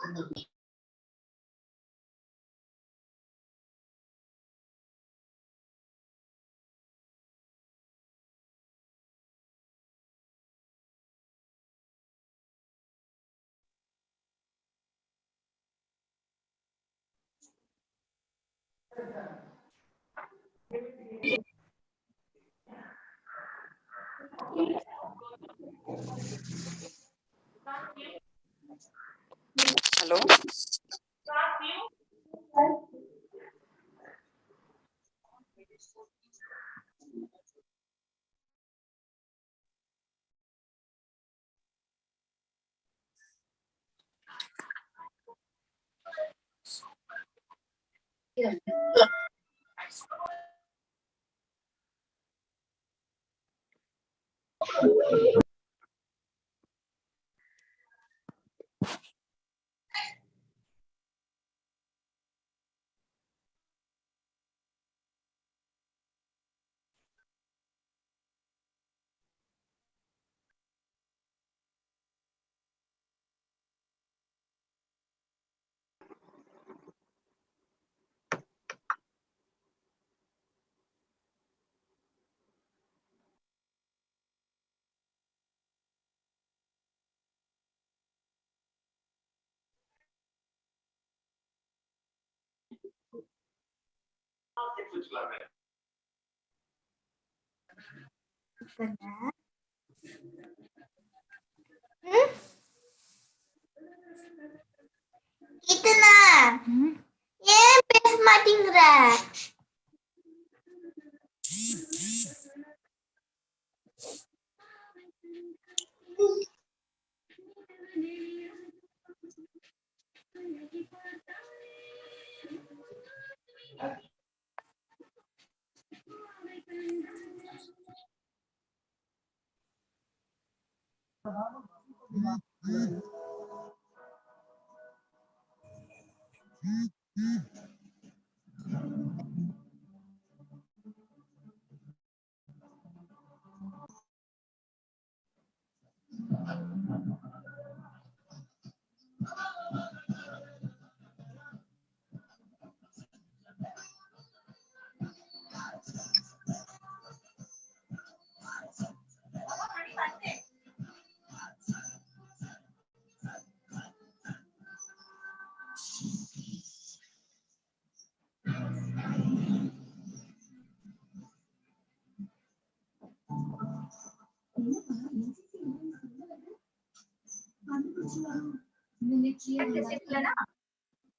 Hello. இத்தனா ஏன் பேச மாட்டேங்கிற?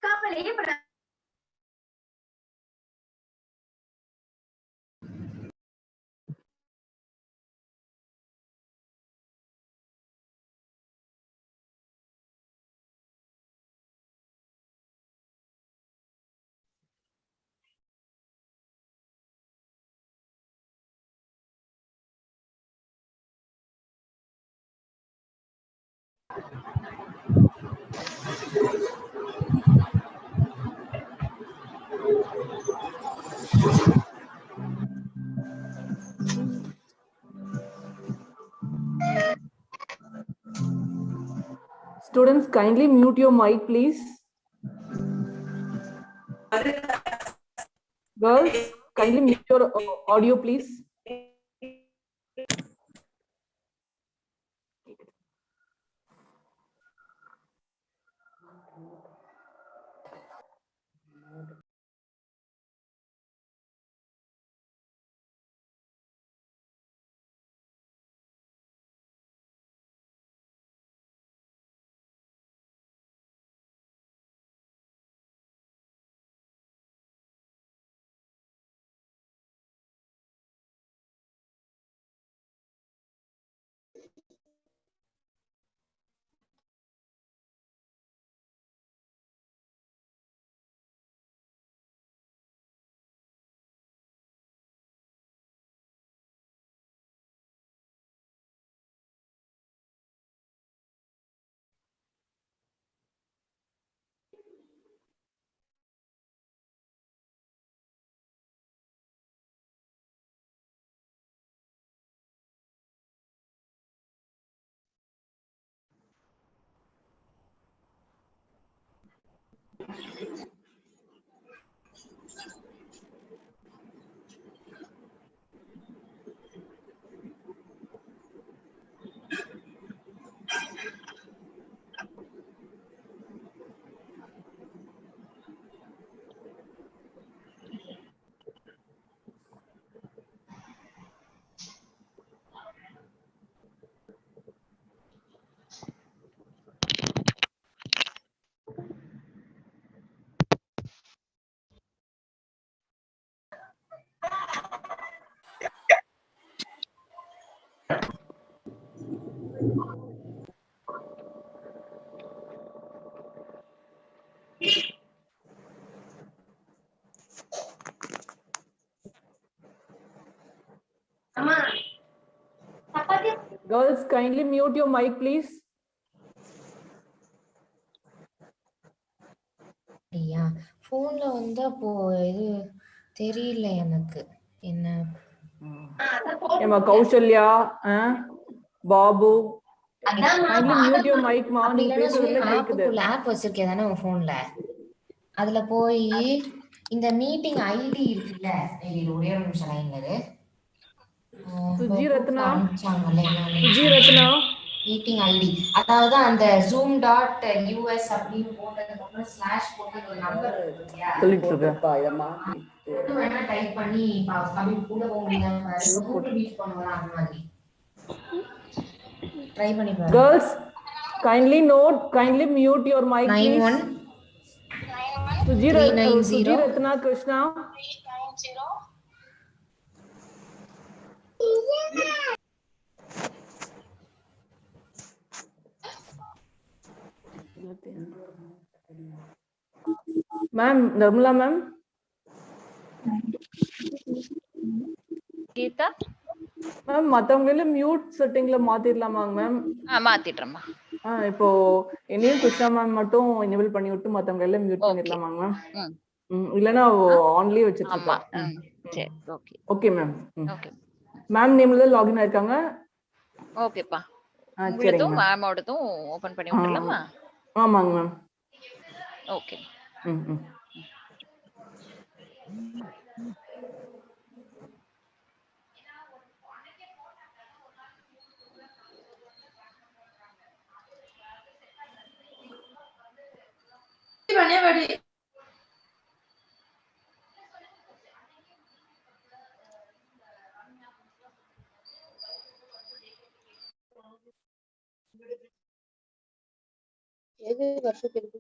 கவலையே பட Students, kindly mute your mic, please. Girls, kindly mute your audio, please. Girls, kindly mute your mic, please. ஐயா ஃபோன்ல வந்து அப்போ இது தெரியல எனக்கு என்ன Emma Kaushalya, Babu. Kindly mute your mic, ma. அப்படி நீங்க இல்லைன்னா பேசுறதுல ஜூம் கேக்குது. ஆப்புக்குள்ள ஆப் வச்சிருக்கேன் தானே உன் ஃபோன்ல அதுல போய் இந்த மீட்டிங் ஐடி இருக்குல்ல இது ஒரே ஒரு நிமிஷம் லைன்ல இரு Suji Ratna. அனுப்பிச்சாங்கல்ல Suji Ratna. மீட்டிங் ஐடி அதாவது அந்த ஜூம் டாட் யூஎஸ் அப்படின்னு போட்டதுக்கு அப்புறம் ஸ்லாஷ் போட்டு ஒரு நம்பர் இருக்கு இல்லையா சொல்லிட்டு இருக்கேன். அது வேணா டைப் பண்ணி அப்படி கூட போக முடியாது கூகுள் மீட் பண்ணுவோம் அந்த மாதிரி ட்ரை பண்ணி பாருங்க Girls, kindly mute your mic, please. 91 Suji Ratna Krishna. Ma'am, Nirmala ma'am. Geetha ma'am மத்தவங்கள மியூட் செட்டிங்ல மாத்திரலாமாங்க மேம்? மாத்திடுறேம்மா. இப்போ என்னையும் கிருஷ்ணா மேம் மட்டும் எனேபிள் பண்ணி விட்டு மத்தவங்க எல்லாம் மியூட் பண்ணிடலாமாங்க மேம்? இல்லனா ஆன்லயே வச்சிட்டு ஆமா இருக்கேன். சரி okay okay ma'am. Okay ma'am நேம்ல தான் லாகின் ஆயிருக்காங்க. ஓகேப்பா. சரிங்க உங்களதும் மேம். மேமோடதும் ஓபன் பண்ணி விட்டுறலாமா? ஆமாங்க மேம். ஓகே. எது வருஷத்துக்கு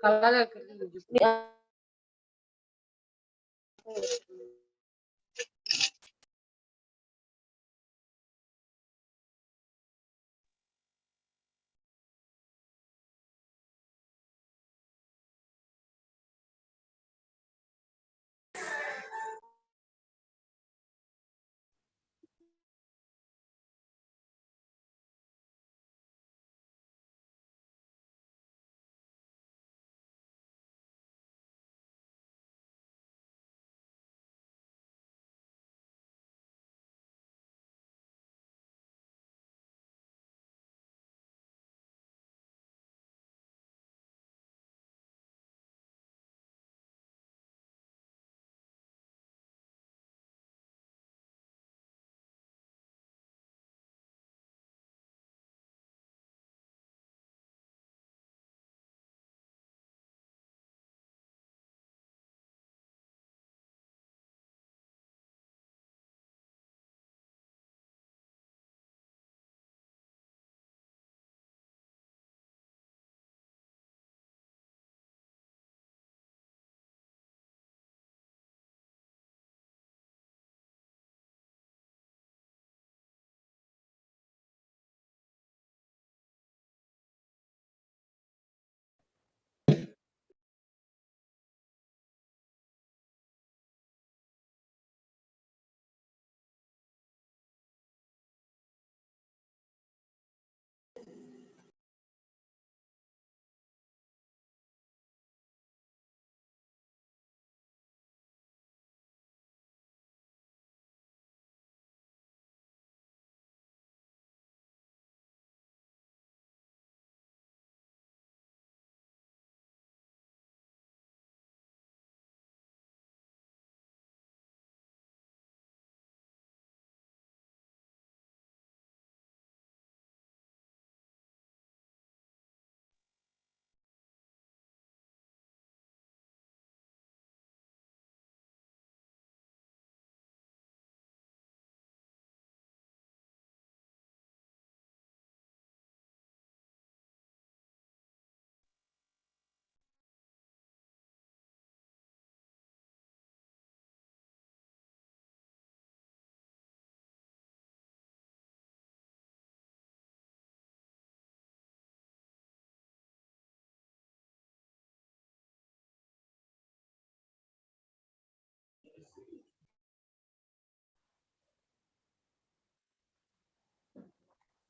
colour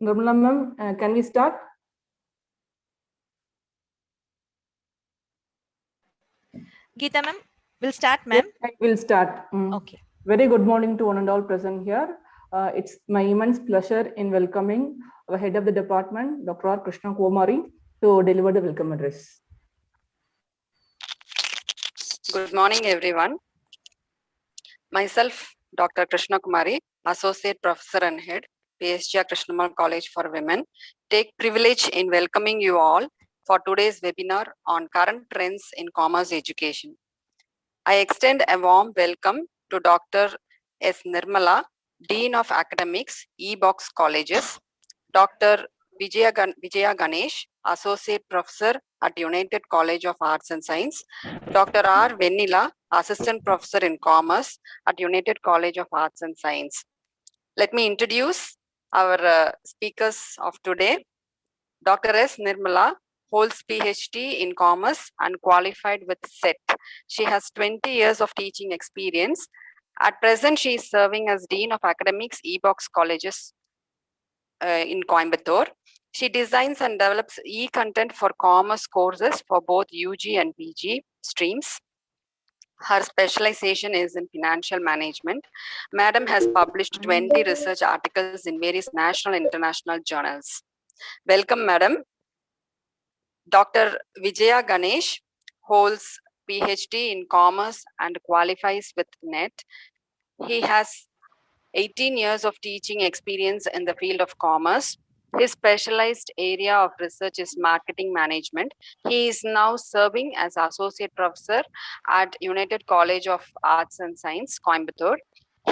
Nirmala ma'am, can we start? Geeta ma'am, we'll start, ma'am. Yes, we'll start. Okay. Very good morning to one and all present here. It's my immense pleasure in welcoming our head of the department, Dr. R. Krishna Kumari, to deliver the welcome address. Good morning, everyone. Myself, Dr. Krishna Kumari, Associate Professor and Head, PSG Krishnamurti College for Women, take privilege in welcoming you all for today's webinar on current trends in commerce education. I extend a warm welcome to Dr. S. Nirmala, Dean of Academics, E-Box Colleges, Dr. Vijaya Ganesh, Associate Professor at United College of Arts and Science, Dr. R. Venila, Assistant Professor in Commerce at United College of Arts and Science. Let me introduce our speakers of today. Dr. S. Nirmala holds PhD in Commerce and qualified with SET. She has 20 years of teaching experience. At present, she is serving as Dean of Academics, E-Box Colleges in Coimbatore. She designs and develops e-content for commerce courses for both UG and PG streams. Her specialization is in financial management. Madam has published 20 research articles in various national and international journals. Welcome, Madam. Dr. Vijaya Ganesh holds PhD in Commerce and qualifies with NET. He has 18 years of teaching experience in the field of commerce. His specialized area of research is marketing management. He is now serving as associate professor at United College of Arts and Science, Coimbatore.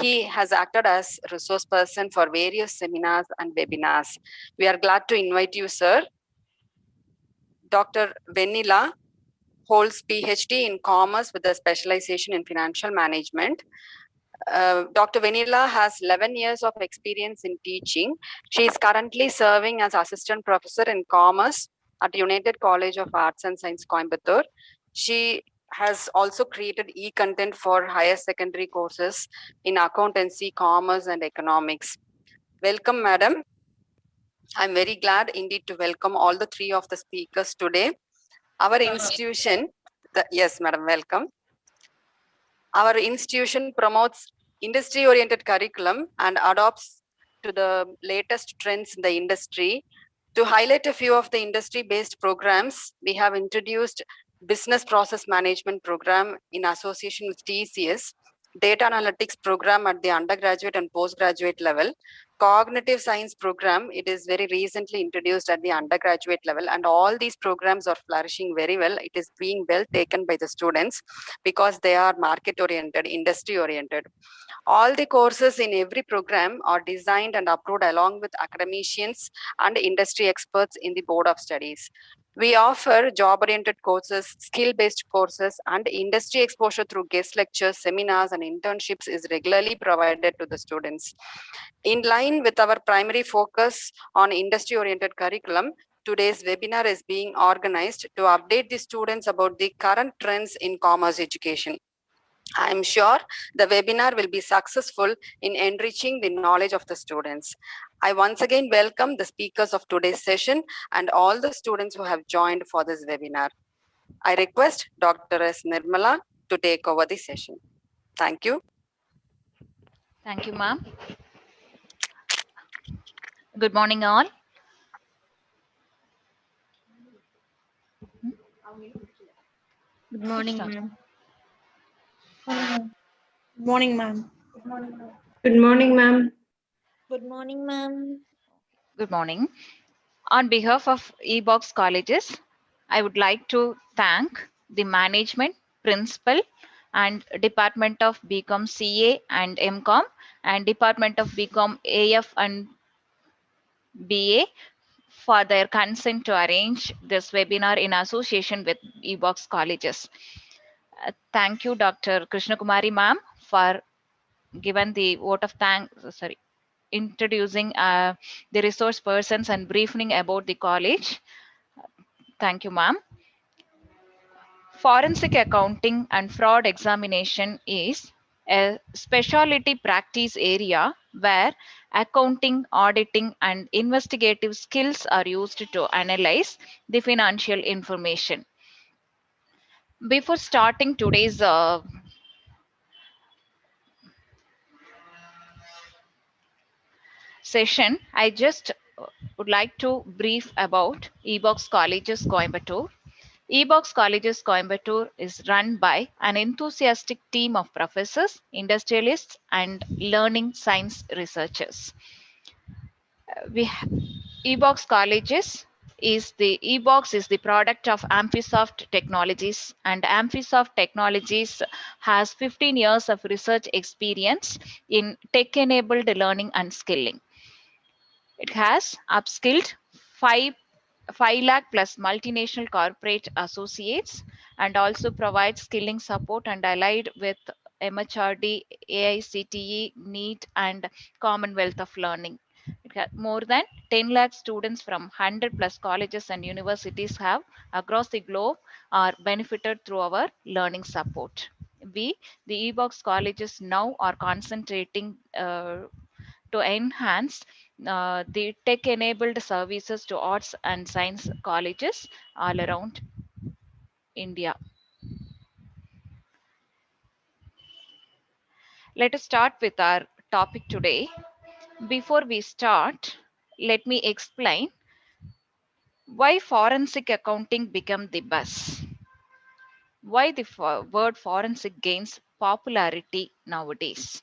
He has acted as resource person for various seminars and webinars. We are glad to invite you, sir. Dr. Venila holds PhD in commerce with a specialization in financial management. Dr. Venila has 11 years of experience in teaching. She is currently serving as assistant professor in commerce at United College of Arts and Science, Coimbatore. She has also created e-content for higher secondary courses in accountancy, commerce, and economics. Welcome, madam. I'm very glad indeed to welcome all the three of the speakers today. Our institution, yes, madam, welcome. Our institution promotes industry-oriented curriculum and adopts to the latest trends in the industry. To highlight a few of the industry-based programs, we have introduced Business Process Management Program in association with TCS, Data Analytics Program at the undergraduate and postgraduate level, Cognitive Science Program, it is very recently introduced at the undergraduate level, and all these programs are flourishing very well. It is being well taken by the students because they are market-oriented, industry-oriented. All the courses in every program are designed and approved along with academicians and industry experts in the board of studies. We offer job-oriented courses, skill-based courses, and industry exposure through guest lectures, seminars, and internships is regularly provided to the students. In line with our primary focus on industry-oriented curriculum, today's webinar is being organized to update the students about the current trends in commerce education. I am sure the webinar will be successful in enriching the knowledge of the students. I once again welcome the speakers of today's session and all the students who have joined for this webinar. I request Dr. S. Nirmala to take over the session. Thank you. Thank you, ma'am. Good morning, all. Good morning, ma'am. Good morning, ma'am. Good morning, ma'am. Good morning, ma'am. Good morning. On behalf of eBox Colleges, I would like to thank the management, principal, and Department of BCom CA and MCom, and Department of BCom AF and BA for their consent to arrange this webinar in association with eBox Colleges. Thank you, Dr. Krishna Kumari ma'am, for given the vote of thanks, introducing the resource persons and briefing about the college. Thank you, ma'am. Forensic accounting and fraud examination is a specialty practice area where accounting, auditing, and investigative skills are used to analyze the financial information. Before starting today's session, I just would like to brief about eBox Colleges Coimbatore. eBox Colleges Coimbatore is run by an enthusiastic team of professors, industrialists, and learning science researchers. We eBox Colleges is the product of Amphisoft Technologies, and Amphisoft Technologies has 15 years of research experience in tech-enabled learning and skilling. It has upskilled 5 lakh plus multinational corporate associates and also provides skilling support and allied with MHRD, AICTE, NEET, and Commonwealth of Learning. It has more than 10 lakh students from 100 plus colleges and universities have across the globe are benefited through our learning support. We, the eBox colleges now are concentrating to enhance the tech enabled services to arts and science colleges all around India. Let us start with our topic today. Before we start, let me explain why forensic accounting became the buzz. Why the word forensic gains popularity nowadays.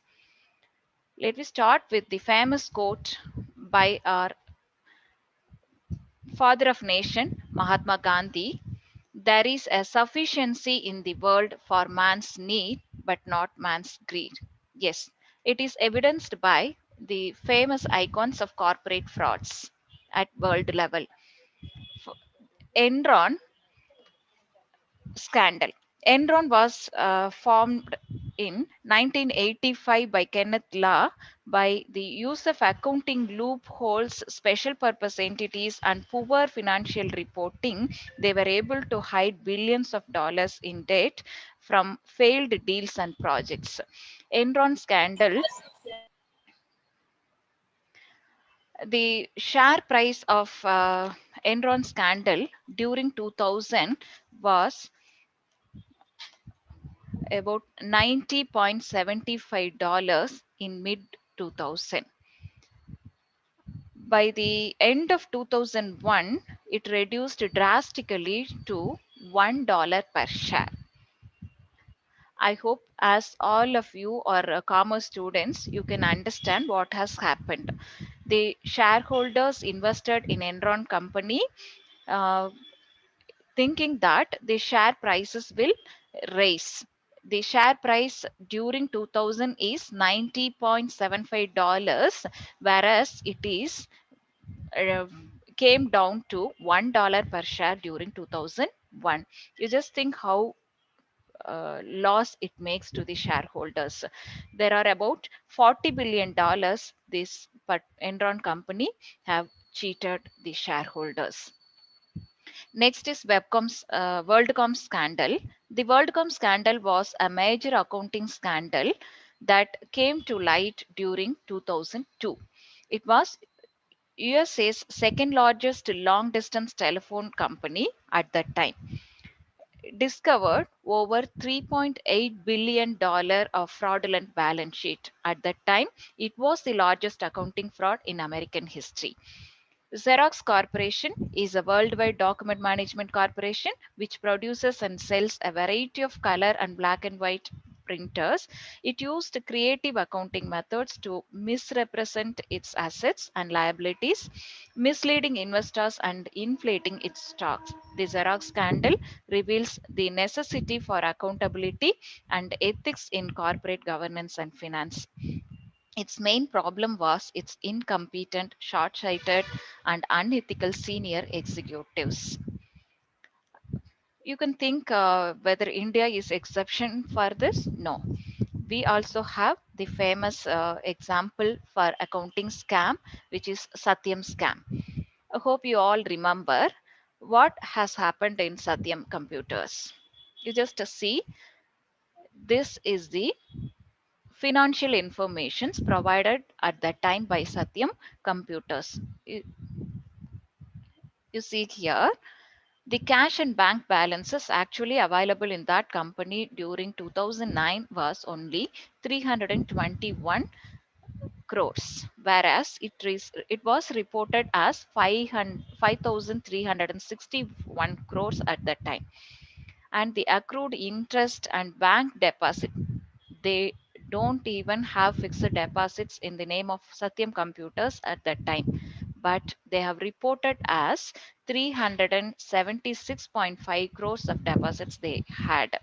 Let me start with the famous quote by our father of nation, Mahatma Gandhi. There is a sufficiency in the world for man's need, but not man's greed. Yes, it is evidenced by the famous icons of corporate frauds at world level. Enron scandal. Enron was formed in 1985 by Kenneth Law by the use of accounting loopholes, special purpose entities, and poor financial reporting. They were able to hide billions of dollars in debt from failed deals and projects. Enron scandal. The share price of Enron scandal during 2000 was about $90.75 in mid 2000. By the end of 2001, it reduced drastically to $1 per share. I hope as all of you are commerce students, you can understand what has happened. The shareholders invested in Enron company uh, thinking that the share prices will rise. The share price during 2000 is $90.75, whereas it is uh, came down to $1 per share during 2001. You just think how loss it makes to the shareholders. There are about $40 billion this Enron company have cheated the shareholders. Next is WorldCom scandal. The WorldCom scandal was a major accounting scandal that came to light during 2002. It was USA's second largest long distance telephone company at that time. Discovered over $3.8 billion of fraudulent balance sheet. At that time, it was the largest accounting fraud in American history. Xerox Corporation is a worldwide document management corporation which produces and sells a variety of color and black and white printers. It used creative accounting methods to misrepresent its assets and liabilities, misleading investors and inflating its stocks. The Xerox scandal reveals the necessity for accountability and ethics in corporate governance and finance. Its main problem was its incompetent, short sighted, and unethical senior executives. You can think whether India is exception for this. No. We also have the famous example for accounting scam, which is Satyam scam. I hope you all remember what has happened in Satyam computers. You just see this is the financial informations provided at that time by Satyam Computers. You see here, the cash and bank balances actually available in that company during 2009 was only 321 crores, whereas it was reported as 5,361 crores at that time. And the accrued interest and bank deposit, they don't even have fixed deposits in the name of Satyam Computers at that time, but they have reported as 376.5 crores of deposits they had.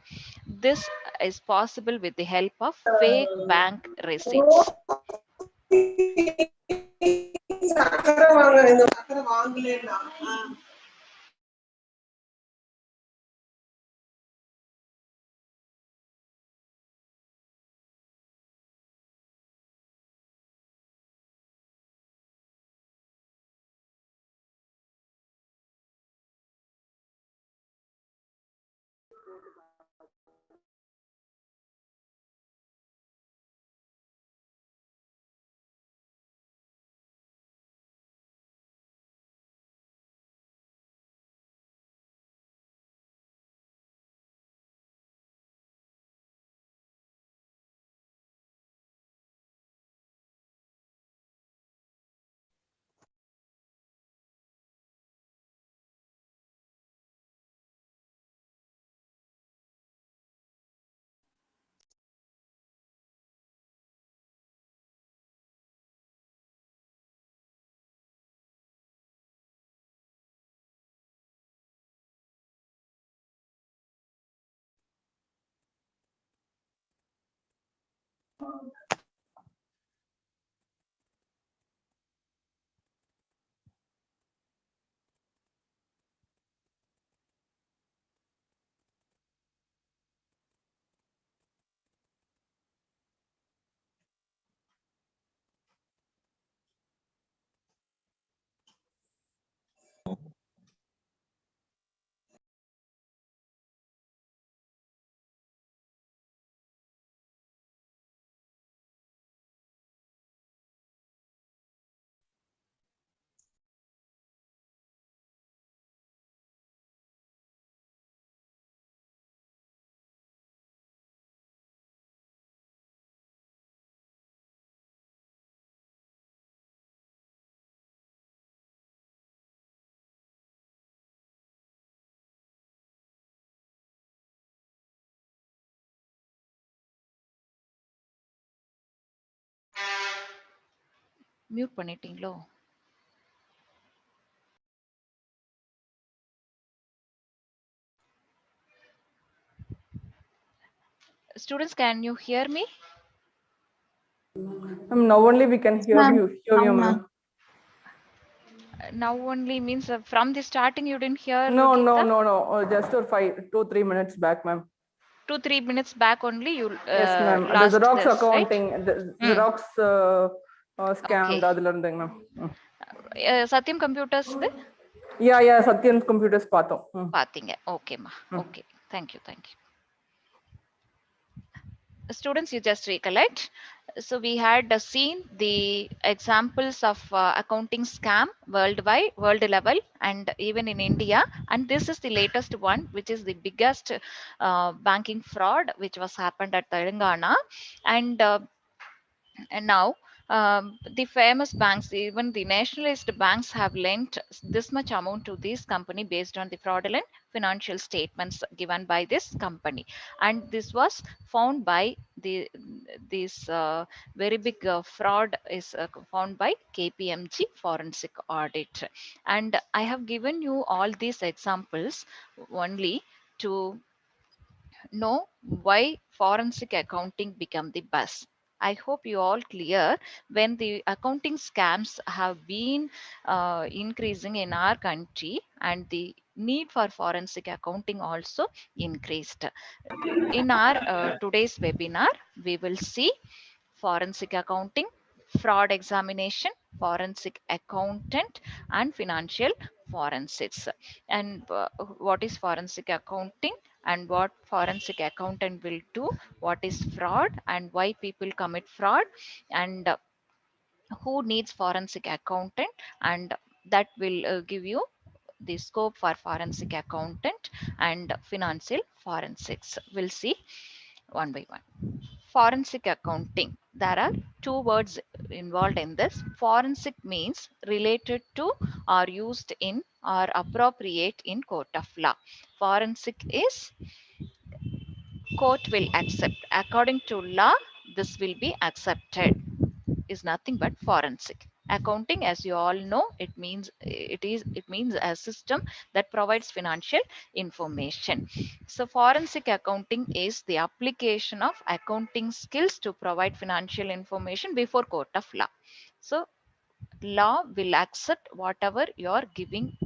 This is possible with the help of fake bank receipts. Mute பண்ணிட்டீங்களோ? Students, can you hear me? Now only we can hear you, ma'am. Now only means from the starting you didn't hear? No, Geeta? no. Just 2-3 minutes back, ma'am. 2-3 minutes back only you Yes, ma'am. The lost Xerox this, accounting, right? the Xerox scam, Okay. அதுல இருந்துங்க. Satyam Computers Yeah, Satyam Computers பார்த்தோம். பாத்தீங்க. Okay ma. Okay. Thank you. Students, you just recollect. So we had seen the examples of accounting scam world level, and even in India. And this is the latest one, which is the biggest banking fraud which was happened at Telangana. And now the famous banks, even the nationalist banks, have lent this much amount to this company based on the fraudulent financial statements given by this company. And this was found by this very big fraud is found by KPMG forensic audit. And I have given you all these examples only to know why forensic accounting become the buzz. I hope you all clear when the accounting scams have been increasing in our country, and the need for forensic accounting also increased. In our today's webinar, we will see forensic accounting, fraud examination, forensic accountant, and financial forensics. And what is forensic accounting and what forensic accountant will do, what is fraud and why people commit fraud, and who needs forensic accountant, and that will give you the scope for forensic accountant and financial forensics. We'll see one by one. Forensic accounting. There are two words involved in this. Forensic means related to or used in or appropriate in court of law. Forensic is court will accept. According to law, this will be accepted, is nothing but forensic. Accounting, as you all know, it means a system that provides financial information. So forensic accounting is the application of accounting skills to provide financial information before court of law. So law will accept whatever you are giving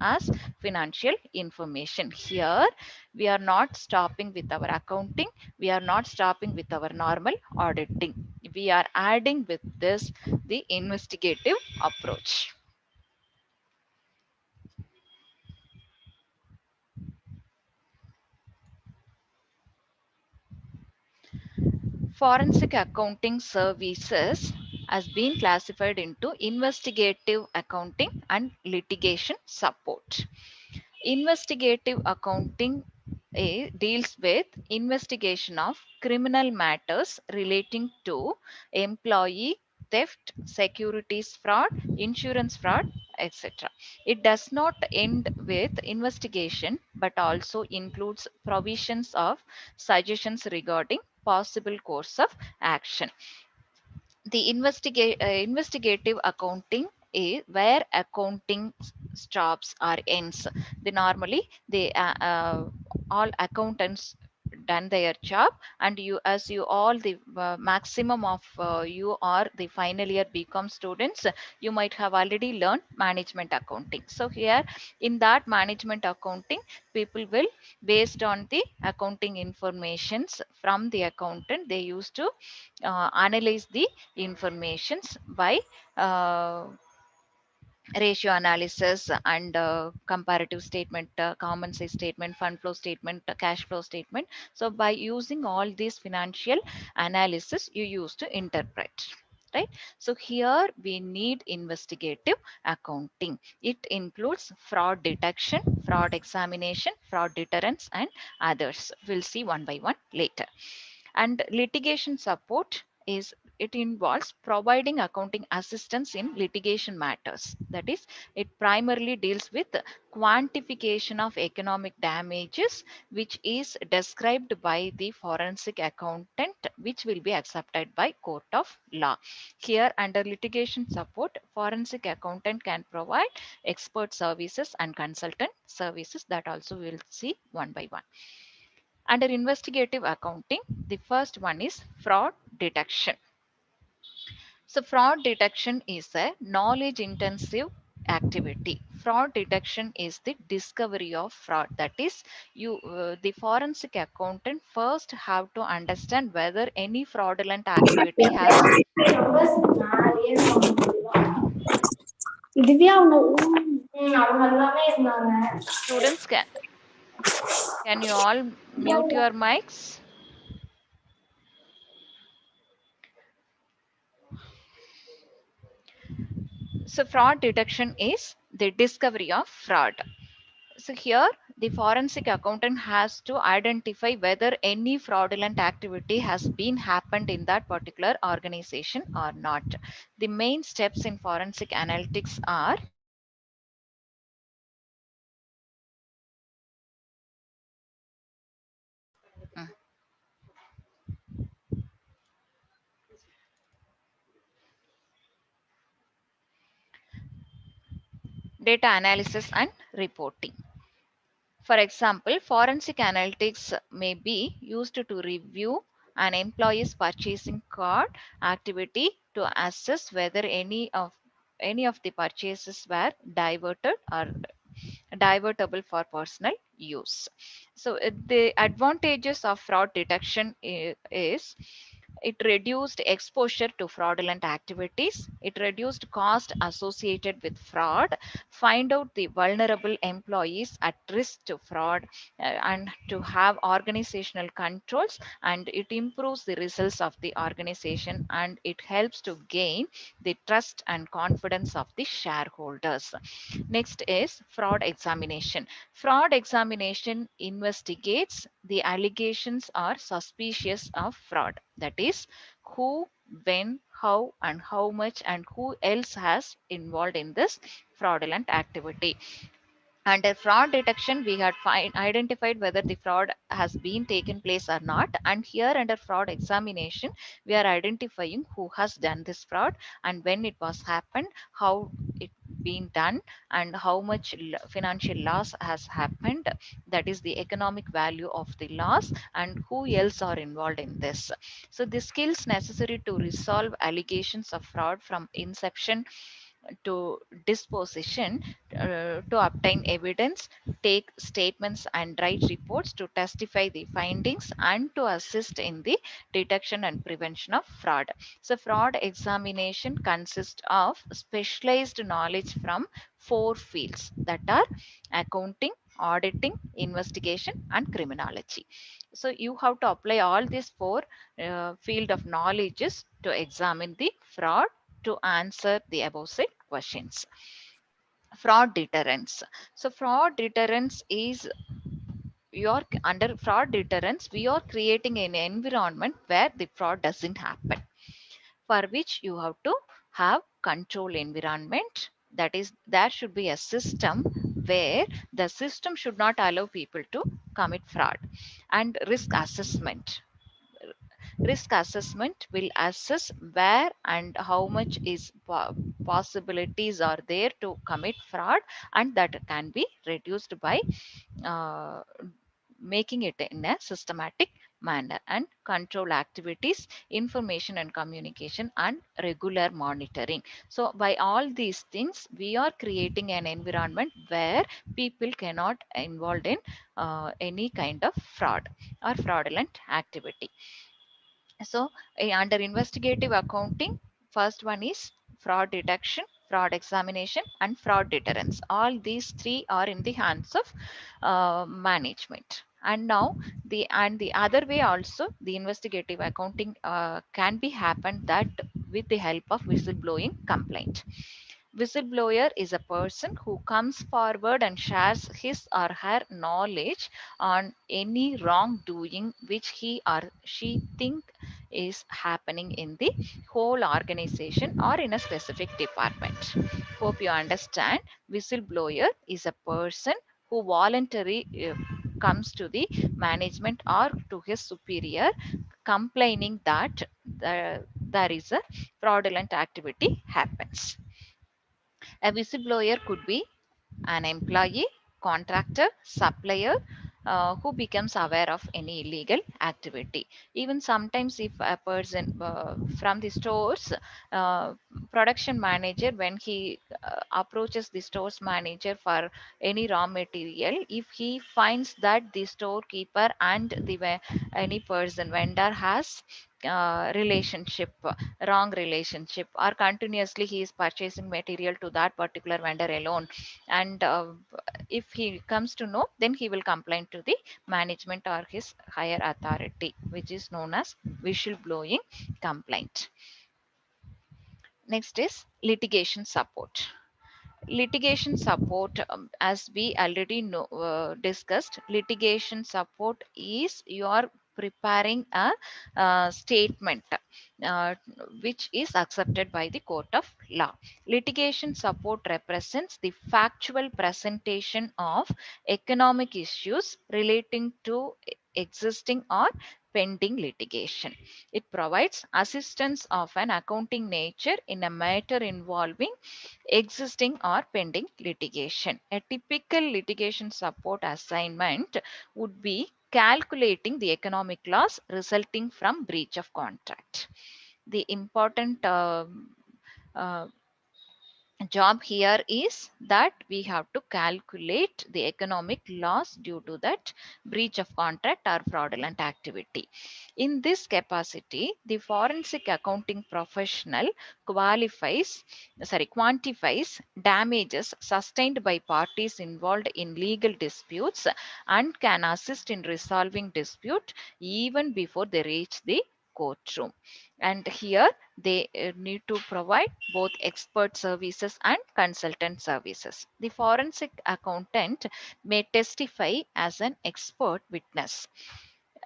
as financial information. Here we are not stopping with our accounting, we are not stopping with our normal auditing, we are adding with this the investigative approach. Forensic accounting services has been classified into investigative accounting and litigation support. Investigative accounting deals with investigation of criminal matters relating to employee theft, securities fraud, insurance fraud, etc. It does not end with investigation but also includes provisions of suggestions regarding possible course of action. The investigative accounting is where accounting stops or ends. They normally they all accountants done their job, and you, as you all the maximum of you are the final year BCom students, you might have already learned management accounting. So here in that management accounting, people will, based on the accounting informations from the accountant, they used to analyze the informations by uh, ratio analysis and comparative statement, common size statement, fund flow statement, cash flow statement. So by using all these financial analysis, you used to interpret, right? So here we need investigative accounting. It includes fraud detection, fraud examination, fraud deterrence, and others. We'll see one by one later. And litigation support is, it involves providing accounting assistance in litigation matters. That is, it primarily deals with quantification of economic damages, which is described by the forensic accountant, which will be accepted by court of law. Here under litigation support, forensic accountant can provide expert services and consultant services, that also we'll see one by one. Under investigative accounting, the first one is fraud detection. So fraud detection is a knowledge intensive activity. Fraud detection is the discovery of fraud. That is, the forensic accountant first have to understand whether any fraudulent activity has. Students, can you all mute your mics? So fraud detection is the discovery of fraud. So here the forensic accountant has to identify whether any fraudulent activity has been happened in that particular organization or not. The main steps in forensic analytics are data analysis and reporting. For example, forensic analytics may be used to review an employee's purchasing card activity to assess whether any of the purchases were diverted or divertible for personal use. So the advantages of fraud detection is It reduced exposure to fraudulent activities. It reduced cost associated with fraud. Find out the vulnerable employees at risk to fraud and to have organizational controls. And it improves the results of the organization and it helps to gain the trust and confidence of the shareholders. Next is fraud examination. Fraud examination investigates the allegations or suspicious of fraud. That is, who, when, how, and how much, and who else has involved in this fraudulent activity. Under fraud detection, we had identified whether the fraud has been taken place or not. And here under fraud examination, we are identifying who has done this fraud and when it was happened, how it been done, and how much financial loss has happened. That is the economic value of the loss and who else are involved in this. So the skills necessary to resolve allegations of fraud from inception to disposition, to obtain evidence, take statements and write reports, to testify the findings, and to assist in the detection and prevention of fraud. So fraud examination consists of specialized knowledge from 4 fields, that are accounting, auditing, investigation, and criminology. So you have to apply all these 4 field of knowledges to examine the fraud, to answer the above said questions. Fraud deterrence. So fraud deterrence is, you're under fraud deterrence, we are creating an environment where the fraud doesn't happen, for which you have to have control environment. That is, there should be a system where the system should not allow people to commit fraud. And risk assessment. Risk assessment will assess where and how much is possibilities are there to commit fraud, and that can be reduced by uh, making it in a systematic manner. And control activities, information and communication, and regular monitoring. So by all these things, we are creating an environment where people cannot involved in any kind of fraud or fraudulent activity. So, under investigative accounting, first one is fraud detection, fraud examination, and fraud deterrence. All these three are in the hands of management. And now the other way also, the investigative accounting can be happened that with the help of whistleblowing complaint. Whistleblower is a person who comes forward and shares his or her knowledge on any wrongdoing which he or she think is happening in the whole organization or in a specific department. Hope you understand. Whistleblower is a person who voluntarily comes to the management or to his superior complaining that there is a fraudulent activity happens. A whistleblower could be an employee, contractor, supplier who becomes aware of any illegal activity. Even sometimes, if a person from the stores, uh, production manager, when he approaches the stores manager for any raw material, if he finds that the storekeeper and any person vendor has relationship, wrong relationship, or continuously he is purchasing material to that particular vendor alone, and if he comes to know, then he will complain to the management or his higher authority, which is known as whistleblowing complaint. Next is litigation support. Litigation support, as we already know, discussed, litigation support is you are preparing a statement uh, which is accepted by the court of law. Litigation support represents the factual presentation of economic issues relating to existing or pending litigation. It provides assistance of an accounting nature in a matter involving existing or pending litigation. A typical litigation support assignment would be calculating the economic loss resulting from breach of contract. The important uh, job here is that we have to calculate the economic loss due to that breach of contract or fraudulent activity. In this capacity, the forensic accounting professional quantifies damages sustained by parties involved in legal disputes and can assist in resolving dispute even before they reach the courtroom. And here they need to provide both expert services and consultant services. The forensic accountant may testify as an expert witness.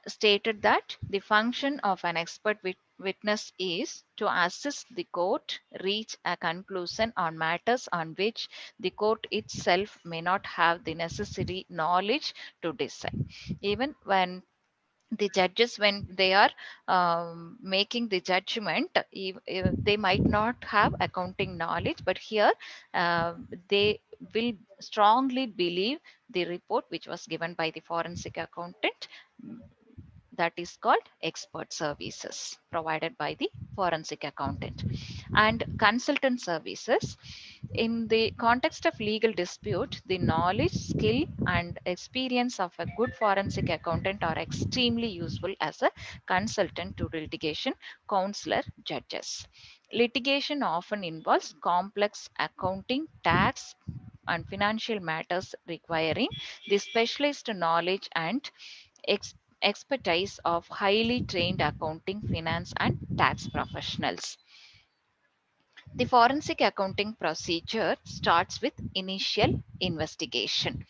Stated that the function of an expert witness is to assist the court reach a conclusion on matters on which the court itself may not have the necessary knowledge to decide. Even when the judges, when they are making the judgment, they might not have accounting knowledge, but here they will strongly believe the report which was given by the forensic accountant, that is called expert services provided by the forensic accountant. And consultant services, in the context of legal dispute, the knowledge, skill and experience of a good forensic accountant are extremely useful as a consultant to litigation counselor judges. Litigation often involves complex accounting, tax and financial matters requiring the specialized knowledge and expertise of highly trained accounting, finance and tax professionals. The forensic accounting procedure starts with initial investigation.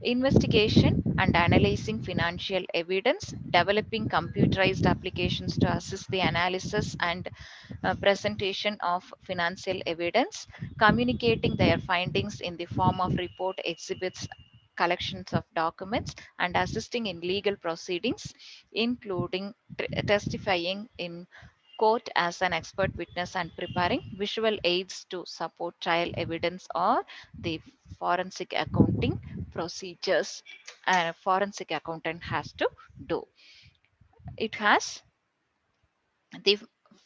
Investigation and analyzing financial evidence, developing computerized applications to assist the analysis and presentation of financial evidence, communicating their findings in the form of report, exhibits, collections of documents, and assisting in legal proceedings, including testifying in court as an expert witness and preparing visual aids to support trial evidence or the forensic accounting procedures a forensic accountant has to do. It has the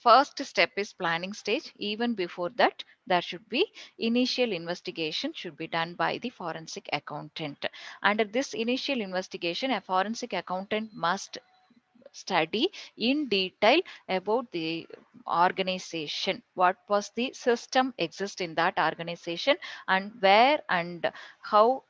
first step is planning stage. Even before that, there should be initial investigation should be done by the forensic accountant. Under this initial investigation, a forensic accountant must study in detail about the organization, what was the system exist in that organization, and where and how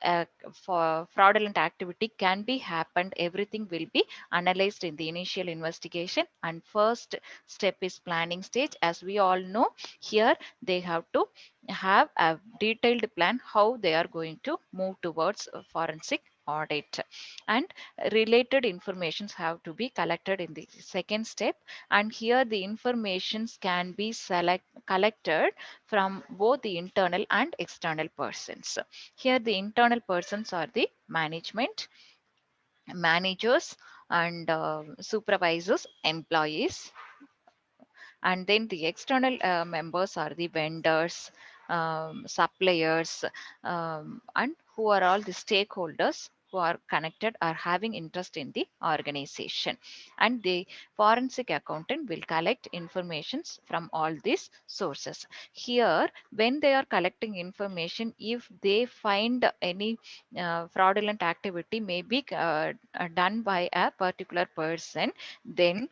for fraudulent activity can be happened. Everything will be analyzed in the initial investigation, and first step is planning stage. As we all know, here they have to have a detailed plan how they are going to move towards forensic audit, and related informations have to be collected in the second step. And here the informations can be collected from both the internal and external persons. Here the internal persons are the managers and supervisors, employees, and then the external members are the vendors, suppliers, and who are all the stakeholders who are connected or having interest in the organization. And the forensic accountant will collect informations from all these sources. Here, when they are collecting information, if they find any fraudulent activity may be done by a particular person, then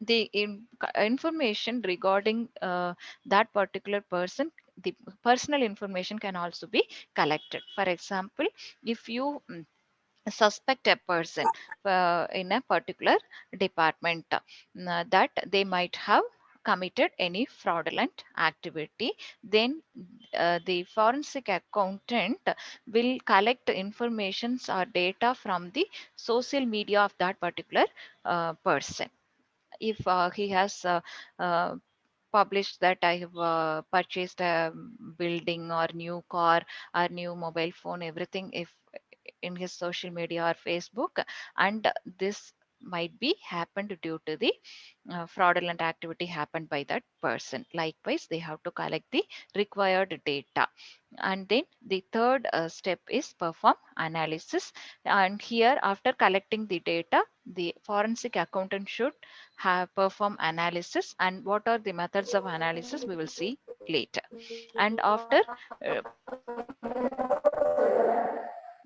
the information regarding that particular person, the personal information can also be collected. For example, if you suspect a person in a particular department that they might have committed any fraudulent activity, then the forensic accountant will collect informations or data from the social media of that particular person. If he has uh, published that I have purchased a building or new car or new mobile phone, everything, if in his social media or Facebook, and this might be happened due to the fraudulent activity happened by that person. Likewise, they have to collect the required data. And then the third step is perform analysis. And here, after collecting the data, the forensic accountant should have perform analysis. And what are the methods of analysis, we will see later. And after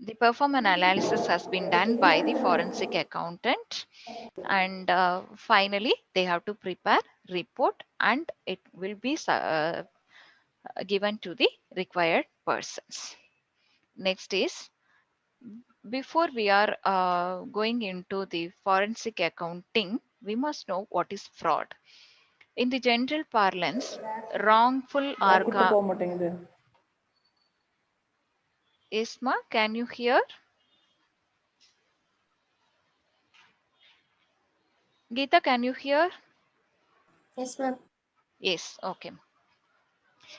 the perform analysis has been done by the forensic accountant, and finally they have to prepare report, and it will be given to the required persons. Next is, before we are going into the forensic accounting, we must know what is fraud. In the general parlance, wrongful or Isma, can you hear? Geeta, can you hear? Yes, ma'am. Yes, okay.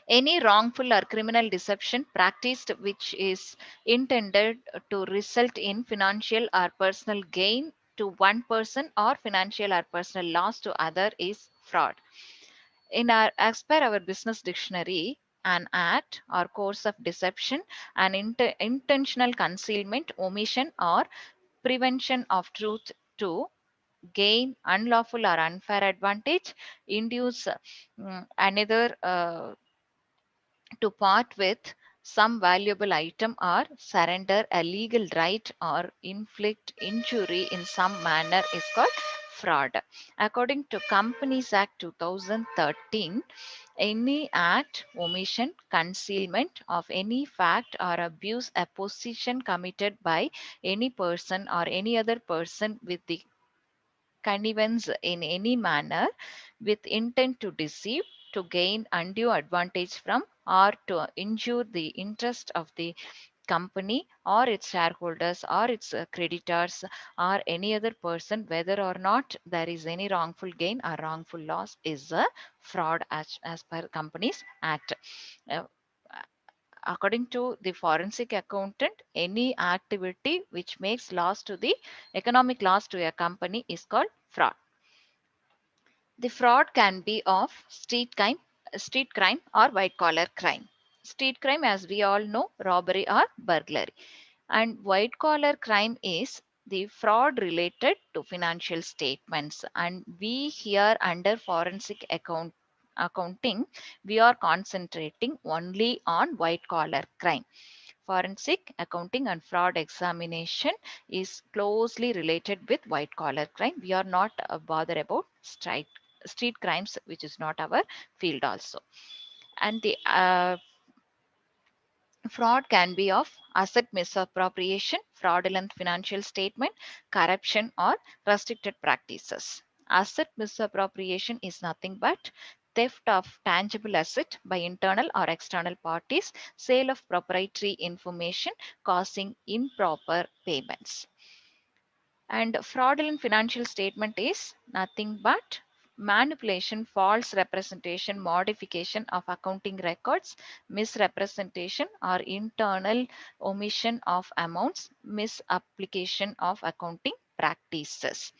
Any wrongful or criminal deception practiced which is intended to result in financial or personal gain to one person or financial or personal loss to other is fraud. As per our business dictionary, an act or course of deception, an intentional concealment, omission, or prevention of truth to gain unlawful or unfair advantage, induce another to part with some valuable item or surrender a legal right or inflict injury in some manner is called fraud. According to Companies Act 2013, any act, omission, concealment of any fact or abuse a position committed by any person or any other person with the connivance in any manner with intent to deceive, to gain undue advantage from, or to injure the interest of the company or its shareholders or its creditors or any other person, whether or not there is any wrongful gain or wrongful loss, is a fraud as per Companies Act. Uh, According to the forensic accountant, any activity which makes loss to the economic loss to a company is called fraud. The fraud can be of street crime or white collar crime. Street crime, as we all know, robbery or burglary. And white collar crime is the fraud related to financial statements. And we here under forensic accounting, we are concentrating only on white collar crime. Forensic accounting and fraud examination is closely related with white collar crime. We are not bothered about street crimes, which is not our field also. And the fraud can be of asset misappropriation, fraudulent financial statement, corruption, or restricted practices. Asset misappropriation is nothing but theft of tangible asset by internal or external parties, sale of proprietary information causing improper payments. And fraudulent financial statement is nothing but manipulation, false representation, modification of accounting records, misrepresentation or internal omission of amounts, misapplication of accounting practices.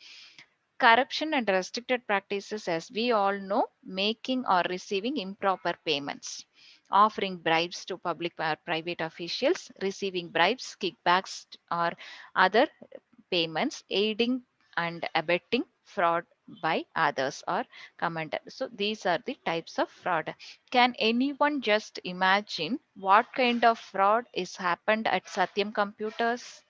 Corruption and restricted practices, as we all know, making or receiving improper payments, offering bribes to public or private officials, receiving bribes, kickbacks, or other payments, aiding and abetting fraud by others or commented. So these are the types of fraud. Can anyone just imagine what kind of fraud is happened at Satyam Computers?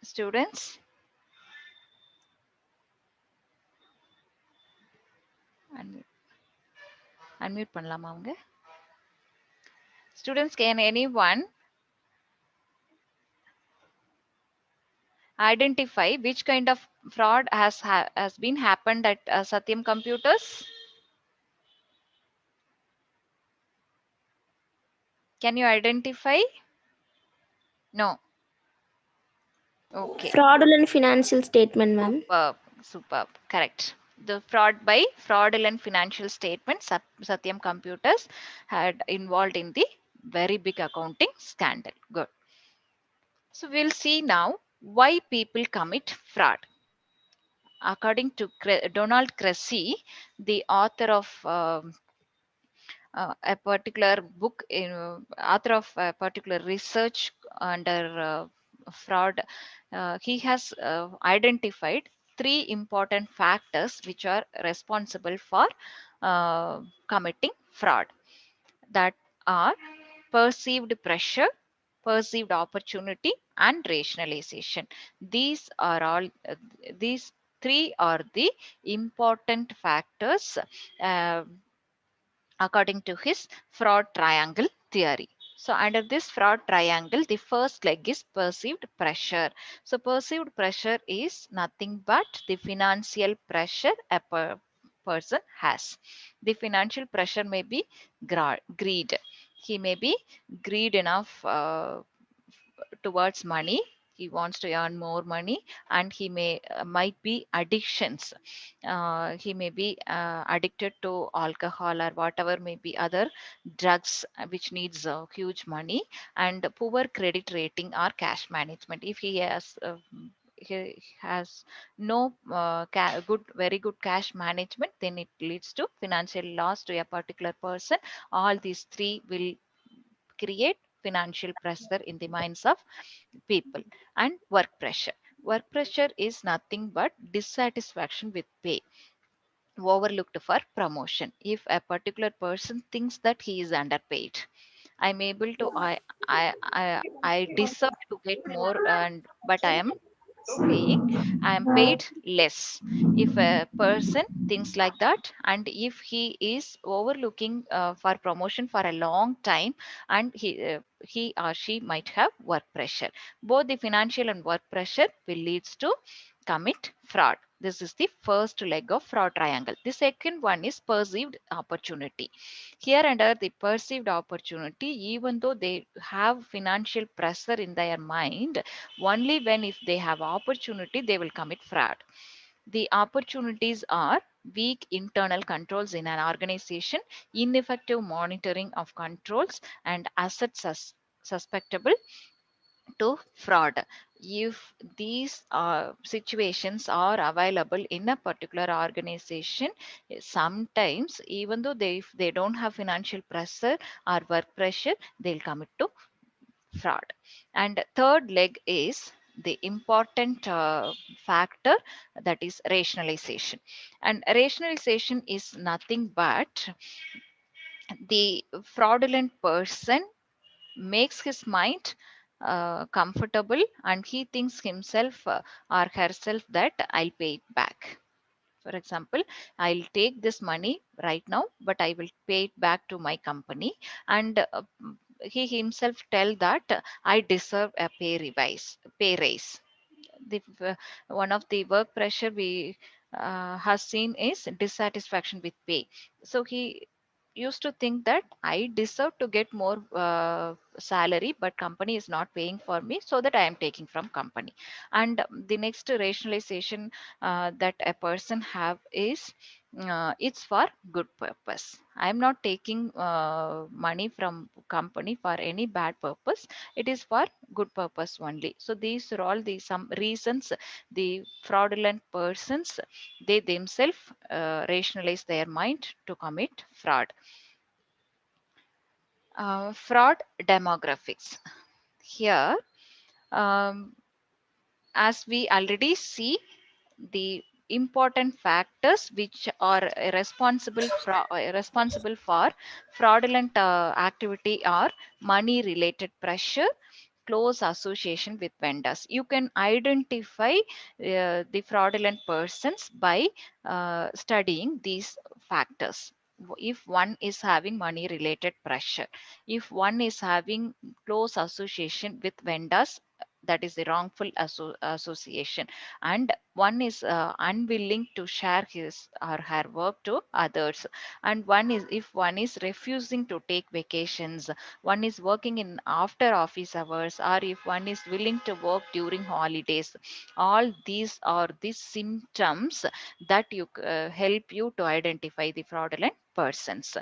Students? Unmute பண்ணலாமா அவங்க? Students, can anyone identify which kind of fraud has been happened at Satyam Computers? Can you identify? No. Okay. Fraudulent financial statement, ma'am. Superb. Correct. The fraud by fraudulent financial statements, Satyam Computers had involved in the very big accounting scandal. Good. So we'll see now why people commit fraud. According to Donald Cressy, the author of a particular book, author of a particular research under fraud, he has identified three important factors which are responsible for committing fraud. That are perceived pressure, perceived opportunity, and rationalization. These are all, these three are the important factors uh, according to his fraud triangle theory. So, under this fraud triangle, the first leg is perceived pressure. So, perceived pressure is nothing but the financial pressure a person has. The financial pressure may be greed. He may be greed enough towards money. He wants to earn more money, and he might be addictions. He may be addicted to alcohol or whatever may be other drugs which needs huge money, and poor credit rating or cash management. If he has no very good cash management, then it leads to financial loss to a particular person. All these three will create financial pressure in the minds of people. And work pressure. Work pressure is nothing but dissatisfaction with pay, overlooked for promotion. If a particular person thinks that he is underpaid, I'm able to I deserve to get more, and but paying I am paid less. If a person thinks like that, and if he is overlooking for promotion for a long time, and he or she might have work pressure. Both the financial and work pressure will leads to commit fraud. This is the first leg of fraud triangle. The second one is perceived opportunity. Here, under the perceived opportunity, even though they have financial pressure in their mind, only when if they have opportunity they will commit fraud. The opportunities are weak internal controls in an organization, ineffective monitoring of controls, and assets suspectable to fraud. If these situations are available in a particular organization, sometimes even though if they don't have financial pressure or work pressure, they'll commit to fraud. And third leg is the important factor, that is rationalization. And rationalization is nothing but the fraudulent person makes his mind comfortable, and he thinks himself or herself that I'll pay it back. For example, I'll take this money right now, but I will pay it back to my company. And he himself tell that I deserve a pay raise. One of the work pressure we has seen is dissatisfaction with pay. So he used to think that I deserve to get more salary, but company is not paying for me, so that I am taking from company. And the next rationalization that a person have is it's for good purpose. I am not taking money from company for any bad purpose. It is for good purpose only. So these are all the some reasons the fraudulent persons, they themselves rationalize their mind to commit fraud. Fraud demographics. Here, um, as we already see, the important factors which are responsible for fraudulent activity are money related pressure, close association with vendors. You can identify the fraudulent persons by studying these factors. If one is having money related pressure, if one is having close association with vendors, that is the wrongful association, and one is unwilling to share his or her work to others, and one is if one is refusing to take vacations, one is working in after office hours, or if one is willing to work during holidays, all these are the symptoms that you help you to identify the fraudulent persons.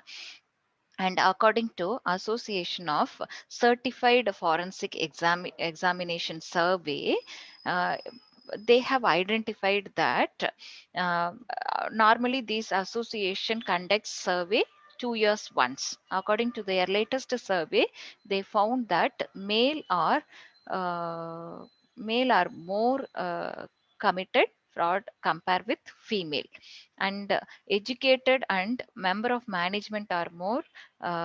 And according to Association of Certified Forensic Examination Survey, uh, they have identified that normally this association conducts survey 2 years once. According to their latest survey, they found that uh, male are more committed fraud compared with female, and educated and member of management are more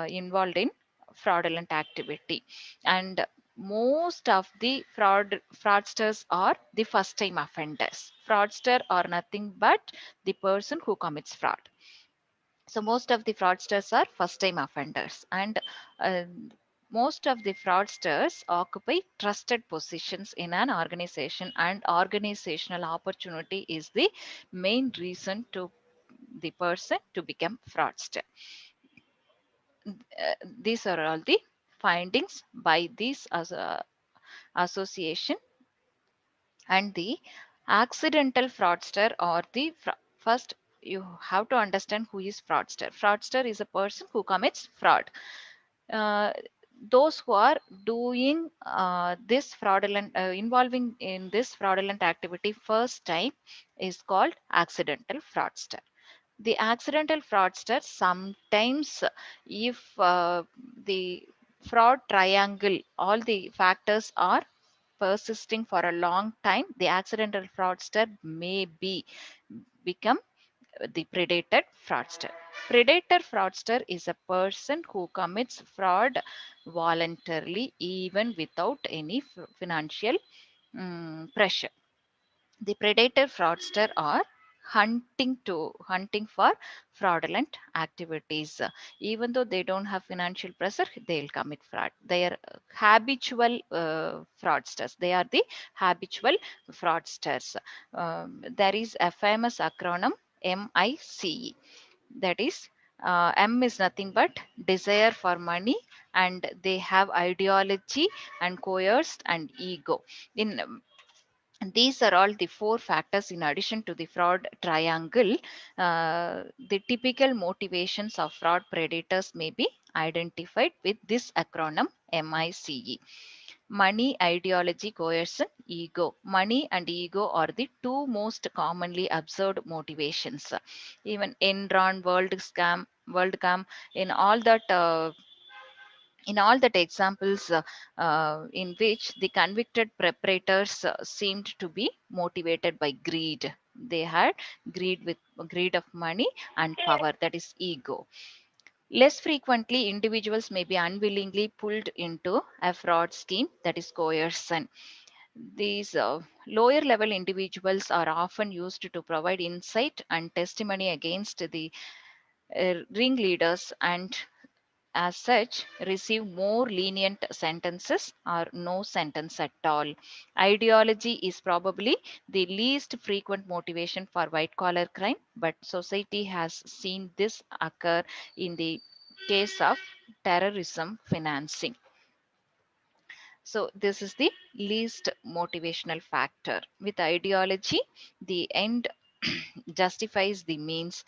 involved in fraudulent activity. And most of the fraudsters are the first time offenders. Fraudster are nothing but the person who commits fraud. So most of the fraudsters are first time offenders, and uh, most of the fraudsters occupy trusted positions in an organization, and organizational opportunity is the main reason to the person to become fraudster. These are all the findings by this as association. And the accidental fraudster, or the first you have to understand who is fraudster. Fraudster is a person who commits fraud. uh, those who are doing this fraudulent involving in this fraudulent activity first time is called accidental fraudster. The accidental fraudster sometimes, if the fraud triangle, all the factors are persisting for a long time, the accidental fraudster may become the predator fraudster. Predator fraudster is a person who commits fraud voluntarily, even without any financial pressure. The predator fraudster are hunting for fraudulent activities. Even though they don't have financial pressure, they'll commit fraud. They are habitual fraudsters. They are the habitual fraudsters. There is a famous acronym MICE. That is, M is nothing but desire for money, and they have ideology and coerced and ego. In these are all the four factors in addition to the fraud triangle. The typical motivations of fraud predators may be identified with this acronym MICE. Money, ideology, coercion, ego. Money and ego are the two most commonly observed motivations. Even Enron, WorldCom, in all that examples in which the convicted preparators seemed to be motivated by greed. They had greed of money and power, that is ego. Less frequently, individuals may be unwillingly pulled into a fraud scheme, that is coercion. These lower level individuals are often used to provide insight and testimony against the ringleaders, and as such receive more lenient sentences or no sentence at all. Ideology is probably the least frequent motivation for white collar crime, but society has seen this occur in the case of terrorism financing. So this is the least motivational factor. With ideology, the end justifies the means.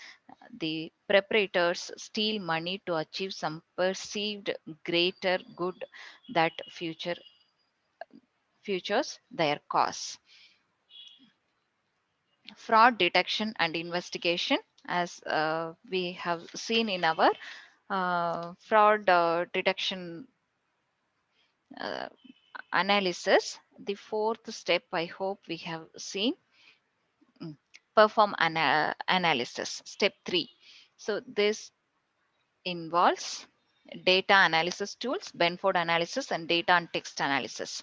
The preparators steal money to achieve some perceived greater good that futures their cause. Fraud detection and investigation, as we have seen in our fraud detection uh, analysis. The fourth step, I hope we have seen. Perform analysis, step 3. So this involves data analysis tools, Benford analysis, and data and text analysis.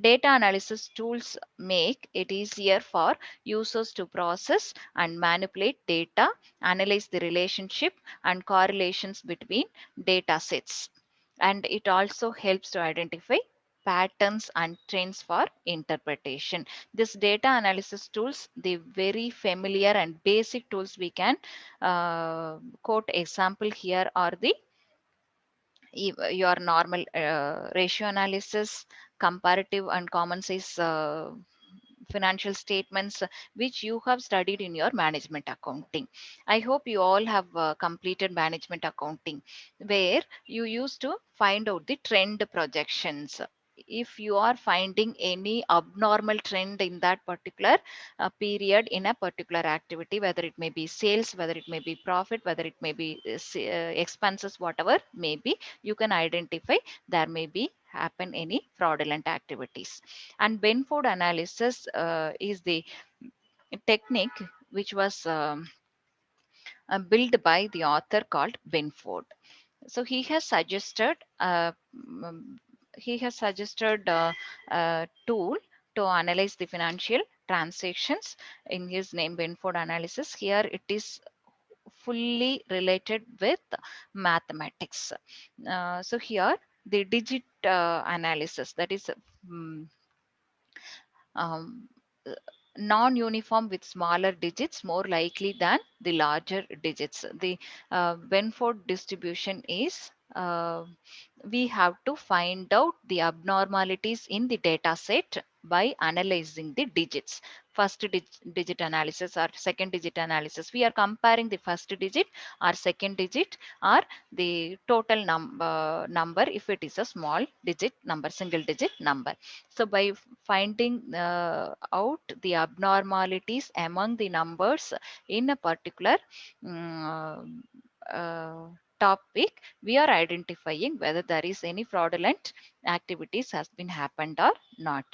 Data analysis tools make it easier for users to process and manipulate data, analyze the relationship and correlations between data sets. And it also helps to identify patterns and trends for interpretation. This data analysis tools, the very familiar and basic tools we can quote example here are the your normal ratio analysis, comparative and common size financial statements which you have studied in your management accounting. I hope you all have completed management accounting, where you used to find out the trend projections. If you are finding any abnormal trend in that particular period in a particular activity, whether it may be sales, whether it may be profit, whether it may be expenses, whatever may be, you can identify there may be happen any fraudulent activities. And Benford analysis is the technique which was built by the author called Benford. So mm, he has suggested a tool to analyze the financial transactions in his name, Benford analysis. Here it is fully related with mathematics. So here the digit analysis, that is mm, um, uh, non-uniform with smaller digits more likely than the larger digits. The Benford distribution is we have to find out the abnormalities in the data set by analyzing the digits. First digit analysis or second digit analysis. We are comparing the first digit or second digit or the total number if it is a small digit number, single digit number. So by finding out the abnormalities among the numbers in a particular mm, uh, topic, we are identifying whether there is any fraudulent activities has been happened or not.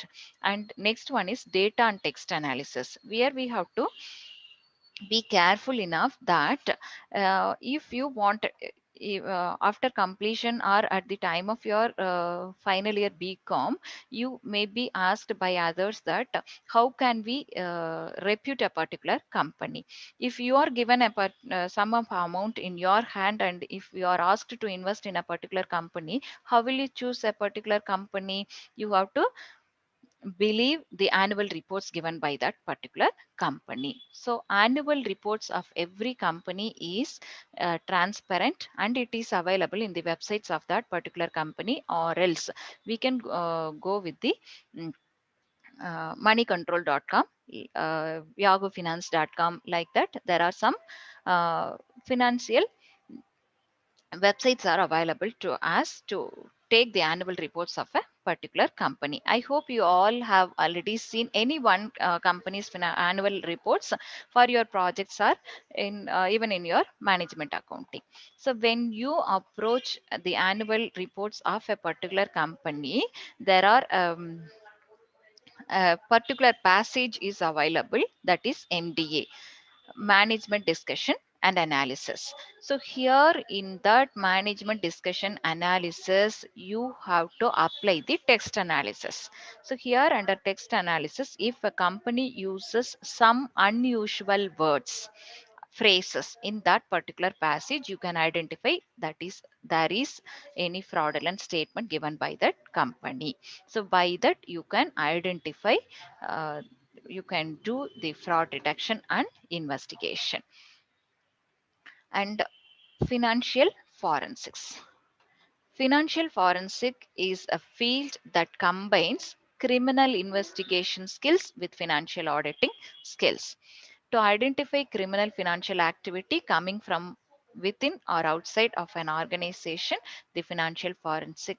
And next one is data and text analysis, where we have to be careful enough that if you want after completion or at the time of your final year BCom, you may be asked by others that how can we repute a particular company. If you are given sum of amount in your hand and if you are asked to invest in a particular company, how will you choose a particular company? You have to believe the annual reports given by that particular company. So annual reports of every company is transparent and it is available in the websites of that particular company, or else we can go with the mm, moneycontrol.com, yagofinance.com, like that. There are some financial websites are available to us to take the annual reports of a particular company. I hope you all have already seen any one company's annual reports for your projects or in even in your management accounting. So when you approach the annual reports of a particular company, there are a particular passage is available, that is MDA, management discussion and analysis. So here in that management discussion analysis, you have to apply the text analysis. So here under text analysis, if a company uses some unusual words, phrases in that particular passage, you can identify that is there is any fraudulent statement given by that company. So by that you can identify, uh, you can do the fraud detection and investigation. And financial forensics. Financial forensic is a field that combines criminal investigation skills with financial auditing skills to identify criminal financial activity coming from within or outside of an organization. The financial forensic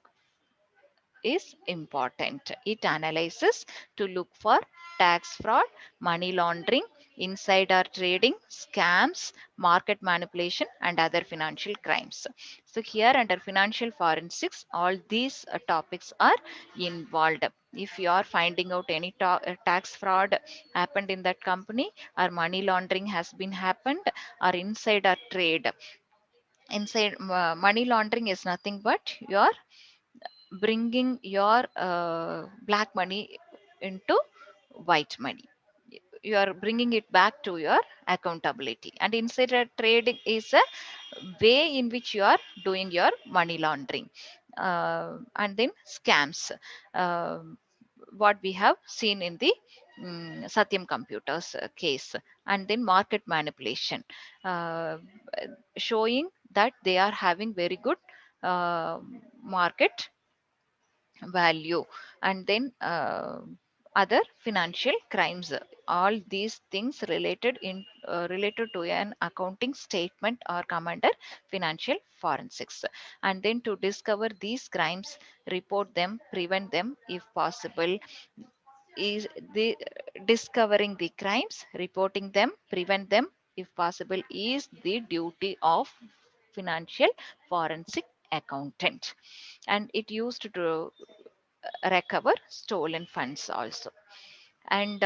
is important. It analyzes to look for tax fraud, money laundering, insider trading, scams, market manipulation, and other financial crimes. So, here under financial forensics, all these topics are involved. If you are finding out any tax fraud happened in that company, or money laundering has been happened, or insider trade, inside money laundering is nothing but your bringing your black money into white money. You are bringing it back to your accountability. And insider trading is a way in which you are doing your money laundering. And then scams, uh, what we have seen in the Satyam Computers case. And then market manipulation, uh, showing that they are having very good market value. And then other financial crimes. All these things related to an accounting statement or come under financial forensics. And then to discover these crimes, report them, prevent them if possible, is the discovering the crimes, reporting them, prevent them if possible, is the duty of financial forensic accountant. And it used to recover stolen funds also. And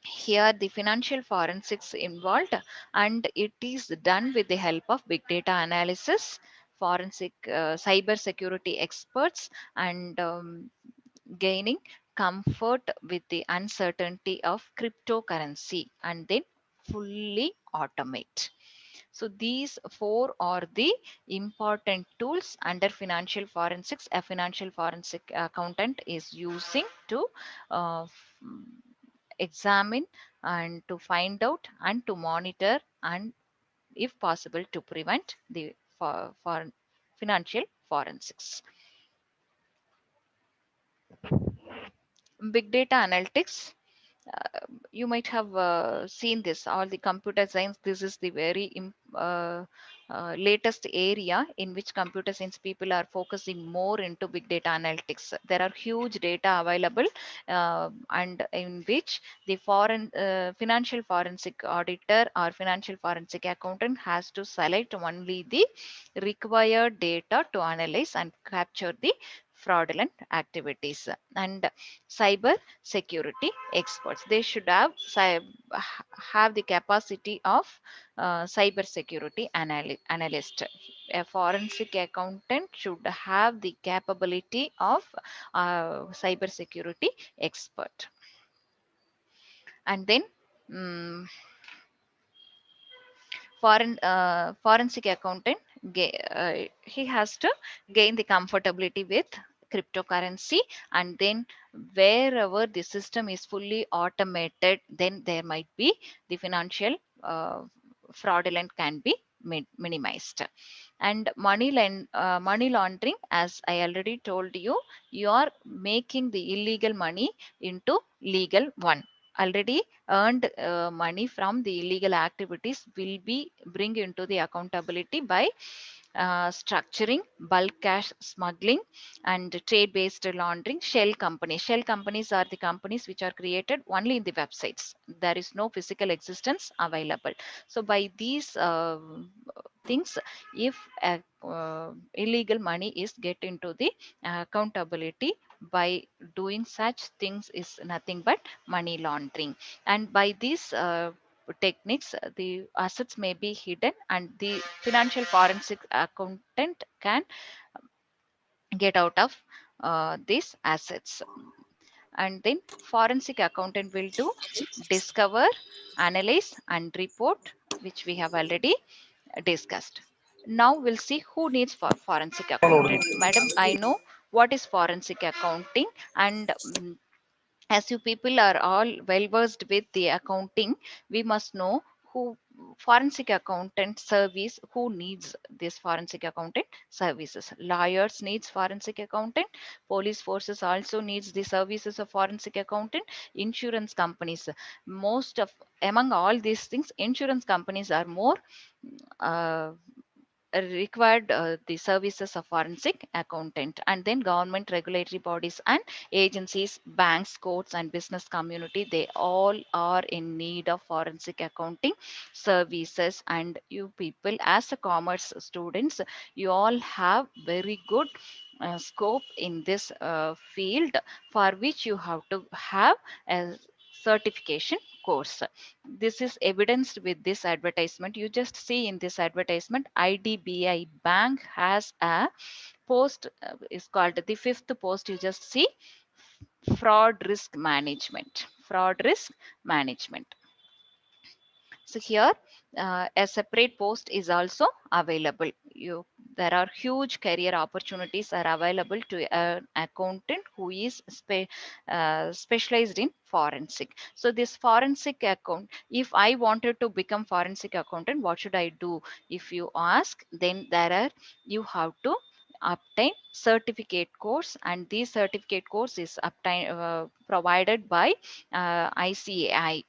here the financial forensics involved, and it is done with the help of big data analysis, forensic cyber security experts, and gaining comfort with the uncertainty of cryptocurrency, and then fully automate. So these four are the important tools under financial forensics a financial forensic accountant is using to examine and to find out and to monitor, and if possible to prevent the for financial forensics. Big data analytics, you might have seen this, all the computer science. This is the very latest area in which computer science people are focusing more into big data analytics. There are huge data available, and in which the foreign financial forensic auditor or financial forensic accountant has to select only the required data to analyze and capture the fraudulent activities. And cyber security experts, they should have have the capacity of cyber security analyst. A forensic accountant should have the capability of cyber security expert. And then forensic accountant, he has to gain the comfortability with cryptocurrency, and then wherever the system is fully automated, then there might be the financial uh, fraudulent can be minimized. And money laundering, as I already told you, you are making the illegal money into legal one. Already earned money from the illegal activities will be bring into the accountability by structuring, bulk cash smuggling, and trade based laundering. Shell companies are the companies which are created only in the websites. There is no physical existence available. So by these things, if illegal money is get into the accountability, by doing such things is nothing but money laundering. And by these techniques, the assets may be hidden, and the financial forensic accountant can get out of these assets. And then forensic accountant will do discover, analyze, and report, which we have already discussed. Now we'll see who needs for forensic accountant. Madam, I know what is forensic accounting, and as you people are all well versed with the accounting, we must know who forensic accountant service, who needs this forensic accountant services. Lawyers needs forensic accountant, police forces also needs the services of forensic accountant, insurance companies, most of among all these things, insurance companies are more uh, required the services of forensic accountant. And then government regulatory bodies and agencies, banks, courts, and business community, they all are in need of forensic accounting services. And you people as a commerce students, you all have very good scope in this field, for which you have to have a certification course. This is evidenced with this advertisement. You just see in this advertisement, IDBI Bank has a post, is called the fifth post. You just see fraud risk management. Fraud risk management. So here a separate post is also available. There are huge career opportunities are available to an accountant who is specialized in forensic. So this forensic account, if I wanted to become forensic accountant, what should I do? If you ask, then there are, you have to obtain certificate course, and this certificate course is provided by ICAI,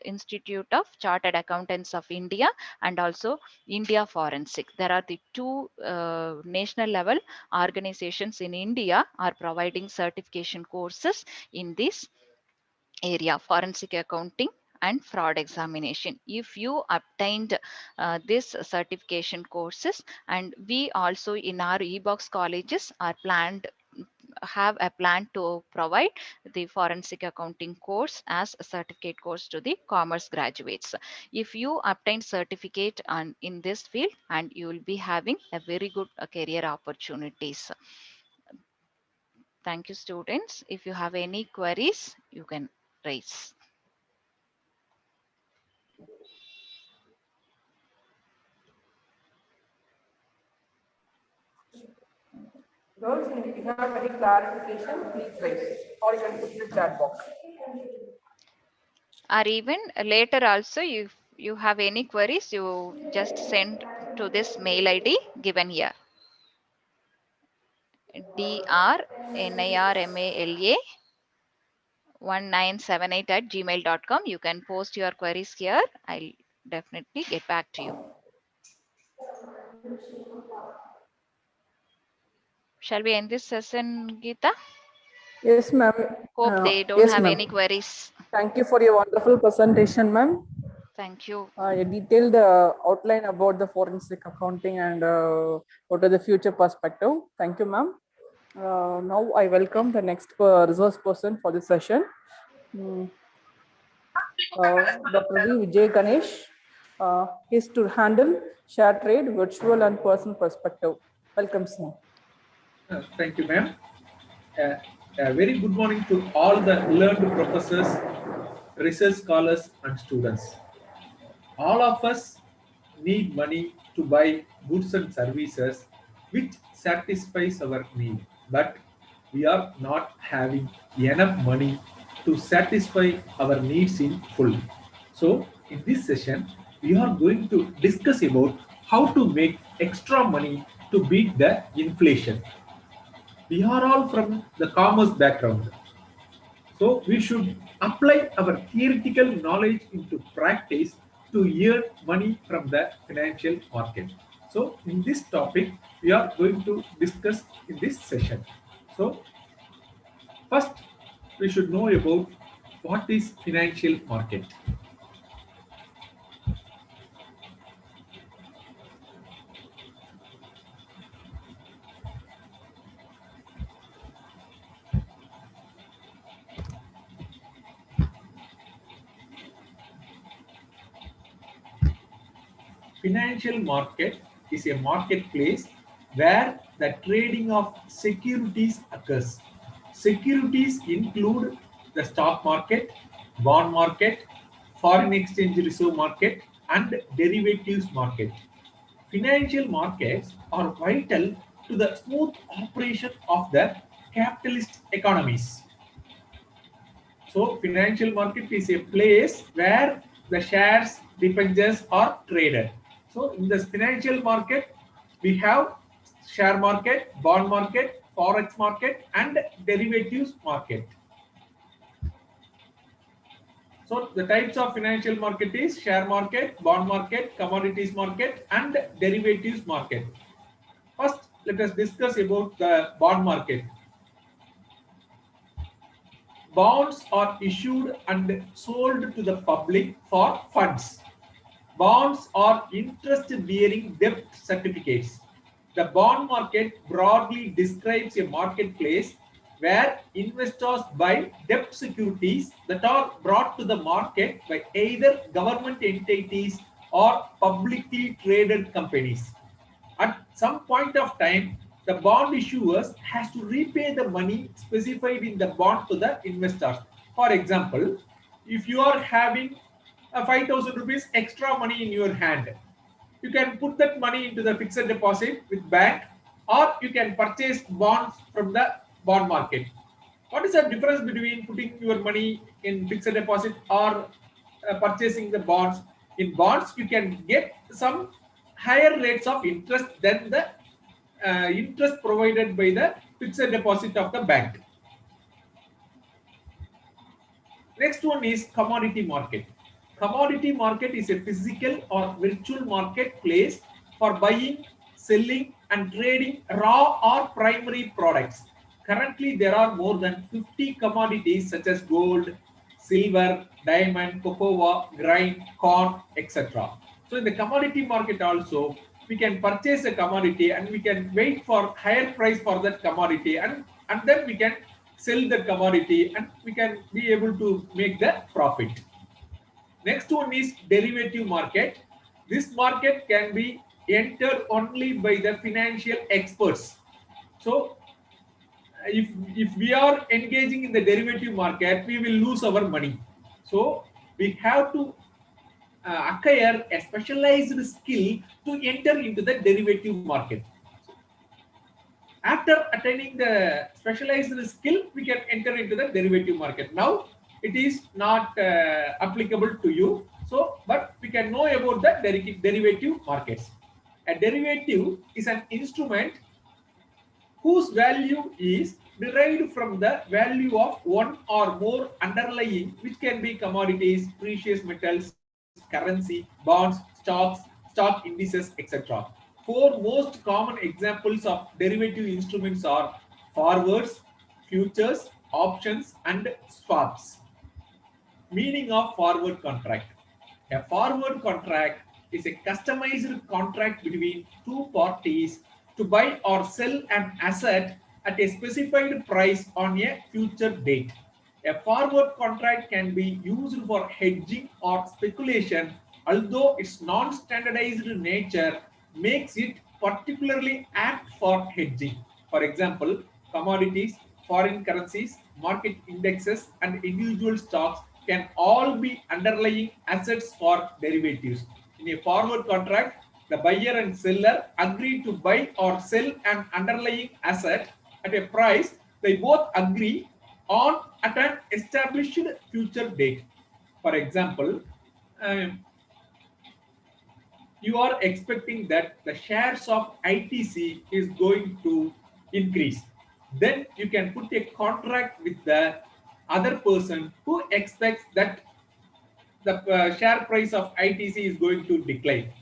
Institute of Chartered Accountants of India, and also India Forensic. There are the two national level organizations in India are providing certification courses in this area, forensic accounting and fraud examination. If you obtained this certification courses, and we also in our eBox colleges are have a plan to provide the forensic accounting course as a certificate course to the commerce graduates. If you obtain certificate in this field, and you will be having a very good career opportunities. Thank you, students. If you have any queries, you can raise. Girls, if you have any clarification, please raise, or you can put in the chat box. Or even later also, if you have any queries, you just send to this mail ID given here. drnirmala1978@gmail.com. You can post your queries here. I'll definitely get back to you. Shall we end this session, Geeta? Yes, ma'am. Hope they don't Yes, have ma'am. any queries. Thank you for your wonderful presentation, ma'am. Thank you. A detailed outline about the forensic accounting and what are the future perspective. Thank you, ma'am. Now I welcome the next resource person for this session, Dr. V. Vijay Ganesh. He's to handle share trade, virtual and personal perspective. Welcome, sir. Thank you, ma'am. A very good morning to all the learned professors, research scholars, and students. All of us need money to buy goods and services which satisfies our need, but we are not having enough money to satisfy our needs in full. So in this session, we are going to discuss about how to make extra money to beat the inflation. We are all from the commerce background. So we should apply our theoretical knowledge into practice to earn money from the financial market. So in this topic, we are going to discuss in this session. So first, we should know about what is financial market. Financial market is a marketplace where the trading of securities occurs. Securities include the stock market, bond market, foreign exchange reserve market, and derivatives market. Financial markets are vital to the smooth operation of the capitalist economies. So financial market is a place where the shares, debentures are traded. So in the financial market, we have share market, bond market, forex market, and derivatives market. So the types of financial market is share market, bond market, commodities market, and derivatives market. First, let us discuss about the bond market. Bonds are issued and sold to the public for funds. Bonds are interest-bearing debt certificates. The bond market broadly describes a marketplace where investors buy debt securities that are brought to the market by either government entities or publicly traded companies. At some point of time, the bond issuers has to repay the money specified in the bond to the investors. For example, if you are having 5,000 rupees extra money in your hand, you can put that money into the fixed deposit with bank, or you can purchase bonds from the bond market. What is the difference between putting your money in fixed deposit or purchasing the bonds? In bonds, you can get some higher rates of interest than the interest provided by the fixed deposit of the bank. Next one is commodity market. Commodity market is a physical or virtual marketplace for buying, selling, and trading raw or primary products. Currently, there are more than 50 commodities such as gold, silver, diamond, cocoa, grain, corn, etc. So, in the commodity market also, we can purchase a commodity and we can wait for higher price for that commodity, and then we can sell the commodity and we can be able to make the profit. Next one is derivative market. This market can be entered only by the financial experts. So if we are engaging in the derivative market, we will lose our money. So we have to acquire a specialized skill to enter into the derivative market. After attaining the specialized skill, we can enter into the derivative market. Now it is not applicable to you, so but we can know about the derivative markets. A derivative is an instrument whose value is derived from the value of one or more underlying, which can be commodities, precious metals, currency, bonds, stock indices, etc. Four most common examples of derivative instruments are forwards, futures, options, and swaps. Meaning of forward contract. A forward contract is a customized contract between two parties to buy or sell an asset at a specified price on a future date. A forward contract can be used for hedging or speculation, although its non-standardized nature makes it particularly apt for hedging. For example, commodities, foreign currencies, market indexes, and individual stocks can all be underlying assets for derivatives. In a forward contract, the buyer and seller agree to buy or sell an underlying asset at a price they both agree on at an established future date. For example, you are expecting that the shares of ITC is going to increase. Then you can put a contract with the other person who expects that the share price of ITC is going to decline.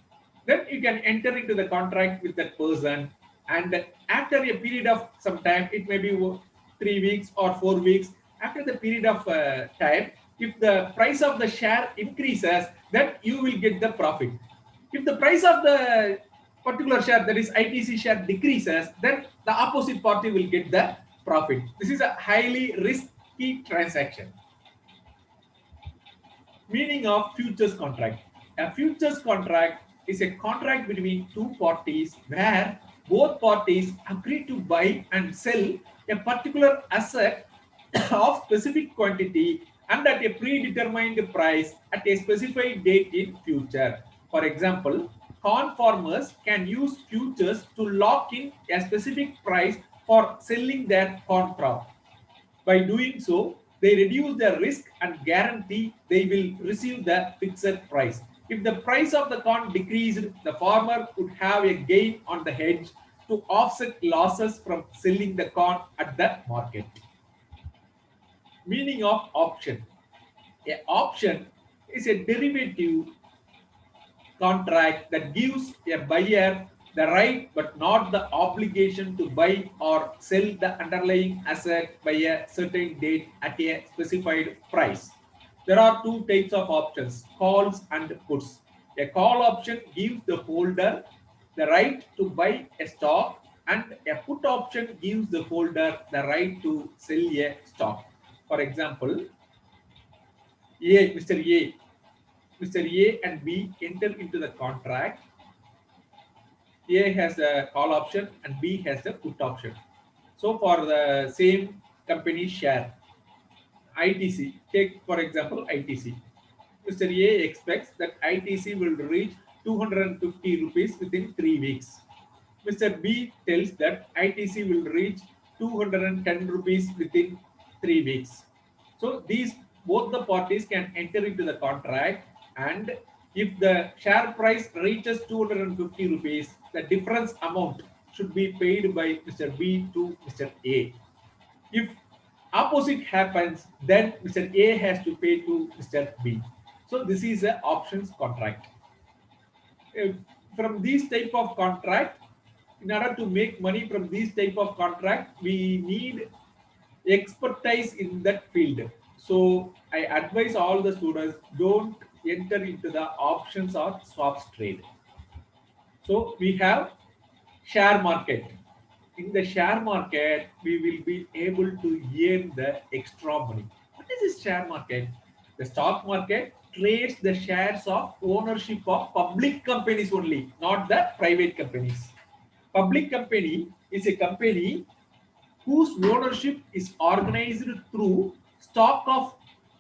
Then you can enter into the contract with that person, and after a period of some time, it may be 3 weeks or 4 weeks, after the period of time, if the price of the share increases, then you will get the profit. If the price of the particular share, that is ITC share, decreases, then the opposite party will get the profit. This is a highly risky transaction. Meaning of futures contract. A futures contract is a contract between two parties where both parties agree to buy and sell a particular asset of specific quantity and at a predetermined price at a specified date in future. For example, corn farmers can use futures to lock in a specific price for selling their corn crop. By doing so, they reduce their risk and guarantee they will receive the fixed price. If the price of the corn decreased, the farmer would have a gain on the hedge to offset losses from selling the corn at the market. Meaning of option. An option is a derivative contract that gives a buyer the right but not the obligation to buy or sell the underlying asset by a certain date at a specified price. There are two types of options, calls and puts. A call option gives the holder the right to buy a stock, and a put option gives the holder the right to sell a stock. For example, Mr. A and B enter into the contract. A has a call option and B has the put option. So for the same company share, ITC, take for example ITC. Mr. A expects that ITC will reach 250 rupees within 3 weeks. Mr. B tells that ITC will reach 210 rupees within 3 weeks. So these both the parties can enter into the contract, and if the share price reaches 250 rupees, the difference amount should be paid by Mr. B to Mr. A. If opposite happens, then Mr. A has to pay to Mr. B. So this is an options contract. From these type of contract, in order to make money from these type of contract, we need expertise in that field. So I advise all the students, don't enter into the options or swaps trade. So we have share market. In the share market, we will be able to earn the extra money. What is this share market? The stock market trades the shares of ownership of public companies only, not the private companies. Public company is a company whose ownership is organized through stock of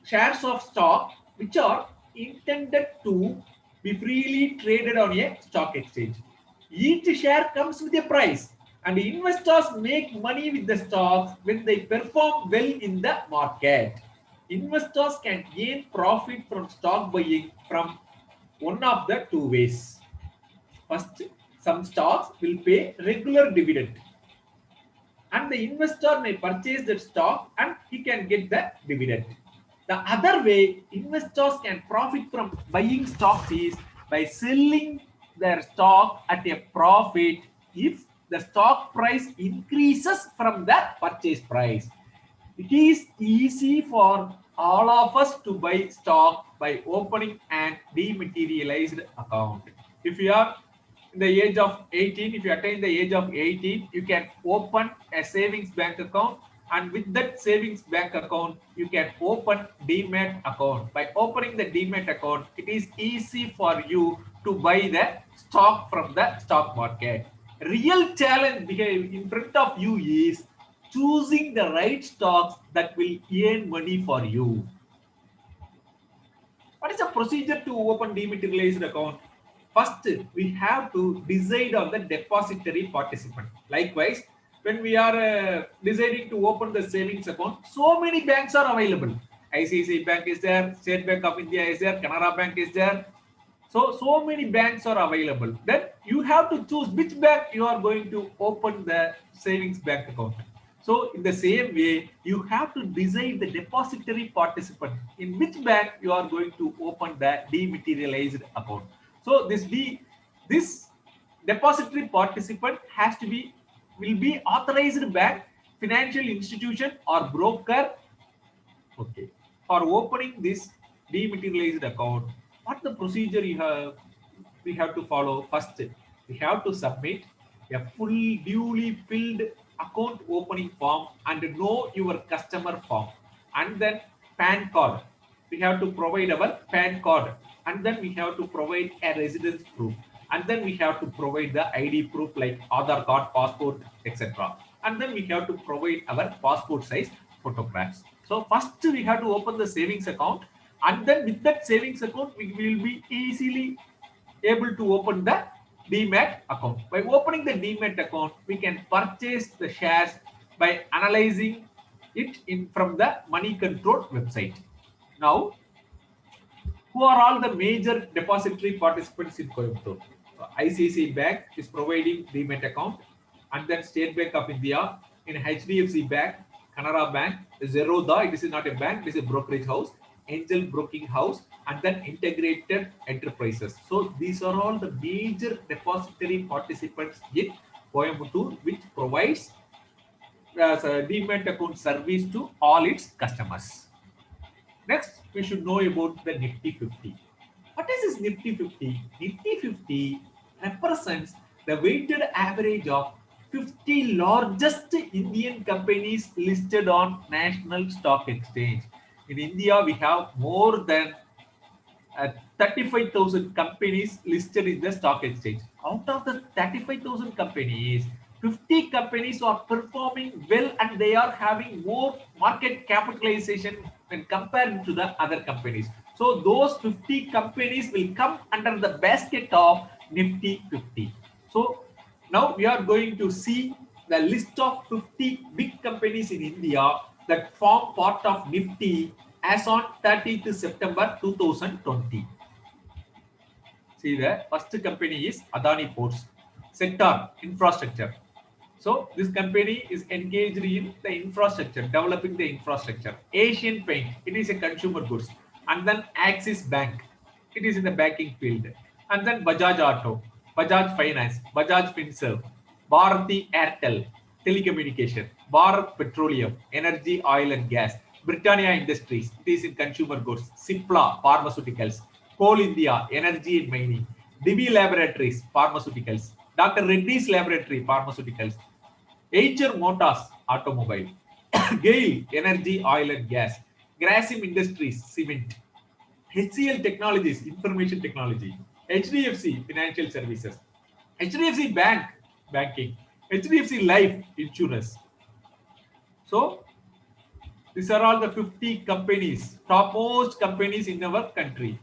shares of stock which are intended to be freely traded on a stock exchange. Each share comes with a price, and investors make money with the stocks when they perform well in the market. Investors can gain profit from stock buying from one of the two ways. First, some stocks will pay regular dividend, and the investor may purchase that stock and he can get the dividend. The other way investors can profit from buying stocks is by selling their stock at a profit if the stock price increases from the purchase price. It is easy for all of us to buy stock by opening an dematerialized account. If you are in the age of 18, if you attain the age of 18, you can open a savings bank account, and with that savings bank account, you can open demat account. By opening the demat account, it is easy for you to buy the stock from the stock market. Real challenge in front of you is choosing the right stocks that will earn money for you. What is the procedure to open dematerialized account? First, we have to decide on the depository participant. Likewise, when we are deciding to open the savings account, so many banks are available. ICICI Bank is there, State Bank of India is there, Canara Bank is there. So many banks are available. Then you have to choose which bank you are going to open the savings bank account. So in the same way, you have to decide the depository participant in which bank you are going to open the dematerialized account. So this depository participant will be authorized bank, financial institution or broker. Okay. For opening this dematerialized account, what the procedure we have to follow? First, we have to submit a full duly filled account opening form and know your customer form, and then PAN card. We have to provide our PAN card, and then we have to provide a residence proof, and then we have to provide the ID proof like Aadhaar card, passport, etc. And then we have to provide our passport size photographs. So first we have to open the savings account, and then with that savings account we will be easily able to open the demat account. By opening the demat account, we can purchase the shares by analyzing it from the money control website. Now, who are all the major depository participants in Coimbatore? ICICI Bank is providing demat account, and then State Bank of India, in HDFC Bank, Canara Bank, Zerodha, it is not a bank, it is a brokerage house, Angel Broking House, and then Integrated Enterprises. So these are all the major depository participants in Coimbatore, which provides as a demat account service to all its customers. Next, we should know about the Nifty 50. What is this Nifty 50? Nifty 50 represents the weighted average of 50 largest Indian companies listed on National Stock Exchange. In India, we have more than 35,000 companies listed in the stock exchange. Out of the 35,000 companies, 50 companies are performing well and they are having more market capitalization when compared to the other companies. So those 50 companies will come under the basket of Nifty 50. So now we are going to see the list of 50 big companies in India that form part of Nifty as on 30th September 2020. See, the first company is Adani Ports. sector, infrastructure. So this company is engaged in the infrastructure, developing the infrastructure. Asian Paint, it is a consumer goods. And then Axis Bank, it is in the banking field. And then Bajaj Auto, Bajaj Finance, Bajaj Finserv, Bharati Airtel, telecommunication, Bharat Petroleum, energy, oil and gas, Britannia Industries, it is in consumer goods, Cipla, pharmaceuticals, Coal India, energy and mining, Divi Laboratories, pharmaceuticals, Dr. Reddy's Laboratory, pharmaceuticals, Eicher Motors, automobile, Gale, energy, oil and gas, Grasim Industries, cement, HCL Technologies, information technology, HDFC, financial services, HDFC Bank, banking, HDFC Life, insurance. So these are all the 50 companies, topmost companies in our country.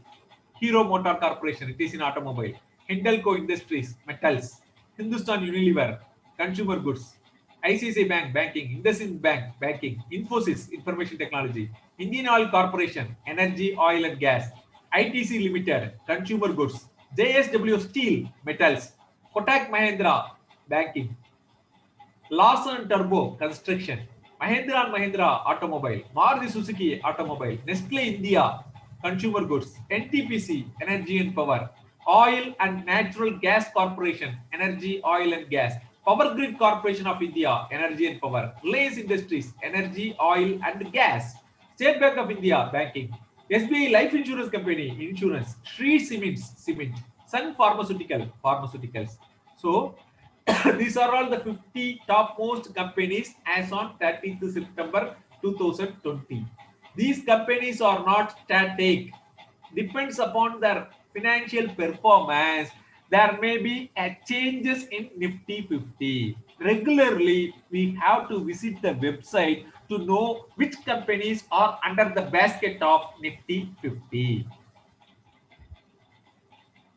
Hero Motor Corporation, it is in automobile. Hindelco Industries, metals. Hindustan Unilever, consumer goods. ICICI Bank, banking. IndusInd Bank, banking. Infosys, information technology. Indian Oil Corporation, energy, oil and gas. ITC Limited, consumer goods. JSW Steel, metals. Kotak Mahindra, banking. Larsen Turbo, construction. Mahindra and Mahindra, automobile. Maruti Suzuki, automobile. Nestle India, consumer goods. NTPC, energy and power. Oil and Natural Gas Corporation, energy, oil and gas. Power Grid Corporation of India, energy and power. Reliance Industries, energy, oil and gas. State Bank of India, banking. SBI Life Insurance Company, insurance. Shree Cements, cement. Sun Pharmaceutical, pharmaceuticals. So these are all the 50 topmost companies as on 30th September 2020. These companies are not static. Depends upon their financial performance. There may be a changes in Nifty 50. Regularly, we have to visit the website to know which companies are under the basket of Nifty 50.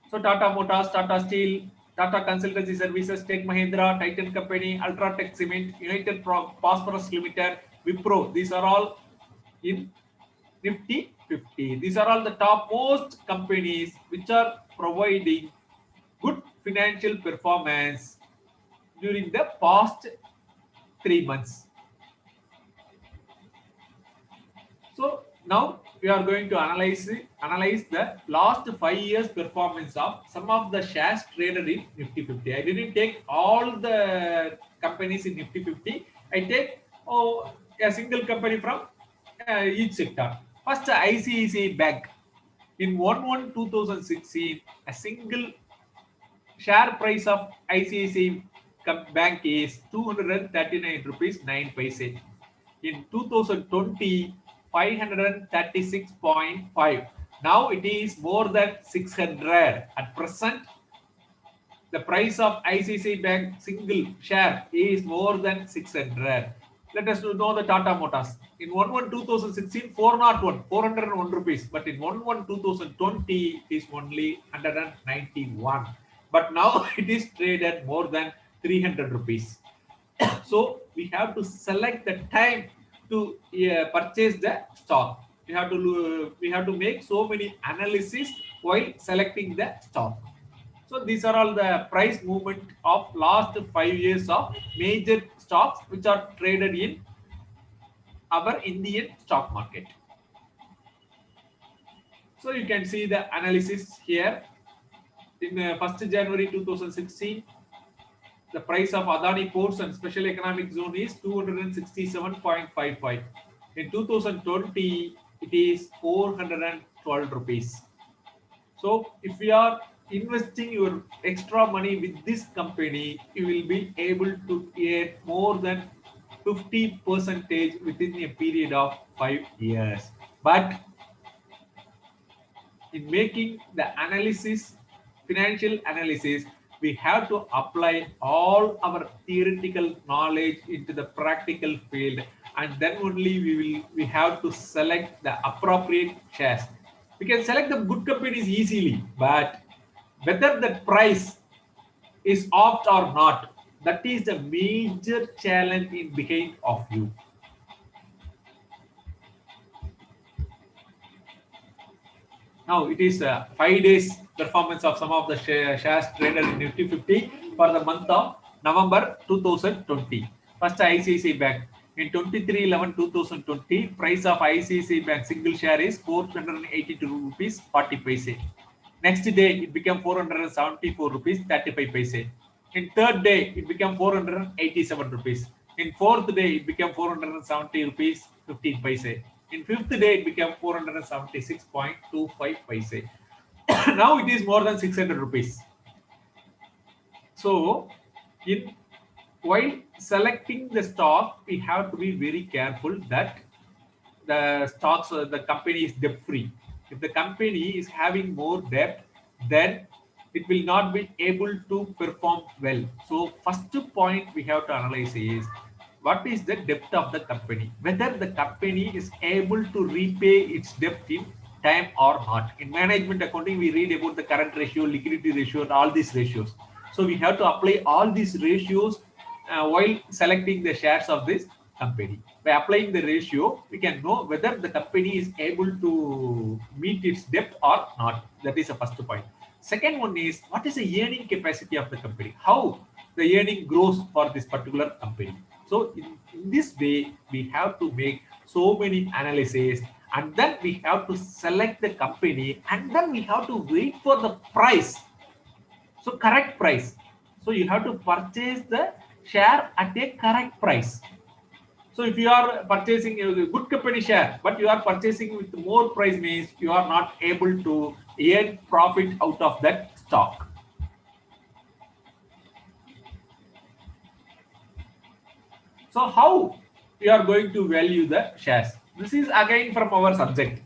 So Tata Motors, Tata Steel, Tata Consultancy Services, Tech Mahindra, Titan Company, Ultratech Cement, United Phosphorus Limited, Wipro. These are all in Nifty 50. These are all the topmost companies which are providing good financial performance during the past 3 months. So now we are going to analyze the last 5 years performance of some of the shares traded in Nifty 50. I didn't take all the companies in Nifty 50. I take a single company from each sector. First, ICICI Bank. In 1/1/2016, a single share price of ICICI Bank is 239 rupees 9 paise. In 2020, 536.5. Now it is more than 600. At present, the price of ICICI Bank single share is more than 600. Let us know the Tata Motors. In 1/1/2016, 401 rupees. But in 1/1/2020, it is only 191. But now it is traded more than 300 rupees. So we have to select the time to purchase the stock. We have to make so many analysis while selecting the stock. So these are all the price movement of last 5 years of major stocks which are traded in our Indian stock market. So you can see the analysis here. In 1st January 2016, the price of Adani Ports and Special Economic Zone is 267.55. In 2020, it is 412 rupees. So if you are investing your extra money with this company, you will be able to earn more than 50% within a period of 5 years. But in making the analysis, financial analysis, we have to apply all our theoretical knowledge into the practical field, and then only we have to select the appropriate shares. We can select the good companies easily, but whether the price is opt or not, that is the major challenge in behind of you. Now it is 5 days performance of some of the shares traded in Nifty 50. for the month of November 2020. First ICICI Bank. In 23/11/2020, price of ICICI Bank single share is 482 rupees 40 paise. Next day, it became 474 rupees 35 paise. In third day, it became 487 rupees. In fourth day, it became 470 rupees 15 paise. In fifth day, it became 476.25 paise. Now it is more than 600 rupees. So, while selecting the stock, we have to be very careful that the stocks, the company is debt free. If the company is having more debt, then it will not be able to perform well. So first point we have to analyze is what is the debt of the company, whether the company is able to repay its debt in time or not. In management accounting, we read about the current ratio, liquidity ratio, and all these ratios. So we have to apply all these ratios while selecting the shares of this company. By applying the ratio, we can know whether the company is able to meet its debt or not. That is the first point. Second one is what is the earning capacity of the company? How the earning grows for this particular company. So in this way, we have to make so many analyses, and then we have to select the company, and then we have to wait for the price. So correct price. So you have to purchase the share at a correct price. So if you are purchasing a good company share, but you are purchasing with more price, means you are not able to earn profit out of that stock. So how you are going to value the shares? This is again from our subject.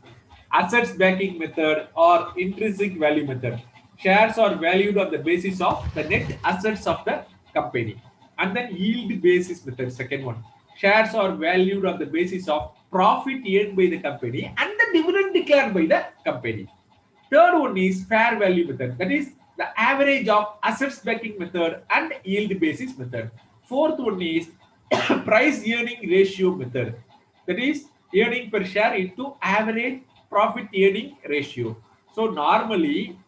Assets backing method or intrinsic value method. Shares are valued on the basis of the net assets of the company. And then yield basis method, second one. Shares are valued on the basis of profit earned by the company and the dividend declared by the company. Third one is fair value method. That is the average of assets backing method and yield basis method. Fourth one is price earning ratio method. That is earning per share into average profit earning ratio. So normally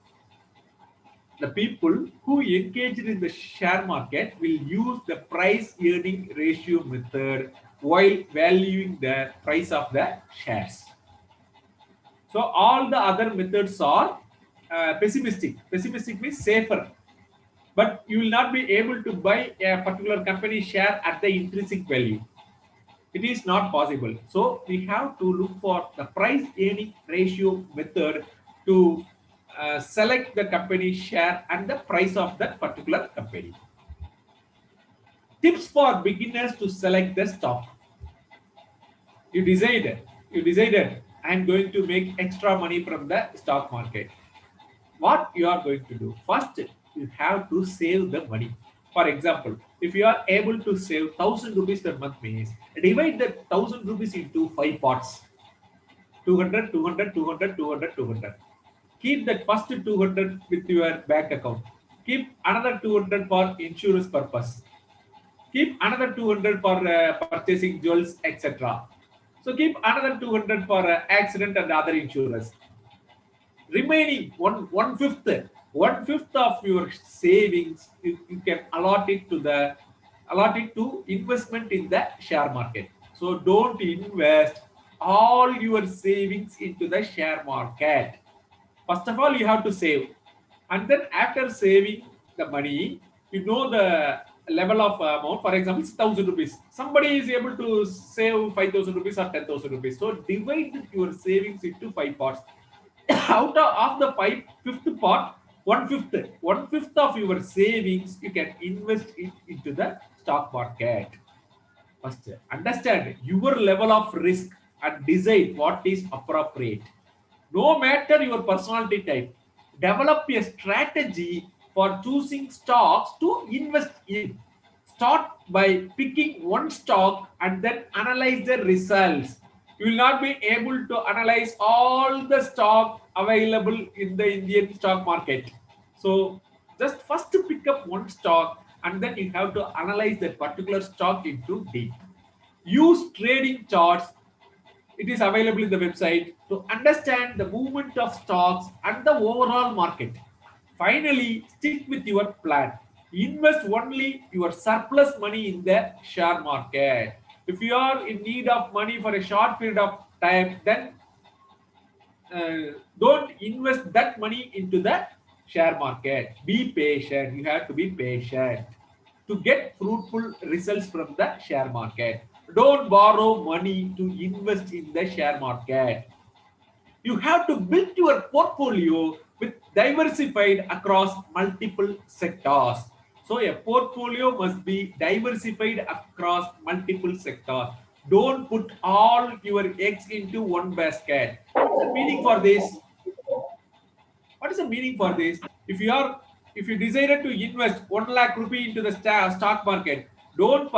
the people who engaged in the share market will use the price earning ratio method while valuing the price of the shares. So all the other methods are pessimistic. Pessimistic means safer, but you will not be able to buy a particular company share at the intrinsic value. It is not possible. So we have to look for the price earning ratio method to select the company share and the price of that particular company. Tips for beginners to select the stock. You decided I'm going to make extra money from the stock market. What you are going to do? First, you have to save the money. For example, if you are able to save 1,000 rupees per month, means divide that 1,000 rupees into 5 parts. 200, 200, 200, 200, 200. Keep that first 200 with your bank account. Keep another 200 for insurance purpose. Keep another 200 for purchasing jewels, etc. So keep another 200 for accident and other insurance. Remaining one fifth of your savings, you can allot it to investment in the share market. So don't invest all your savings into the share market. First of all, you have to save, and then after saving the money, you know the level of amount. For example, it's 1,000 rupees. Somebody is able to save 5,000 rupees or 10,000 rupees. So divide your savings into 5 parts. Out of the fifth part, one fifth of your savings you can invest it into the stock market. First, understand your level of risk and decide what is appropriate. No matter your personality type, develop a strategy for choosing stocks to invest in. Start by picking one stock and then analyze the results. You will not be able to analyze all the stock available in the Indian stock market. So just first pick up one stock and then you have to analyze that particular stock into deep. Use trading charts. It is available in the website to understand the movement of stocks and the overall market. Finally, stick with your plan. Invest only your surplus money in the share market. If you are in need of money for a short period of time, then don't invest that money into the share market. Be patient. You have to be patient to get fruitful results from the share market. Don't borrow money to invest in the share market. You have to build your portfolio with diversified across multiple sectors. So a portfolio must be diversified across multiple sectors. Don't put all your eggs into one basket. What's the meaning for this? What is the meaning for this? If you desire to invest 1 lakh rupee into the stock market, don't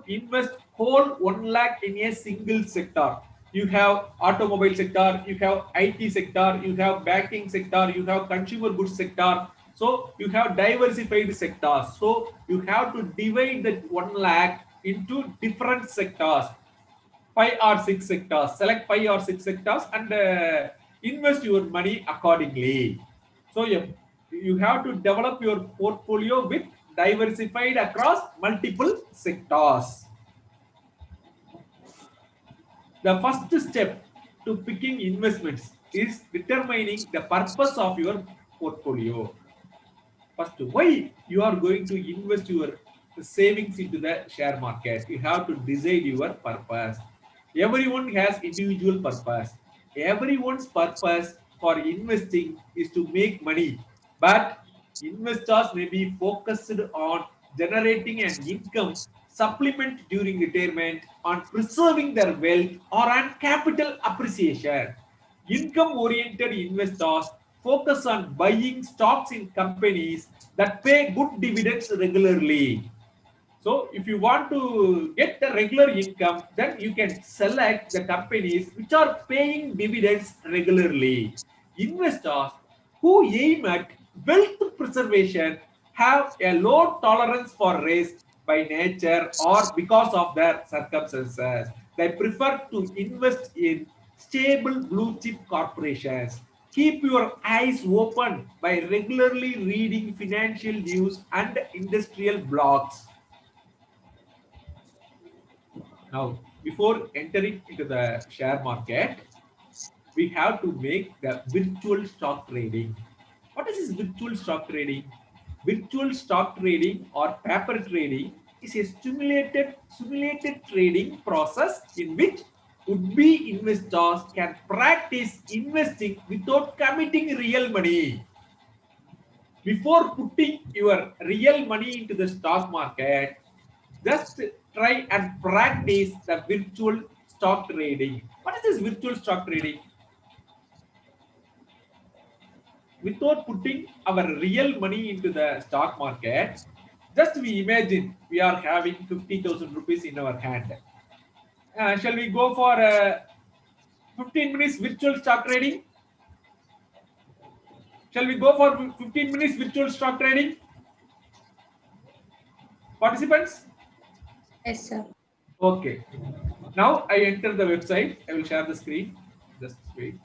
invest whole 1 lakh in a single sector. You have automobile sector, you have IT sector, you have banking sector, you have consumer goods sector. So you have diversified sectors. So you have to divide that 1 lakh into different sectors, 5 or 6 sectors. Select 5 or 6 sectors and invest your money accordingly. So you have to develop your portfolio with diversified across multiple sectors. The first step to picking investments is determining the purpose of your portfolio. First, why you are going to invest your savings into the share market? You have to decide your purpose. Everyone has individual purpose. Everyone's purpose for investing is to make money, but investors may be focused on generating an income supplement during retirement, on preserving their wealth, or on capital appreciation. Income oriented investors focus on buying stocks in companies that pay good dividends regularly. So if you want to get the regular income, then you can select the companies which are paying dividends regularly. Investors who aim at wealth preservation have a low tolerance for risk by nature or because of their circumstances. They prefer to invest in stable blue chip corporations. Keep your eyes open by regularly reading financial news and industrial blogs. Now, before entering into the share market, we have to make the virtual stock trading. What is this virtual stock trading? Virtual stock trading or paper trading is a simulated trading process in which would-be investors can practice investing without committing real money. Before putting your real money into the stock market, just try and practice the virtual stock trading. What is this virtual stock trading? Without putting our real money into the stock market, just we imagine we are having 50,000 rupees in our hand. Shall we go for 15 minutes virtual stock trading? Shall we go for 15 minutes virtual stock trading? Participants? Yes, sir. Okay. Now I enter the website. I will share the screen. Just wait.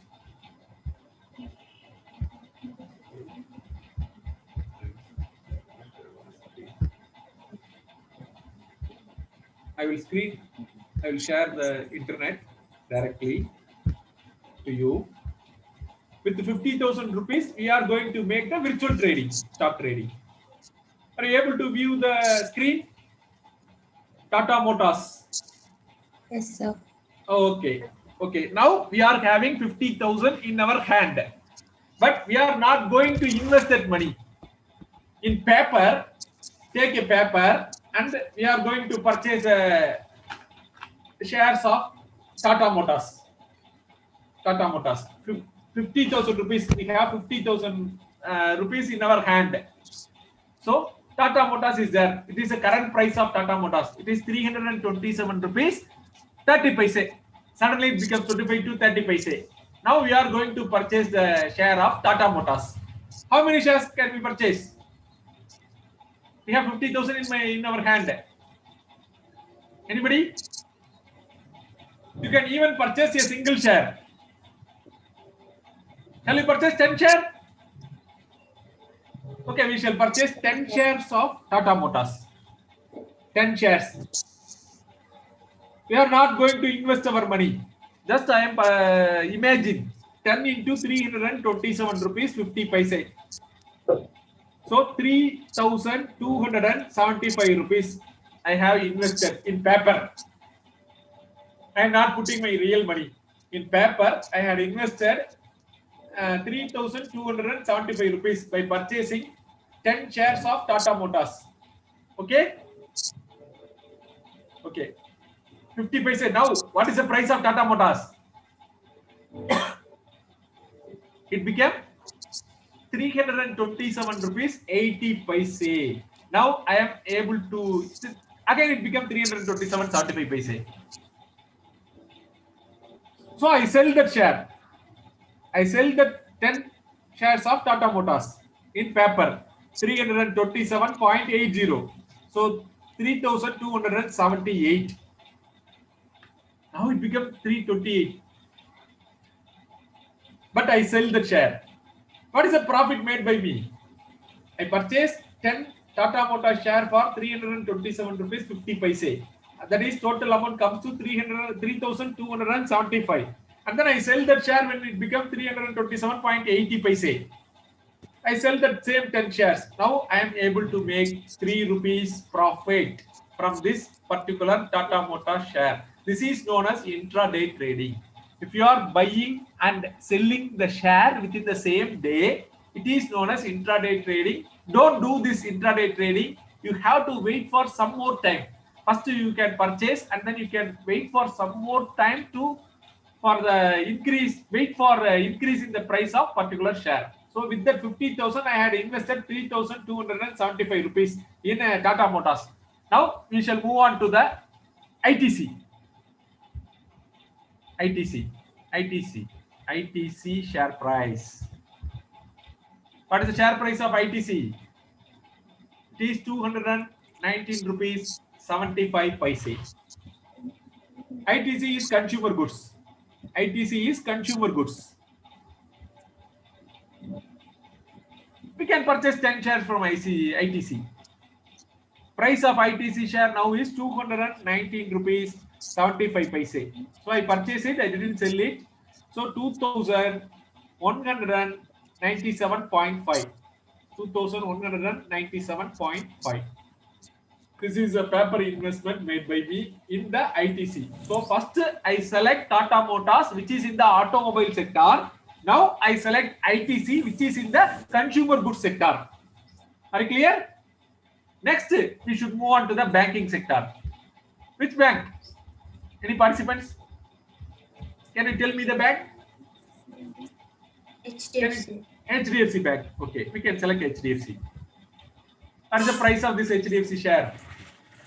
I will share the internet directly to you. With 50,000 rupees, we are going to make the virtual trading, stock trading. Are you able to view the screen? Tata Motors. Yes, sir. Okay. Okay. Now we are having 50,000 in our hand, but we are not going to invest that money in paper. Take a paper, and we are going to purchase shares of Tata Motors. Tata Motors. 50,000 rupees. We have 50,000 rupees in our hand. So Tata Motors is there. It is the current price of Tata Motors. It is 327 rupees 30 paise. Suddenly it becomes 25 to 30 paise. Now we are going to purchase the share of Tata Motors. How many shares can we purchase? We have 50,000 in our hand. Anybody? You can even purchase a single share. Shall we purchase 10 share? Okay, we shall purchase 10 shares of Tata Motors. 10 shares. We are not going to invest our money. Just I am imagine 10 into 327 rupees 50 paise. So 3,275 rupees I have invested in paper. I am not putting my real money. In paper, I had invested 3,275 rupees by purchasing 10 shares of Tata Motors. Okay? Okay. 50 paise. Now, what is the price of Tata Motors? It became 327 rupees 80 paise. Now I am able to, again it became 327.75 paise. So I sell that share. I sell the 10 shares of Tata Motors in paper, 327.80. So 3,278. Now it became 328. But I sell the share. What is the profit made by me? I purchased 10 Tata Motors share for 327 rupees 50 paise. That is total amount comes to 3,275. And then I sell that share when it becomes 327.80 paise. I sell that same 10 shares. Now I am able to make 3 rupees profit from this particular Tata Motors share. This is known as intraday trading. If you are buying and selling the share within the same day, it is known as intraday trading. Don't do this intraday trading. You have to wait for some more time. First you can purchase and then you can wait for some more time to for the increase, wait for increase in the price of particular share. So with that 50,000, I had invested 3,275 rupees in Tata Motors. Now we shall move on to the ITC. ITC share price. What is the share price of ITC? It is 219 rupees 75 paise. ITC is consumer goods. ITC is consumer goods. We can purchase 10 shares from ITC. Price of ITC share now is 219 rupees 75 paise. So I purchased it, I didn't sell it. So 2,197.5. 2,197.5. This is a paper investment made by me in the ITC. So first I select Tata Motors, which is in the automobile sector. Now I select ITC, which is in the consumer goods sector. Are you clear? Next, we should move on to the banking sector. Which bank? Any participants? Can you tell me the bank? HDFC. HDFC Bank. Okay, we can select HDFC. What is the price of this HDFC share?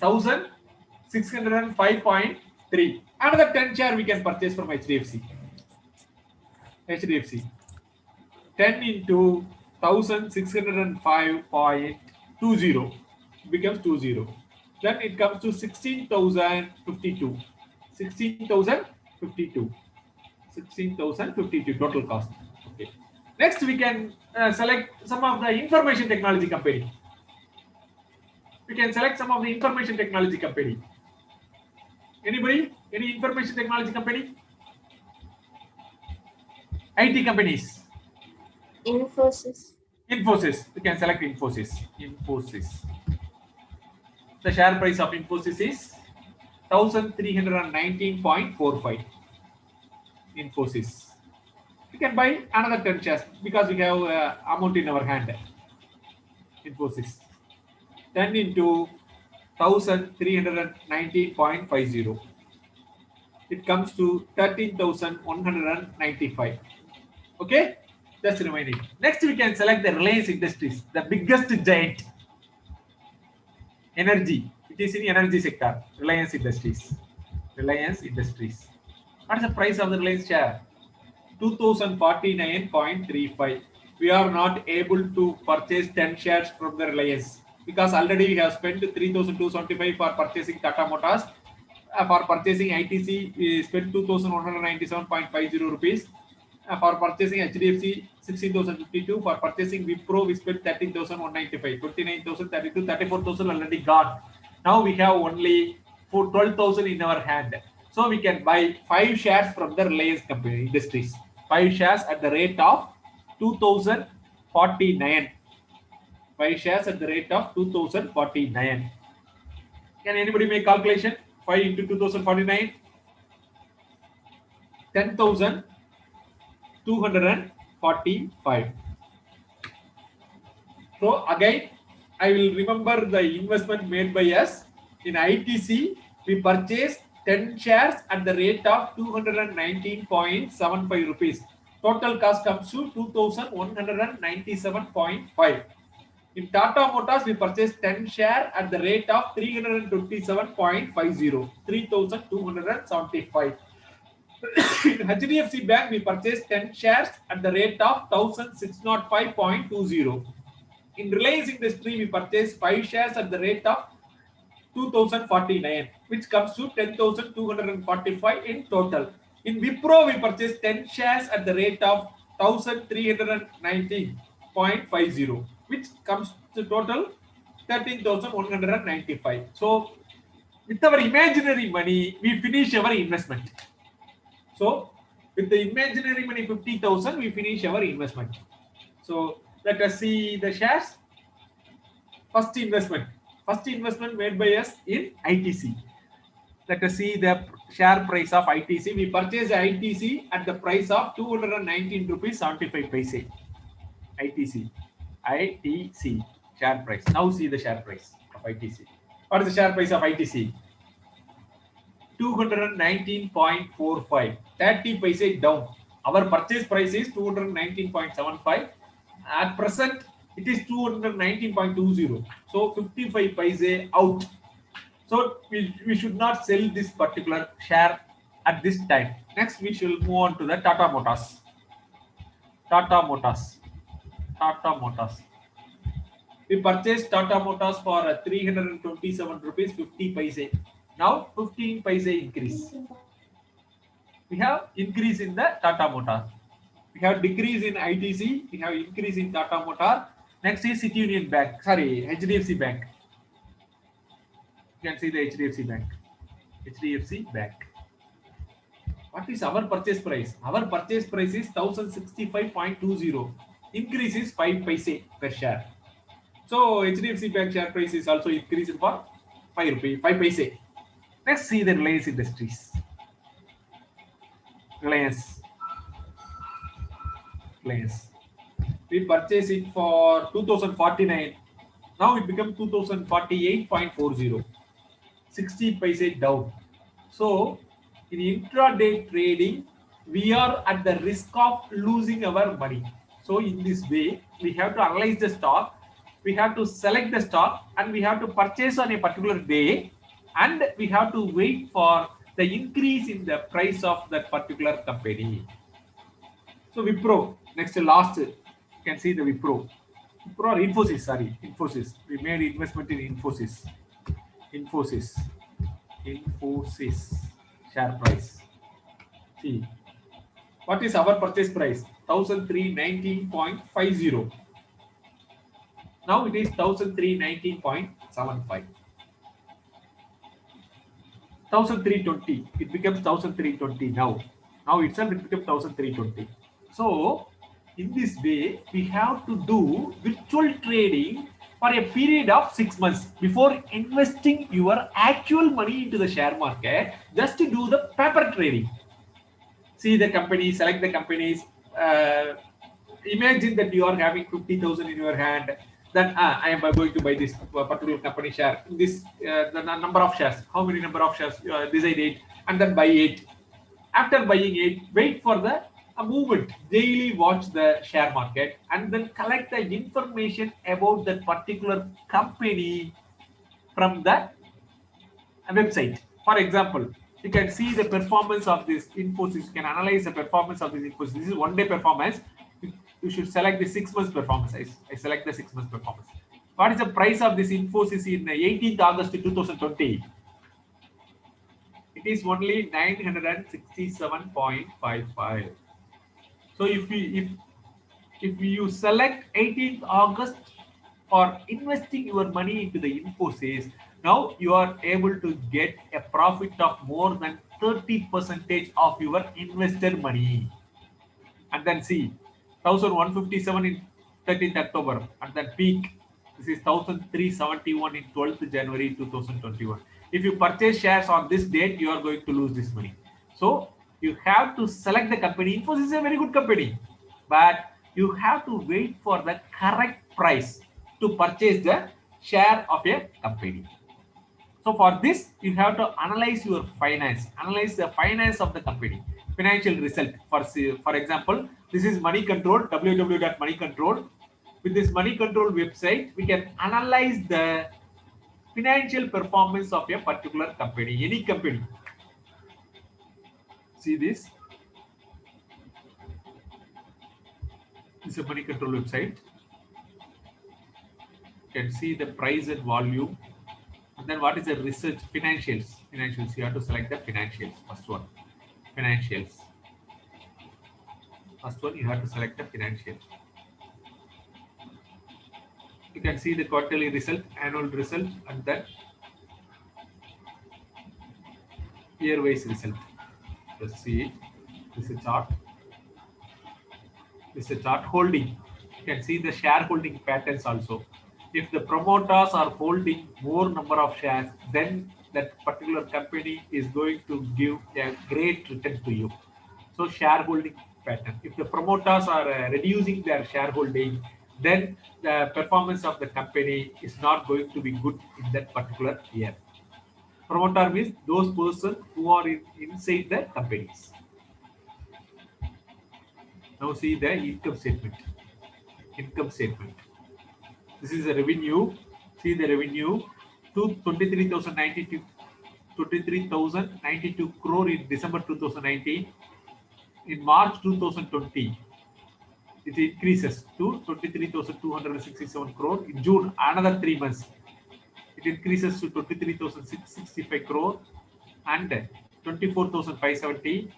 1,605.3. Another 10 share we can purchase from HDFC. 10 into 1,605.20 becomes 20. Then it comes to 16,052. 16,052. 16,052 total cost. Okay. Next, we can select some of the information technology company. We can select some of the information technology company. Anybody? Any information technology company? IT companies. Infosys. Infosys. We can select Infosys. Infosys. The share price of Infosys is 1,319.45. Infosys. We can buy another 10 shares because we have amount in our hand. Infosys. 10 into 1,319.50. It comes to 13,195. Okay, just remaining. Next, we can select the Reliance Industries, the biggest giant. Energy. It is in energy sector. Reliance Industries. Reliance Industries. What is the price of the Reliance share? 2,049.35. We are not able to purchase 10 shares from the Reliance because already we have spent 3,275 for purchasing Tata Motors. For purchasing ITC, we spent 2,197.50 rupees. For purchasing HDFC, 16,052. For purchasing Wipro, we spent 13,195. 29,032, 34,000 already gone. Now we have only 12,000 in our hand. So we can buy 5 shares from the Reliance Company Industries. 5 shares at the rate of 2,049. 5 shares at the rate of 2,049. Can anybody make calculation? 5 into 2,049? 10,245. So again, I will remember the investment made by us in ITC. We purchased 10 shares at the rate of 219.75 rupees. Total cost comes to 2,197.5. In Tata Motors, we purchased 10 share at the rate of 327.50, 3,275. In HDFC Bank, we purchased 10 shares at the rate of 1,605.20. In Reliance Industry, we purchased 5 shares at the rate of 2,049, which comes to 10,245 in total. In Wipro, we purchased 10 shares at the rate of 1,319.50, which comes to total 13,195. So, with our imaginary money, we finish our investment. So, with the imaginary money 50,000, we finish our investment. So, let us see the shares. First investment made by us in ITC. Let us see the share price of ITC. We purchased ITC at the price of 219 rupees 75 paise. ITC share price. Now see the share price of ITC. What is the share price of ITC? 219.45, 30 paise down. Our purchase price is 219.75. At present, it is 219.20. So 55 paise out. So we should not sell this particular share at this time. Next, we shall move on to the Tata Motors. Tata Motors. We purchased Tata Motors for 327 rupees 50 paise. Now 15 paise increase. We have increase in the Tata Motor. We have decrease in ITC. We have increase in Tata Motor. Next is City Union Bank. Sorry, HDFC Bank. You can see the HDFC Bank. HDFC Bank. What is our purchase price? Our purchase price is 1,065.20. Increase is 5 paise per share. So HDFC Bank share price is also increased for 5 paise. Next, see the Reliance Industries. Reliance. We purchased it for 2,049. Now it becomes 2,048.40. 60 paise down. So in intraday trading, we are at the risk of losing our money. So in this way, we have to analyze the stock, we have to select the stock, and we have to purchase on a particular day, and we have to wait for the increase in the price of that particular company. So Wipro, next last, you can see the Wipro or Infosys. We made investment in Infosys share price. See, what is our purchase price? 1,319.50. Now it is 1,319.75. 1,320. It becomes 1,320 now. Now itself it becomes 1,320. So in this way, we have to do virtual trading for a period of 6 months before investing your actual money into the share market. Just to do the paper trading. See the companies, select the companies. Imagine that you are having 50,000 in your hand. Then I am going to buy this particular company share. This the number of shares. How many number of shares? Decide it, and then buy it. After buying it, wait for the movement. Daily watch the share market, and then collect the information about that particular company from the website. For example, you can see the performance of this Infosys. You can analyze the performance of this Infosys. This is 1 day performance. You should select the 6 months performance. I select the 6 months performance. What is the price of this Infosys in 18th August 2020? It is only 967.55. So if if you select 18th August for investing your money into the Infosys, now you are able to get a profit of more than 30% of your invested money. And then see 1157 in 13th October, and then peak. This is 1371 in 12th January 2021. If you purchase shares on this date, you are going to lose this money. So you have to select the company. Infosys is a very good company, but you have to wait for the correct price to purchase the share of a company. So for this, you have to analyze your finance, analyze the finance of the company, financial result. For example, this is Money Control, www.moneycontrol. With this Money Control website, we can analyze the financial performance of a particular company, any company. See this. This is a Money Control website. You can see the price and volume. And then what is the research? Financials. Financials. You have to select the financials. First one. Financials. First one, you have to select the financial. You can see the quarterly result, annual result, and then year-wise result. Just see it. This is a chart. This is a chart holding. You can see the shareholding patterns also. If the promoters are holding more number of shares, then that particular company is going to give a great return to you. So shareholding pattern. If the promoters are reducing their shareholding, then the performance of the company is not going to be good in that particular year. Promoter means those persons who are inside the companies. Now see the income statement. Income statement. This is the revenue. See the revenue to 23,092 crore in December 2019. In March 2020, it increases to 23,267 crore. In June, another 3 months, it increases to 23,665 crore and 24,570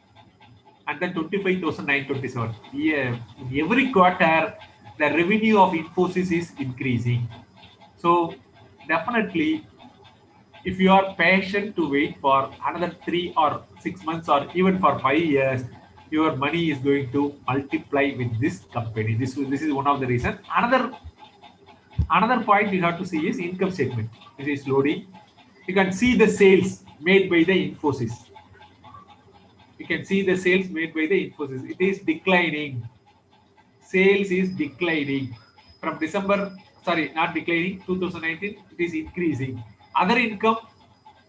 and then 25,927. Yeah, in every quarter, the revenue of Infosys is increasing. So definitely, if you are patient to wait for another 3 or 6 months or even for 5 years, your money is going to multiply with this company. This is one of the reasons. Another point you have to see is income statement. This is loading. You can see the sales made by the Infosys. You can see the sales made by the Infosys. It is declining. Sales is declining from December. Sorry, not declining. 2019. It is increasing. Other income,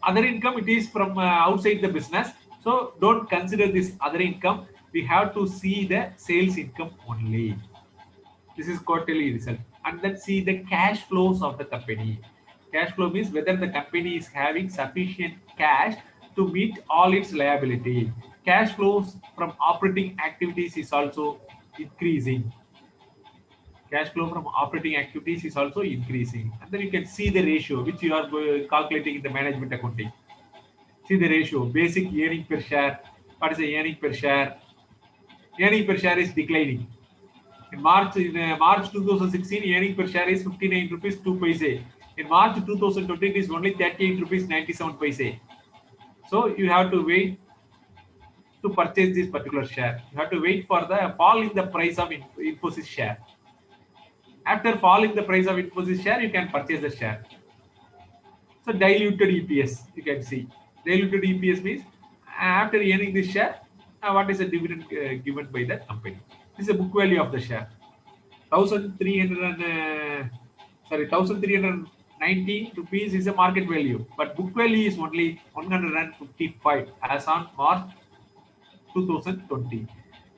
it is from outside the business. So don't consider this other income. We have to see the sales income only. This is quarterly result. And then see the cash flows of the company. Cash flow means whether the company is having sufficient cash to meet all its liability. Cash flows from operating activities is also increasing. Cash flow from operating activities is also increasing. And then you can see the ratio which you are calculating in the management accounting. See the ratio, basic earning per share. What is the earning per share? Earning per share is declining. In March 2016, earning per share is 59 rupees 2 paise. In March 2020, it is only 38 rupees 97 paise. So you have to wait to purchase this particular share. You have to wait for the fall in the price of Infosys share. After falling the price of Infosys share, you can purchase the share. So diluted EPS, you can see. Diluted EPS means after earning this share, what is the dividend given by the company? This is the book value of the share. 1,390 rupees is a market value, but book value is only 155 as on March 2020.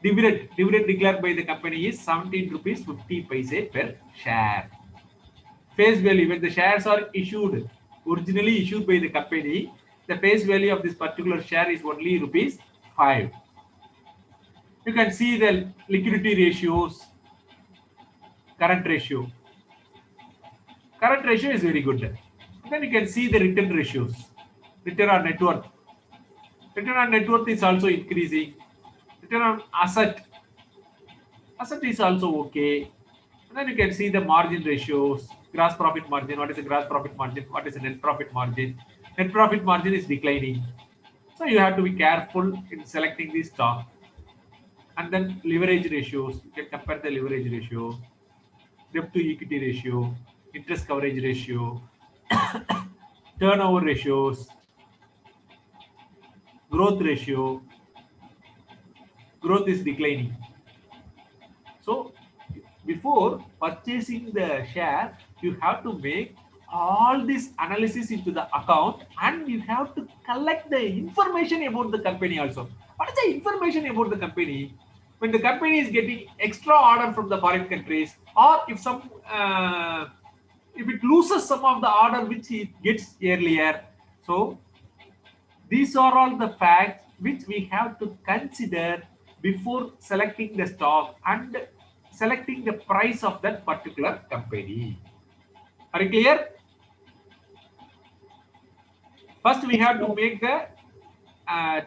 Dividend declared by the company is 17 rupees 50 paise per share. Face value, when the shares are originally issued by the company, the face value of this particular share is only rupees 5. You can see the liquidity ratios, current ratio. Current ratio is very good. Then you can see the return ratios, return on net worth. Return on net worth is also increasing. Return on asset. Asset is also okay. And then you can see the margin ratios, gross profit margin, what is the gross profit margin, what is the net profit margin. Net profit margin is declining. So you have to be careful in selecting the stock. And then leverage ratios, you can compare the leverage ratio, debt to equity ratio, interest coverage ratio, turnover ratios, growth ratio. Growth is declining. So before purchasing the share, you have to make all this analysis into the account, and you have to collect the information about the company also. What is the information about the company? When the company is getting extra order from the foreign countries, or if it loses some of the order which it gets earlier. So these are all the facts which we have to consider before selecting the stock and selecting the price of that particular company. Are you clear? First, we have to make the uh,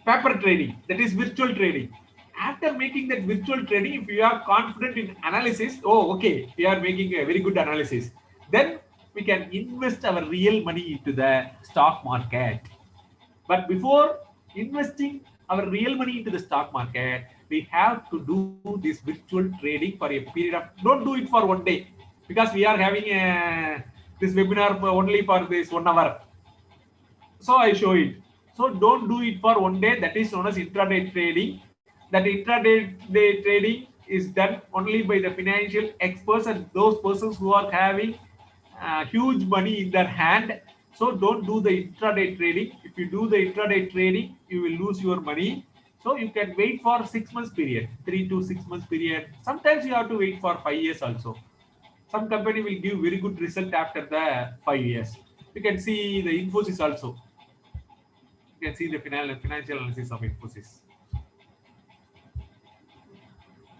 paper trading, that is virtual trading. After making that virtual trading, if you are confident in analysis, oh, okay, we are making a very good analysis, then we can invest our real money into the stock market. But before investing our real money into the stock market, we have to do this virtual trading for a period of, don't do it for one day, because we are having this webinar only for this 1 hour. So I show it. So don't do it for one day. That is known as intraday trading. That intraday trading is done only by the financial experts and those persons who are having huge money in their hand. So don't do the intraday trading. If you do the intraday trading, you will lose your money. So you can wait for 6 months period, 3 to 6 months period. Sometimes you have to wait for 5 years also. Some company will give very good result after the 5 years. You can see the Infosys also. You can see the financial analysis of Infosys.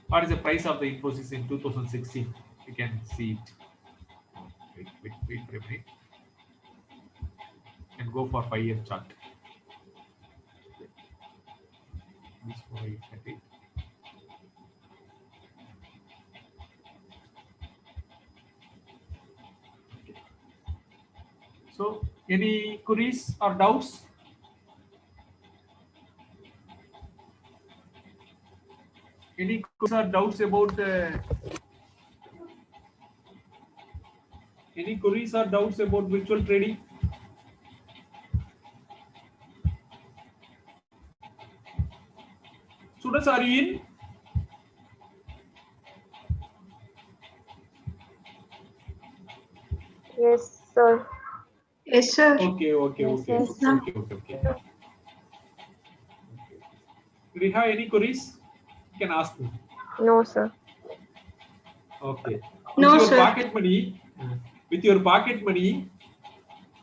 What is the price of the Infosys in 2016? You can see it. Wait for a minute. And go for 5-year chart. This way, okay. So, any queries or doubts? Any queries or doubts about any queries or doubts about virtual trading? Students, are you in? Yes, sir. Yes, sir. Okay. Yes, yes. Okay. Do you have any queries? You can ask me. No, sir. Okay. No, With your sir. pocket money,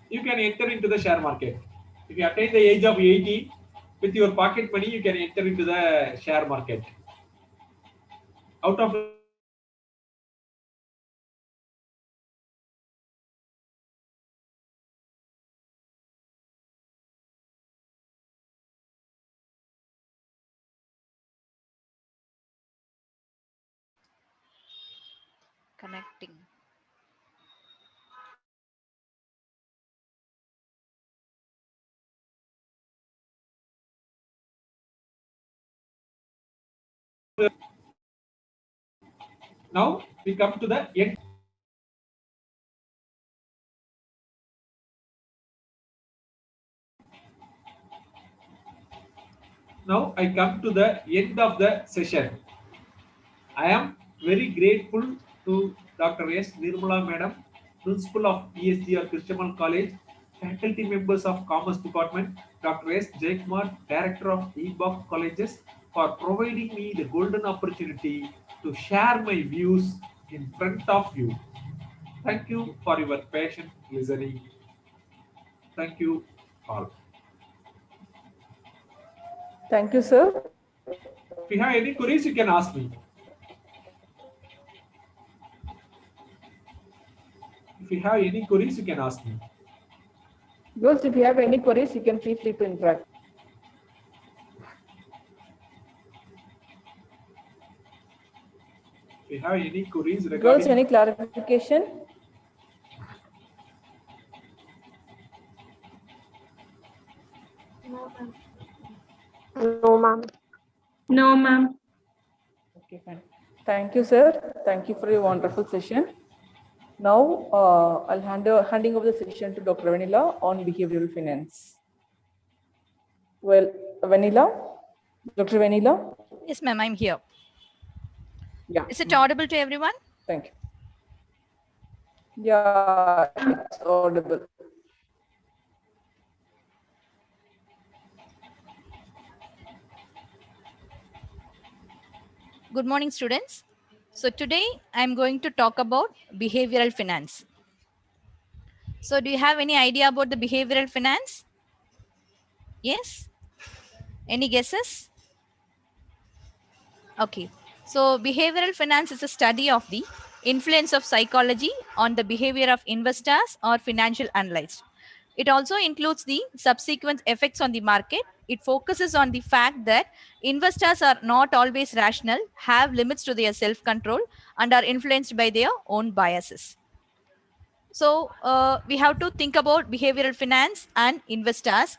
you can enter into the share market. If you attain the age of 18, with your pocket money, you can enter into the share market. Out of Connecting. now we come to the end. Now I come to the end of the session. I am very grateful to Dr. S. Nirmala Madam, Principal of PSG or Christian College, faculty members of Commerce Department, Dr. S. Jaykumar, Director of EBOC Colleges, for providing me the golden opportunity to share my views in front of you. Thank you for your patient listening. Thank you all. Thank you, sir. If you have any queries, you can ask me. If you have any queries, you can ask me. Girls, if you have any queries, you can feel free to interact. have any queries Girls, regarding? any clarification? No, ma'am. No, ma'am. Okay, fine. Thank you, sir. Thank you for your wonderful session. Now, I'll handing over the session to Dr. Vanilla on behavioral finance. Well, Vanilla, Dr. Vanilla. Yes, ma'am, I'm here. Yeah. Is it audible to everyone? Thank you. Yeah, it's audible. Good morning, students. So today I'm going to talk about behavioral finance. So do you have any idea about the behavioral finance? Yes? Any guesses? Okay. So behavioral finance is a study of the influence of psychology on the behavior of investors or financial analysts. It also includes the subsequent effects on the market. It focuses on the fact that investors are not always rational, have limits to their self-control, and are influenced by their own biases. So we have to think about behavioral finance and investors.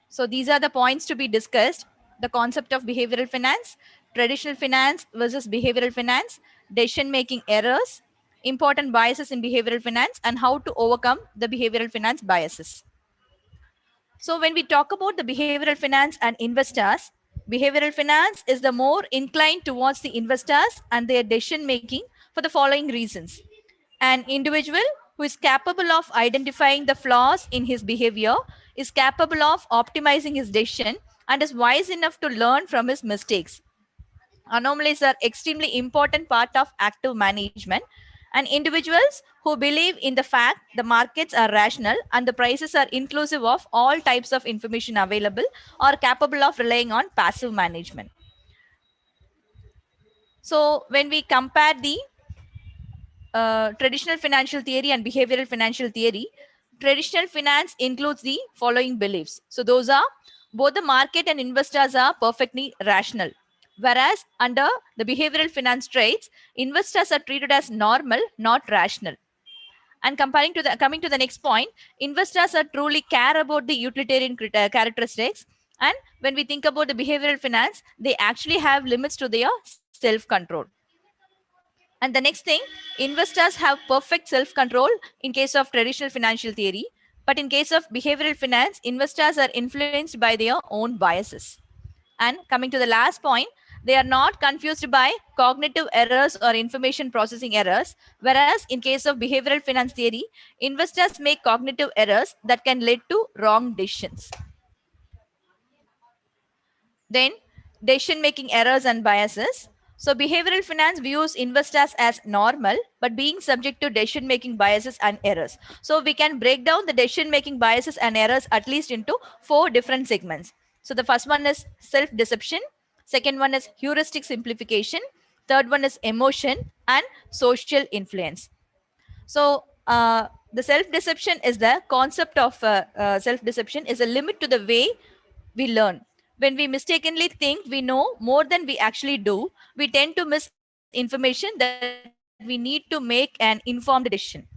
So these are the points to be discussed. The concept of behavioral finance, traditional finance versus behavioral finance, decision-making errors, important biases in behavioral finance, and how to overcome the behavioral finance biases. So when we talk about the behavioral finance and investors, behavioral finance is the more inclined towards the investors and their decision making for the following reasons. An individual who is capable of identifying the flaws in his behavior is capable of optimizing his decision and is wise enough to learn from his mistakes. Anomalies are extremely important part of active management, and individuals who believe in the fact the markets are rational and the prices are inclusive of all types of information available are capable of relying on passive management. So when we compare the traditional financial theory and behavioral financial theory, traditional finance includes the following beliefs. So those are both the market and investors are perfectly rational. Whereas under the behavioral finance traits, investors are treated as normal, not rational. And coming to the next point, investors are truly care about the utilitarian characteristics. And when we think about the behavioral finance, they actually have limits to their self-control. And the next thing, investors have perfect self control in case of traditional financial theory. But in case of behavioral finance, investors are influenced by their own biases. And coming to the last point, they are not confused by cognitive errors or information processing errors. Whereas in case of behavioral finance theory, investors make cognitive errors that can lead to wrong decisions. Then decision making errors and biases. So behavioral finance views investors as normal, but being subject to decision making biases and errors. So we can break down the decision making biases and errors at least into 4 different segments. So the first one is self deception. Second one is heuristic simplification. Third one is emotion and social influence. So the self-deception is the concept of self-deception is a limit to the way we learn. When we mistakenly think we know more than we actually do, we tend to miss information that we need to make an informed decision.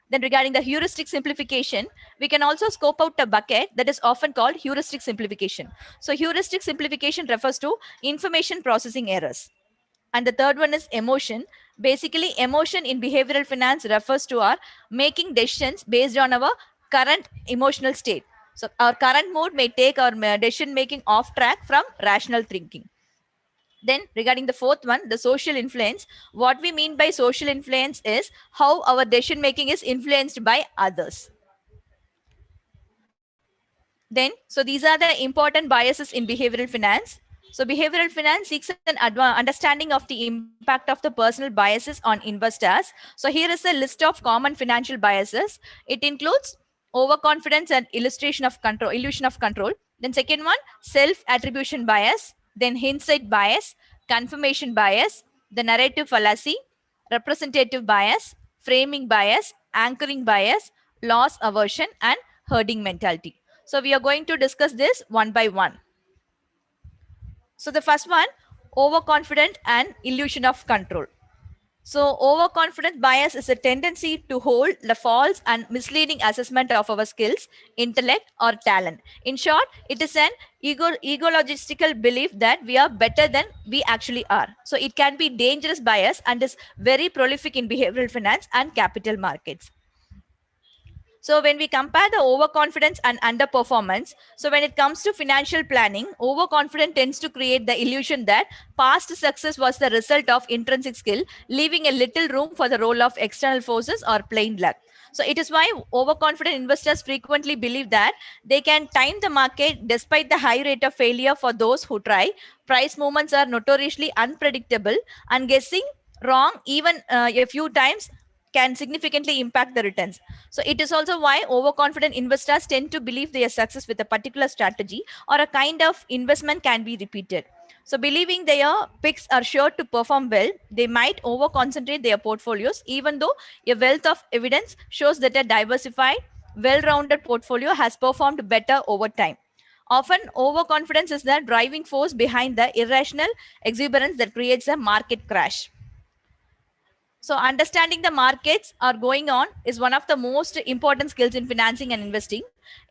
Then regarding the heuristic simplification, we can also scope out a bucket that is often called heuristic simplification. So heuristic simplification refers to information processing errors. And the third one is emotion. Basically, emotion in behavioral finance refers to our making decisions based on our current emotional state. So our current mood may take our decision making off track from rational thinking. Then regarding the fourth one, the social influence, what we mean by social influence is how our decision making is influenced by others. Then, so these are the important biases in behavioral finance. So behavioral finance seeks an understanding of the impact of the personal biases on investors. So here is a list of common financial biases. It includes overconfidence and illusion of control. Then second one, self-attribution bias. Then hindsight bias, confirmation bias, the narrative fallacy, representative bias, framing bias, anchoring bias, loss aversion, and herding mentality. So we are going to discuss this one by one. So the first one, overconfident and illusion of control. So overconfidence bias is a tendency to hold the false and misleading assessment of our skills, intellect, or talent. In short, it is an egologistical belief that we are better than we actually are. So it can be dangerous bias and is very prolific in behavioral finance and capital markets. So when we compare the overconfidence and underperformance, so when it comes to financial planning, overconfidence tends to create the illusion that past success was the result of intrinsic skill, leaving a little room for the role of external forces or plain luck. So it is why overconfident investors frequently believe that they can time the market despite the high rate of failure for those who try. Price movements are notoriously unpredictable, and guessing wrong even a few times can significantly impact the returns. So it is also why overconfident investors tend to believe their success with a particular strategy or a kind of investment can be repeated. So believing their picks are sure to perform well, they might over concentrate their portfolios, even though a wealth of evidence shows that a diversified, well-rounded portfolio has performed better over time. Often, overconfidence is the driving force behind the irrational exuberance that creates a market crash. So understanding the markets are going on is one of the most important skills in financing and investing.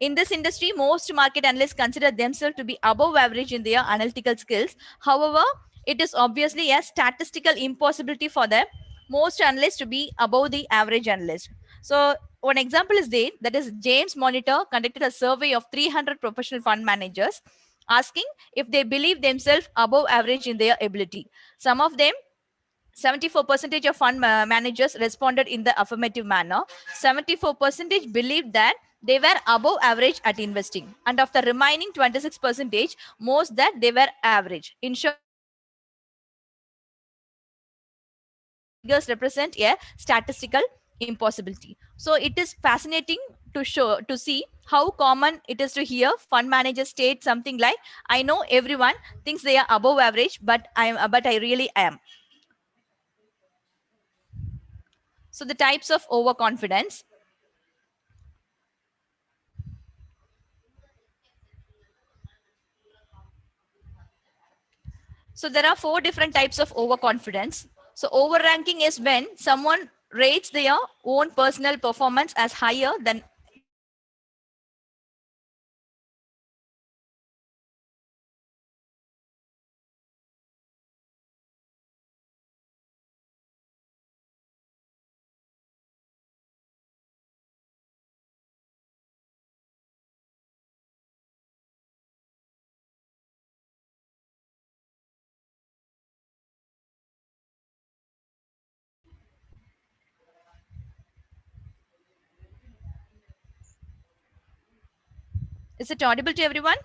In this industry, most market analysts consider themselves to be above average in their analytical skills. However, it is obviously a statistical impossibility for the most analysts to be above the average analyst. So one example is that is James Monitor conducted a survey of 300 professional fund managers asking if they believe themselves above average in their ability. Some of them 74% of fund managers responded in the affirmative manner. 74% believed that they were above average at investing. And of the remaining 26%, most that they were average. In short, figures represent a statistical impossibility. So it is fascinating to see how common it is to hear fund managers state something like, "I know everyone thinks they are above average, but I really am." So the types of overconfidence. So there are 4 different types of overconfidence. So overranking is when someone rates their own personal performance as higher than Is it audible to everyone?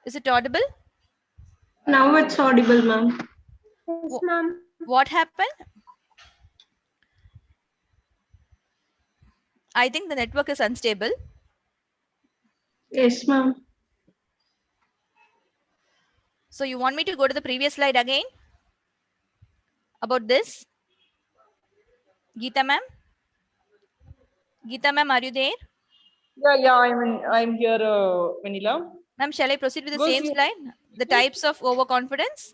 Is it audible? Now it's audible, ma'am. Yes, ma'am. What happened? I think the network is unstable. Yes, ma'am. So you want me to go to the previous slide again? About this? Geeta ma'am? Geeta ma'am, are you there? Yeah, I'm here, Vanilla. Ma'am, shall I proceed with the Girls, same slide? The types of overconfidence?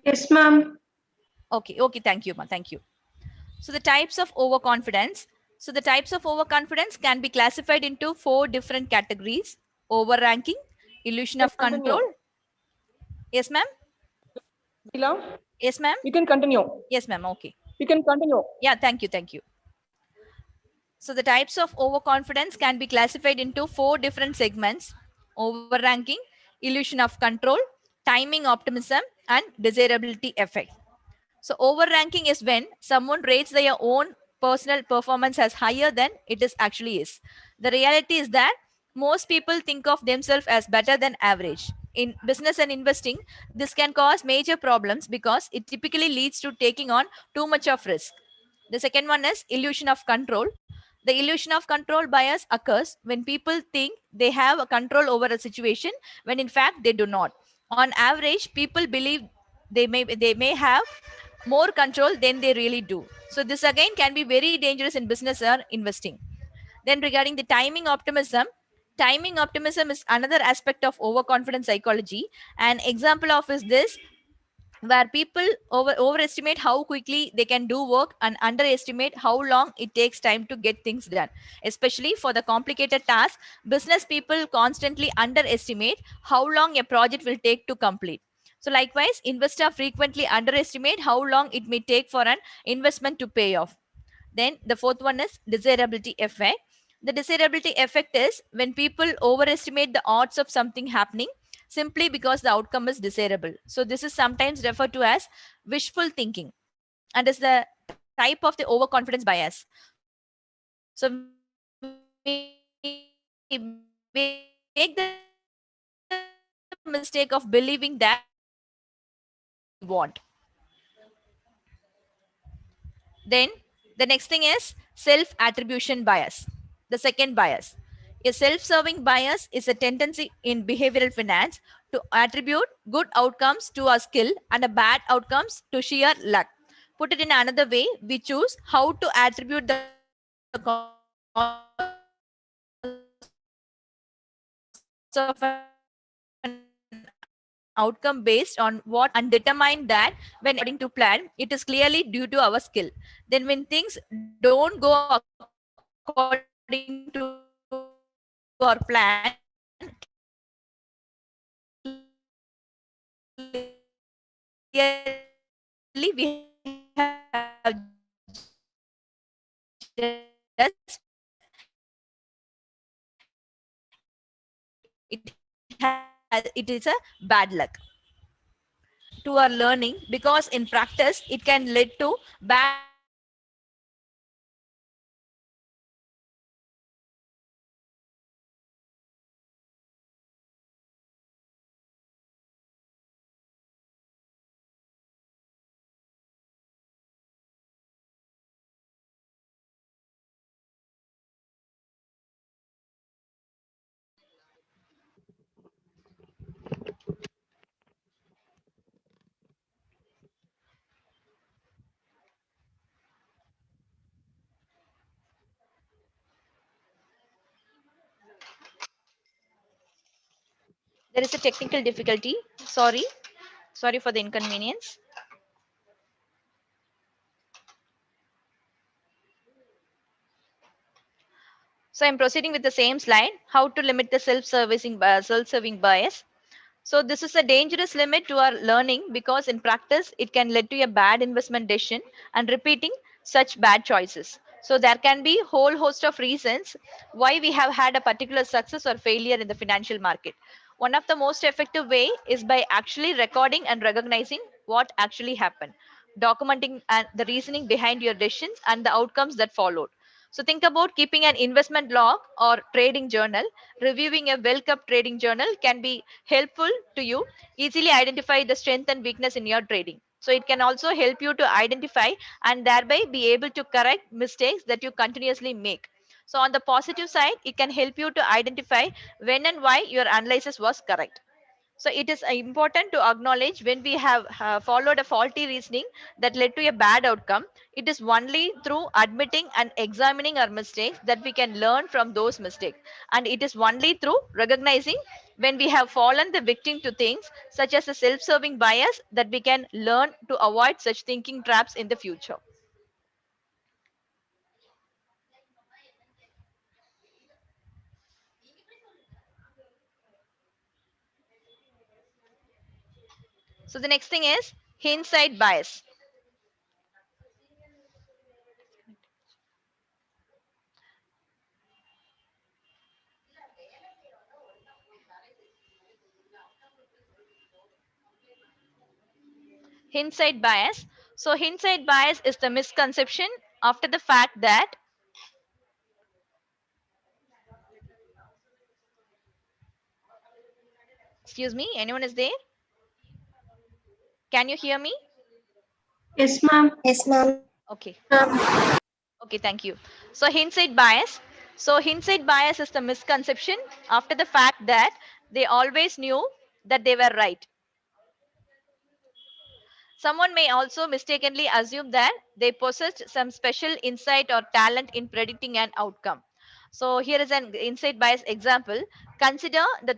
Yes, ma'am. Okay, thank you, ma'am. Thank you. So the types of overconfidence. So the types of overconfidence can be classified into 4 different categories: overranking, illusion of control. Yes, ma'am. Vanilla, Yes, ma'am. you can continue. Yes, ma'am. Okay. You can continue. Yeah, thank you. Thank you. So the types of overconfidence can be classified into 4 different segments: overranking, illusion of control, timing optimism, and desirability effect. So overranking is when someone rates their own personal performance as higher than it is actually is. The reality is that most people think of themselves as better than average. In business and investing, this can cause major problems because it typically leads to taking on too much of risk. The second one is illusion of control. The illusion of control bias occurs when people think they have a control over a situation when in fact they do not. On average, people believe they may have more control than they really do. So this again can be very dangerous in business or investing. Then regarding the timing optimism is another aspect of overconfidence psychology. An example of is this: where people overestimate how quickly they can do work and underestimate how long it takes time to get things done. Especially for the complicated tasks, business people constantly underestimate how long a project will take to complete. So likewise, investors frequently underestimate how long it may take for an investment to pay off. Then the fourth one is desirability effect. The desirability effect is when people overestimate the odds of something happening simply because the outcome is desirable. So this is sometimes referred to as wishful thinking and is the type of the overconfidence bias. So we make the mistake of believing that we want. Then the next thing is self attribution bias. The second bias. A self serving bias is a tendency in behavioral finance to attribute good outcomes to our skill and a bad outcomes to sheer luck. Put it in another way, we choose how to attribute the cost of an outcome based on what undetermined that when everything goes according to plan, it is clearly due to our skill. Then when things don't go according to plan, clearly we have it is a bad luck to our learning, because in practice it can lead to bad outcomes in our learning. So the next thing is hindsight bias. The second bias. So hindsight bias is the misconception after the fact that they always knew that they were right. So in practice, it can lead to bad outcomes in our learning. So the next thing is hindsight bias. There is a technical difficulty. Sorry for the inconvenience. So I'm proceeding with the same slide, how to limit the self-serving bias. So this is a dangerous limit to our learning because in practice it can lead to a bad investment decision and repeating such bad choices. So there can be whole host of reasons why we have had a particular success or failure in the financial market. One of the most effective way is by actually recording and recognizing what actually happened, documenting the reasoning behind your decisions and the outcomes that followed. So think about keeping an investment log or trading journal. Reviewing a well-kept trading journal can be helpful to you easily identify the strength and weakness in your trading. So it can also help you to identify and thereby be able to correct mistakes that you continuously make. So on the positive side, it can help you to identify when and why your analysis was correct. So it is important to acknowledge when we have followed a faulty reasoning that led to a bad outcome. It is only through admitting and examining our mistakes that we can learn from those mistakes. And it is only through recognizing when we have fallen the victim to things such as a self-serving bias that we can learn to avoid such thinking traps in the future. So the next thing is hindsight bias. Hindsight bias. So hindsight bias is the misconception after the fact that, excuse me, anyone is there? Can you hear me? Yes, ma'am. Okay. Okay, thank you. So hindsight bias. So hindsight bias is the misconception after the fact that they always knew that they were right. Someone may also mistakenly assume that they possessed some special insight or talent in predicting an outcome. So here is an insight bias example. Consider the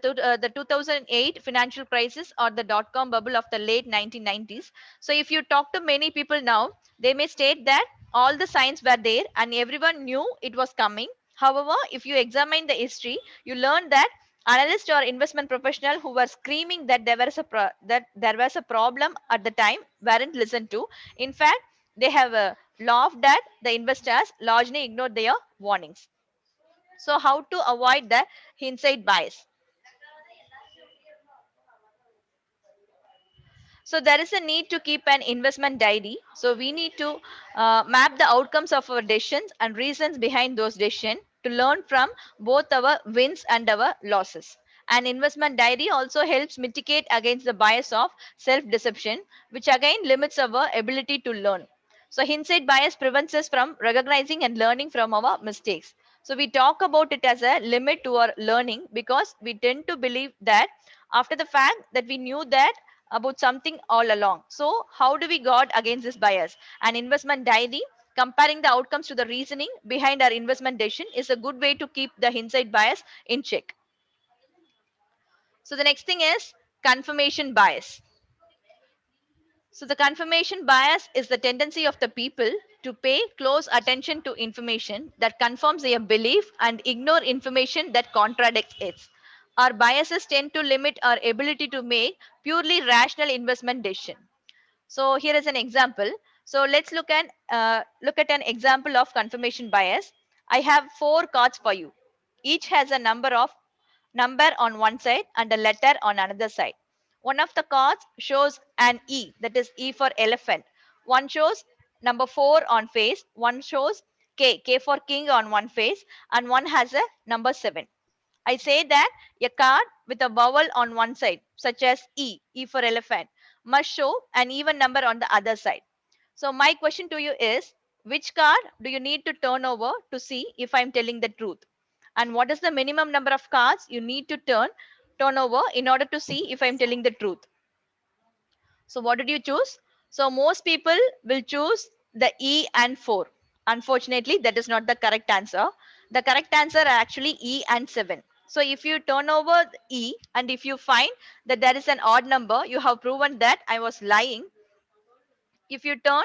2008 financial crisis or the dot-com bubble of the late 1990s. So if you talk to many people now, they may state that all the signs were there and everyone knew it was coming. However, if you examine the history, you learn that analysts or investment professional who were screaming that there was a problem at the time weren't listened to. In fact, they have laughed at the investors largely ignored their warnings. So how to avoid the hindsight bias? So there is a need to keep an investment diary. So we need to map the outcomes of our decisions and reasons behind those decisions to learn from both our wins and our losses. An investment diary also helps mitigate against the bias of self-deception, which again limits our ability to learn. So hindsight bias prevents us from recognizing and learning from our mistakes. So we talk about it as a limit to our learning because we tend to believe that after the fact that we knew that about something all along. So how do we guard against this bias? An investment diary comparing the outcomes to the reasoning behind our investment decision is a good way to keep the hindsight bias in check. So the next thing is confirmation bias. So the confirmation bias is the tendency of the people to pay close attention to information that confirms their belief and ignore information that contradicts it. Our biases tend to limit our ability to make purely rational investment decisions. So here is an example. So let's look at an example of confirmation bias. I have four cards for you. Each has a number on one side and a letter on another side. One of the cards shows an E, that is E for elephant. One shows number 4 on face, one shows K for king on one face, and one has a number 7. I say that a card with a vowel on one side, such as E for elephant, must show an even number on the other side. So my question to you is, which card do you need to turn over to see if I'm telling the truth? And what is the minimum number of cards you need to turn over in order to see if I'm telling the truth? So what did you choose? So most people will choose the E and 4. Unfortunately, that is not the correct answer. The correct answer are actually E and 7. So if you turn over E and if you find that there is an odd number, you have proven that I was lying. If you turn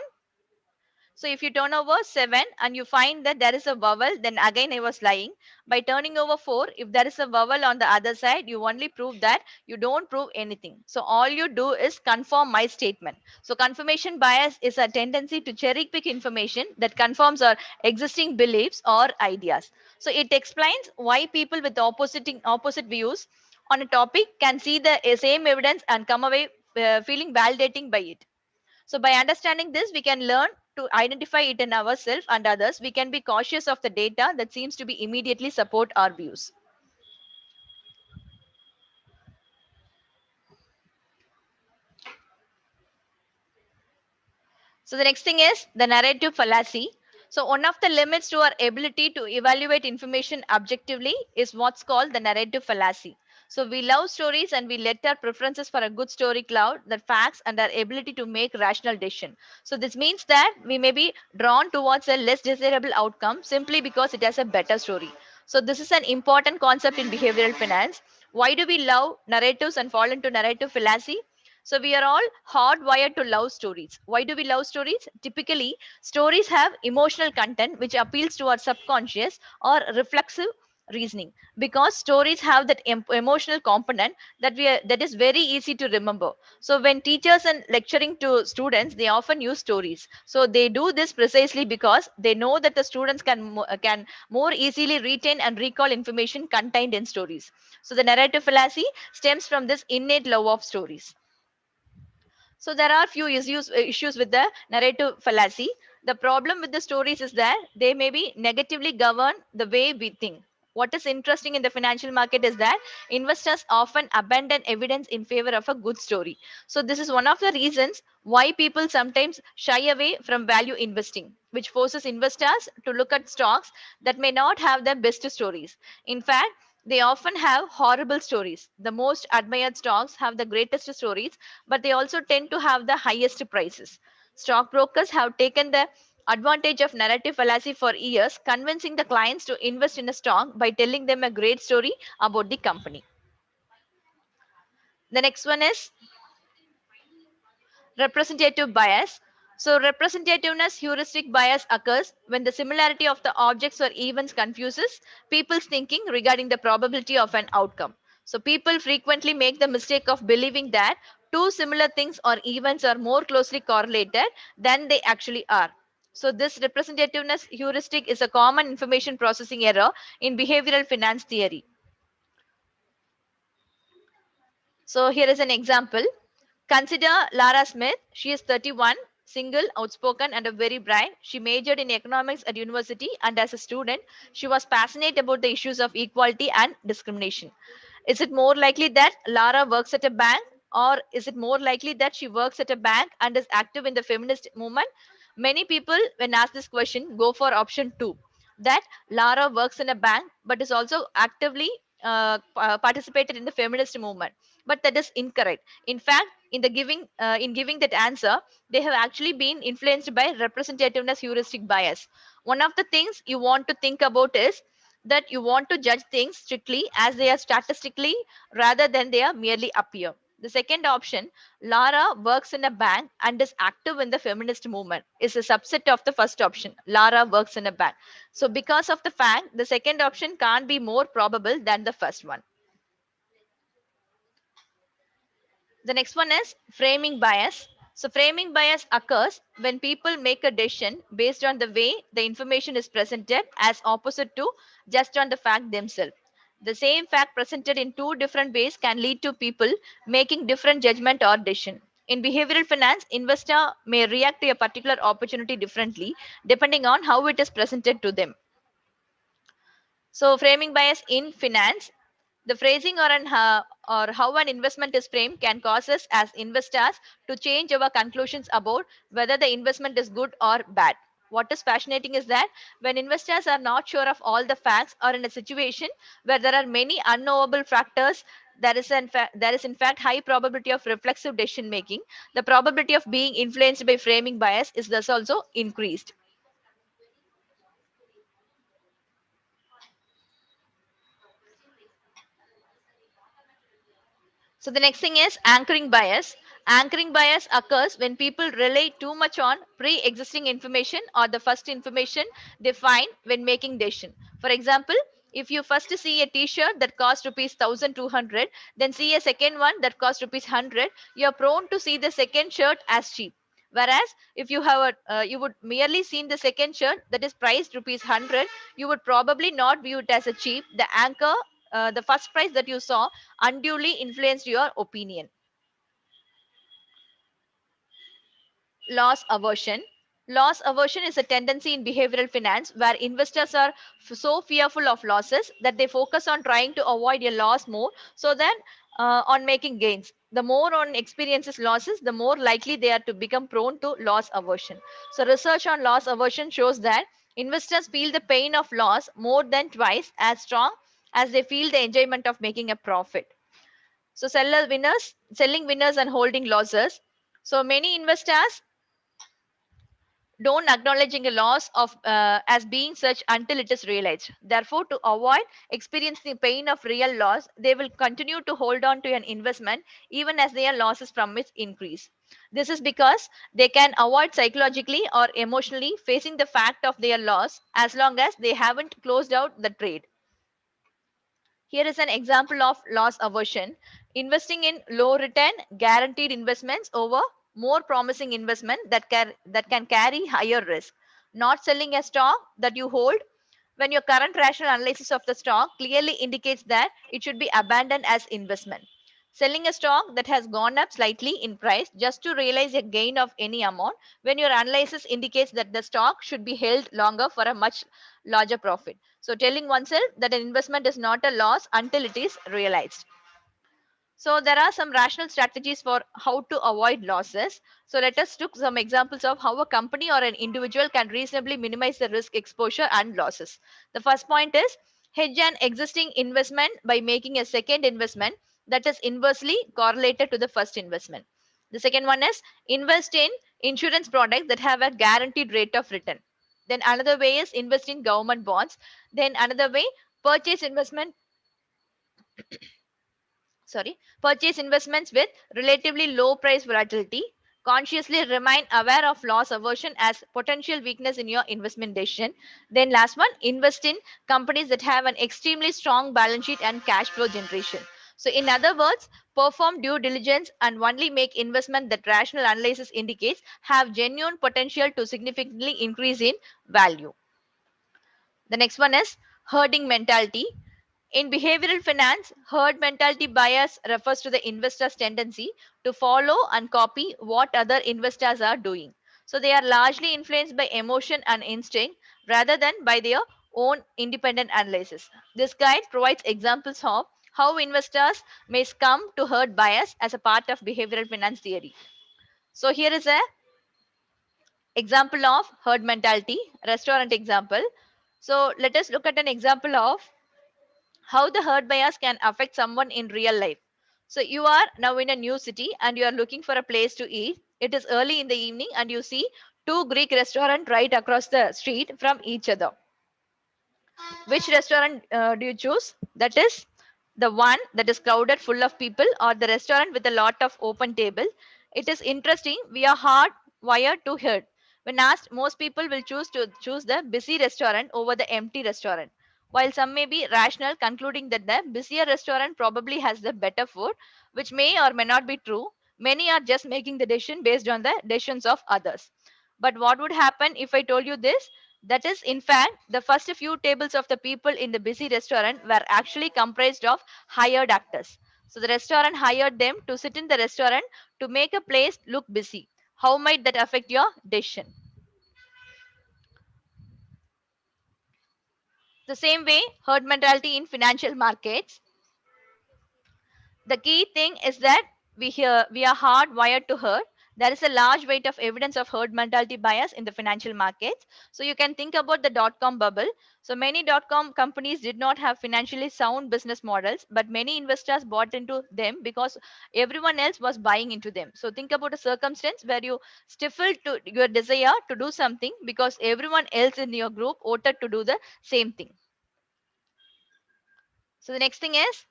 So if you turn over 7 and you find that there is a vowel, then again I was lying. By turning over 4, if there is a vowel on the other side, you only prove that you don't prove anything. So all you do is confirm my statement. So confirmation bias is a tendency to cherry pick information that confirms our existing beliefs or ideas. So it explains why people with opposite views on a topic can see the same evidence and come away feeling validating by it. So by understanding this, we can learn to identify it in ourselves and others. We can be cautious of the data that seems to be immediately support our views. So the next thing is the narrative fallacy. So one of the limits to our ability to evaluate information objectively is what's called the narrative fallacy. So we love stories and we let our preferences for a good story cloud the facts and our ability to make rational decision. So this means that we may be drawn towards a less desirable outcome simply because it has a better story. So this is an important concept in behavioral finance. Why do we love narratives and fall into narrative fallacy? So we are all hardwired to love stories. Why do we love stories? Typically, stories have emotional content which appeals to our subconscious or reflexive reasoning because stories have that emotional component that is very easy to remember. So when teachers and lecturing to students, they often use stories. So they do this precisely because they know that the students can more easily retain and recall information contained in stories. So the narrative fallacy stems from this innate love of stories. So there are few issues with the narrative fallacy. The problem with the stories is that they may be negatively govern the way we think. What is interesting in the financial market is that investors often abandon evidence in favor of a good story. So this is one of the reasons why people sometimes shy away from value investing, which forces investors to look at stocks that may not have the best stories. In fact, they often have horrible stories. The most admired stocks have the greatest stories, but they also tend to have the highest prices. Stockbrokers have taken the advantage of narrative fallacy for years, convincing the clients to invest in a stock by telling them a great story about the company. The next one is representative bias. So, representativeness heuristic bias occurs when the similarity of the objects or events confuses people's thinking regarding the probability of an outcome. So, people frequently make the mistake of believing that two similar things or events are more closely correlated than they actually are. So, this representativeness heuristic is a common information processing error in behavioral finance theory. So, here is an example. Consider Lara Smith. She is 31, single, outspoken, and a very bright. She majored in economics at university, and as a student, she was passionate about the issues of equality and discrimination. Is it more likely that Lara works at a bank, or is it more likely that she works at a bank and is active in the feminist movement? Many people, when asked this question, go for option two, that Lara works in a bank but is also actively participated in the feminist movement. But that is incorrect. In fact, in giving that answer, they have actually been influenced by representativeness heuristic bias. One of the things you want to think about is that you want to judge things strictly as they are statistically rather than they are merely appear. The second option, Lara works in a bank and is active in the feminist movement, is a subset of the first option. Lara works in a bank. So, because of the fact, the second option can't be more probable than the first one. The next one is framing bias. So, framing bias occurs when people make a decision based on the way the information is presented as opposite to just on the fact themselves. The same fact presented in two different ways can lead to people making different judgment or decision. In behavioral finance, investor may react to a particular opportunity differently depending on how it is presented to them. So, framing bias in finance, the phrasing or how an investment is framed can cause us as investors to change our conclusions about whether the investment is good or bad. What is fascinating is that when investors are not sure of all the facts or in a situation where there are many unknowable factors, there is in fact high probability of reflexive decision making. The probability of being influenced by framing bias is thus also increased. So the next thing is anchoring bias. Anchoring bias occurs when people rely too much on pre-existing information or the first information they find when making decision. For example, if you first see a t-shirt that costs rupees 1200, then see a second one that costs rupees 100, you are prone to see the second shirt as cheap. Whereas if you would merely seen the second shirt that is priced rupees 100, you would probably not view it as a cheap. The first price that you saw unduly influenced your opinion. Loss aversion. Loss aversion is a tendency in behavioral finance where investors are so fearful of losses that they focus on trying to avoid a loss more so than on making gains. The more one experiences losses, the more likely they are to become prone to loss aversion. So, research on loss aversion shows that investors feel the pain of loss more than twice as strong as they feel the enjoyment of making a profit. So, selling winners and holding losses. So, many investors don't acknowledging a loss of as being such until it is realized. Therefore, to avoid experiencing the pain of real loss, they will continue to hold on to an investment even as their losses from it increase. This is because they can avoid psychologically or emotionally facing the fact of their loss as long as they haven't closed out the trade. Here is an example of loss aversion. Investing in low return guaranteed investments over more promising investment that can carry higher risk. Not selling a stock that you hold when your current rational analysis of the stock clearly indicates that it should be abandoned as investment. Selling a stock that has gone up slightly in price just to realize a gain of any amount when your analysis indicates that the stock should be held longer for a much larger profit. So, telling oneself that an investment is not a loss until it is realized. So there are some rational strategies for how to avoid losses. So let us look some examples of how a company or an individual can reasonably minimize the risk exposure and losses. The first point is hedge an existing investment by making a second investment that is inversely correlated to the first investment. The second one is invest in insurance products that have a guaranteed rate of return. Then another way is invest in government bonds. Then another way, purchase investment purchase investments with relatively low price volatility. Consciously remain aware of loss aversion as potential weakness in your investment decision. Then last one, invest in companies that have an extremely strong balance sheet and cash flow generation. So in other words, perform due diligence and only make investment that rational analysis indicates have genuine potential to significantly increase in value. The next one is herding mentality. In behavioral finance, herd mentality bias refers to the investor's tendency to follow and copy what other investors are doing. So they are largely influenced by emotion and instinct rather than by their own independent analysis. This guide provides examples of how investors may succumb to herd bias as a part of behavioral finance theory. So here is a example of herd mentality, restaurant example. So let us look at an example of how the herd bias can affect someone in real life. So you are now in a new city and you are looking for a place to eat. It is early in the evening and you see two Greek restaurants right across the street from each other. Which restaurant do you choose? That is the one that is crowded full of people or the restaurant with a lot of open table. It is interesting. We are hard wired to herd. When asked, most people will choose the busy restaurant over the empty restaurant. While some may be rational, concluding that the busier restaurant probably has the better food, which may or may not be true. Many are just making the decision based on the decisions of others. But what would happen if I told you this? That is, in fact, the first few tables of the people in the busy restaurant were actually comprised of hired actors. So the restaurant hired them to sit in the restaurant to make a place look busy. How might that affect your decision? The same way, herd mentality in financial markets. The key thing is that we are hardwired to herd. There is a large weight of evidence of herd mentality bias in the financial markets. So you can think about the dot-com bubble. So many dot-com companies did not have financially sound business models, but many investors bought into them because everyone else was buying into them. So think about a circumstance where you stifled to your desire to do something because everyone else in your group voted to do the same thing. So the next thing is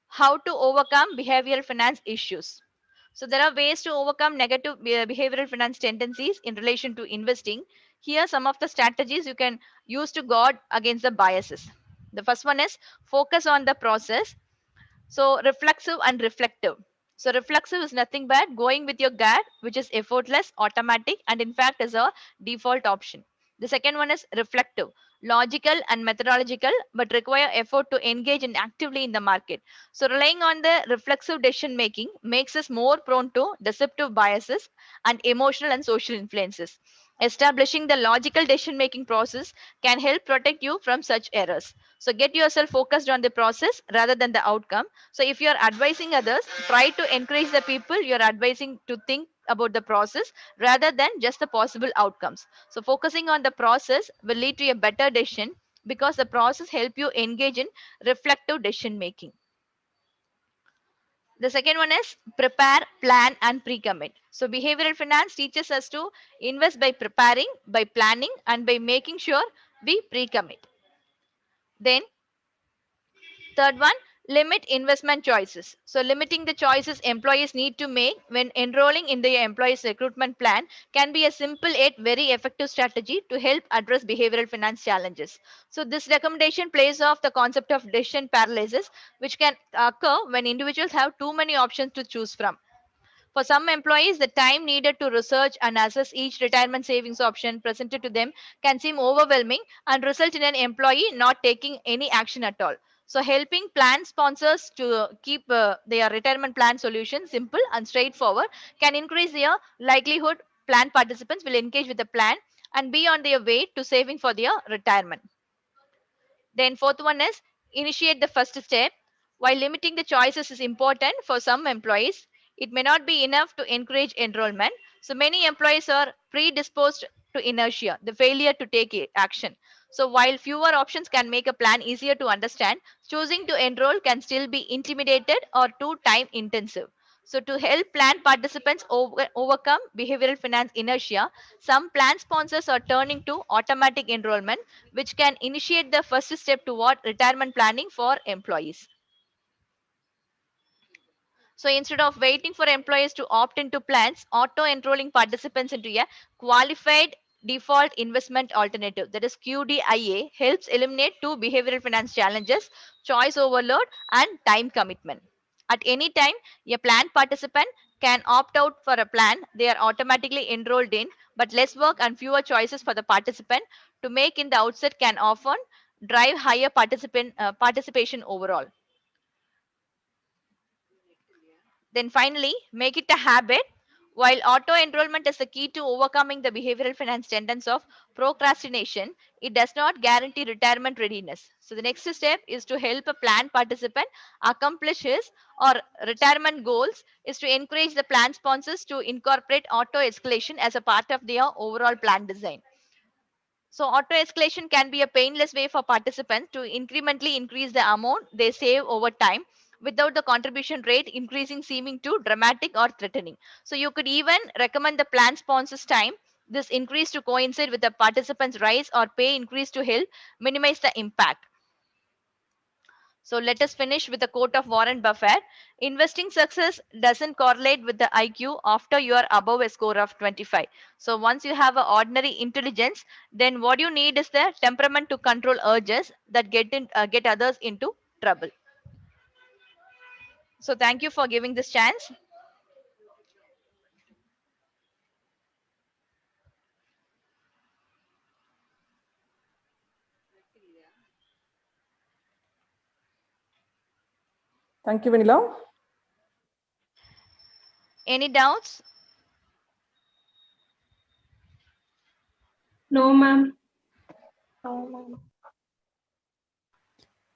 how to overcome behavioral finance issues. So there are ways to overcome negative behavioral finance tendencies in relation to investing. Here are some of the strategies you can use to guard against the biases. The first one is focus on the process. So reflexive and reflective. So reflexive is nothing but going with your gut, which is effortless, automatic, and in fact is a default option. The second one is reflective, logical and methodological, but require effort to engage and actively in the market. So relying on the reflexive decision making makes us more prone to deceptive biases and emotional and social influences. Establishing the logical decision making process can help protect you from such errors. So get yourself focused on the process rather than the outcome. So if you're advising others, try to encourage the people you're advising to think about the process rather than just the possible outcomes. So focusing on the process will lead to a better decision because the process help you engage in reflective decision making. The second one is prepare, plan, and pre-commit. So behavioral finance teaches us to invest by preparing, by planning, and by making sure we pre-commit. Then third one, limit investment choices. So limiting the choices employees need to make when enrolling in the employee's recruitment plan can be a simple yet very effective strategy to help address behavioral finance challenges. So this recommendation plays off the concept of decision paralysis, which can occur when individuals have too many options to choose from. For some employees, the time needed to research and assess each retirement savings option presented to them can seem overwhelming and result in an employee not taking any action at all. So, helping plan sponsors to keep their retirement plan solution simple and straightforward can increase their likelihood plan participants will engage with the plan and be on their way to saving for their retirement. Then fourth one is initiate the first step. While limiting the choices is important for some employees, it may not be enough to encourage enrollment. So many employees are predisposed to inertia, the failure to take action. So while fewer options can make a plan easier to understand, choosing to enroll can still be intimidated or too time intensive. So to help plan participants overcome behavioral finance inertia, some plan sponsors are turning to automatic enrollment, which can initiate the first step toward retirement planning for employees. So instead of waiting for employees to opt into plans, auto-enrolling participants into a qualified default investment alternative, that is QDIA, helps eliminate two behavioral finance challenges: choice overload and time commitment. At any time, a plan participant can opt out for a plan they are automatically enrolled in, but less work and fewer choices for the participant to make in the outset can often drive higher participation overall. Then finally, make it a habit. While auto enrollment is the key to overcoming the behavioral finance tendency of procrastination, it does not guarantee retirement readiness. So the next step is to help a plan participant accomplish his or retirement goals is to encourage the plan sponsors to incorporate auto escalation as a part of their overall plan design. So auto escalation can be a painless way for participants to incrementally increase the amount they save over time without the contribution rate increasing seeming too dramatic or threatening. So you could even recommend the plan sponsor's time this increase to coincide with the participant's rise or pay increase to help minimize the impact. So let us finish with a quote of Warren Buffett. Investing success doesn't correlate with the IQ after you are above a score of 25. So once you have an ordinary intelligence, then what you need is the temperament to control urges that get others into trouble. So thank you for giving this chance. Thank you, Vanilla. Any doubts? No, ma'am.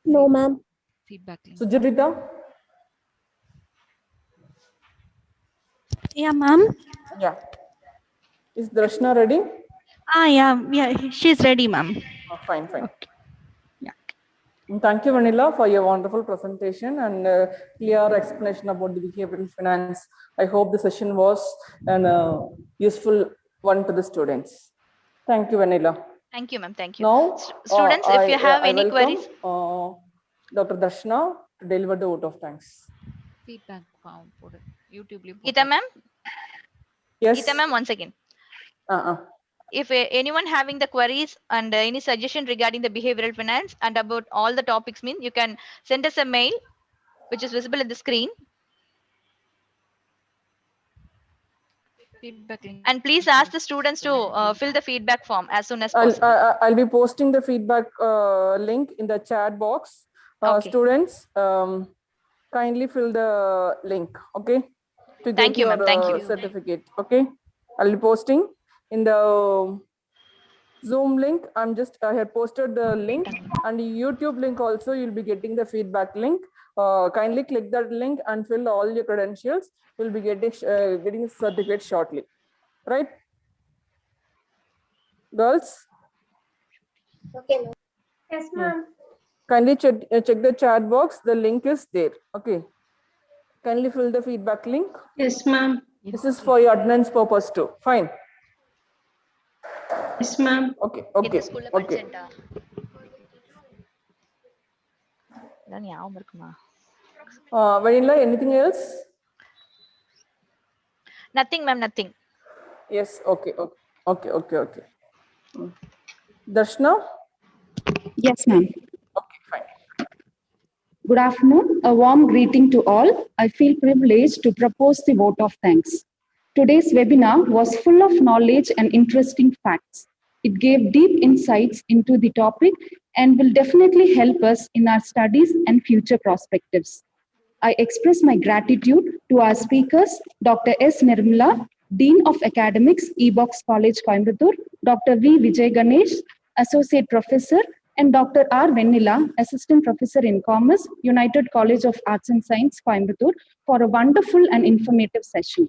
No, ma'am. Feedback link. Sujatita? Yeah, ma'am. Yeah. Is Darshna ready? Yeah, she's ready, ma'am. Oh, fine. Okay. Yeah. Thank you, Vanilla, for your wonderful presentation and clear explanation about the behavioral finance. I hope the session was an useful one to the students. Thank you, Vanilla. Thank you, ma'am. Thank you. Now, Students, if you have any queries. Dr. Darshna to deliver the vote of thanks. Feedback form for YouTube. Geeta ma'am? Yes. Geeta ma'am, once again. If anyone having the queries and any suggestion regarding the behavioral finance and about all the topics you can send us a mail which is visible in the screen. Feedback link. And please ask the students to fill the feedback form as soon as possible. I'll be posting the feedback link in the chat box. Okay. Students, kindly fill the link, okay? To Thank get you, your ma'am. Thank you. certificate, okay? I'll be posting in the Zoom link. I had posted the link, and the YouTube link also. You'll be getting the feedback link. Kindly click that link and fill all your credentials. You'll be getting the certificate shortly, right? Girls? Okay, ma'am. Yes, ma'am. Kindly check the chat box. The link is there. Okay. Kindly fill the feedback link. Yes, ma'am. This is for your attendance purpose too. Fine. Yes, ma'am. Okay. Okay. Okay. Vanilla, anything else? Nothing, ma'am. Nothing. Yes. Okay. Okay. Okay. Okay. Darshna? Yes, ma'am. Okay, fine. Good afternoon. A warm greeting to all. I feel privileged to propose the vote of thanks. Today's webinar was full of knowledge and interesting facts. It gave deep insights into the topic and will definitely help us in our studies and future perspectives. I express my gratitude to our speakers, Dr. S. Nirmala, Dean of Academics, eBox College, Coimbatore, Dr. V. Vijay Ganesh, Associate Professor, and Dr. R. Vanilla, Assistant Professor in Commerce, United College of Arts and Science, Coimbatore, for a wonderful and informative session.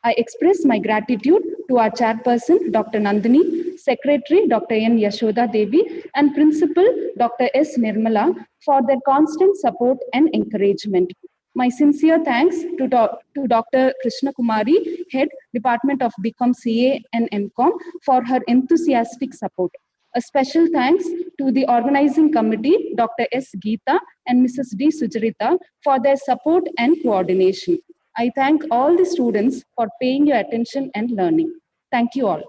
I express my gratitude to our chairperson, Dr. Nandini, Secretary, Dr. N. Yashoda Devi, and Principal, Dr. S. Nirmala, for their constant support and encouragement. My sincere thanks to Dr. Krishna Kumari, Head, Department of BCom CA and MCom, for her enthusiastic support. A special thanks to the organizing committee, Dr. S. Geeta and Mrs. D. Sujarita, for their support and coordination. I thank all the students for paying your attention and learning. Thank you all.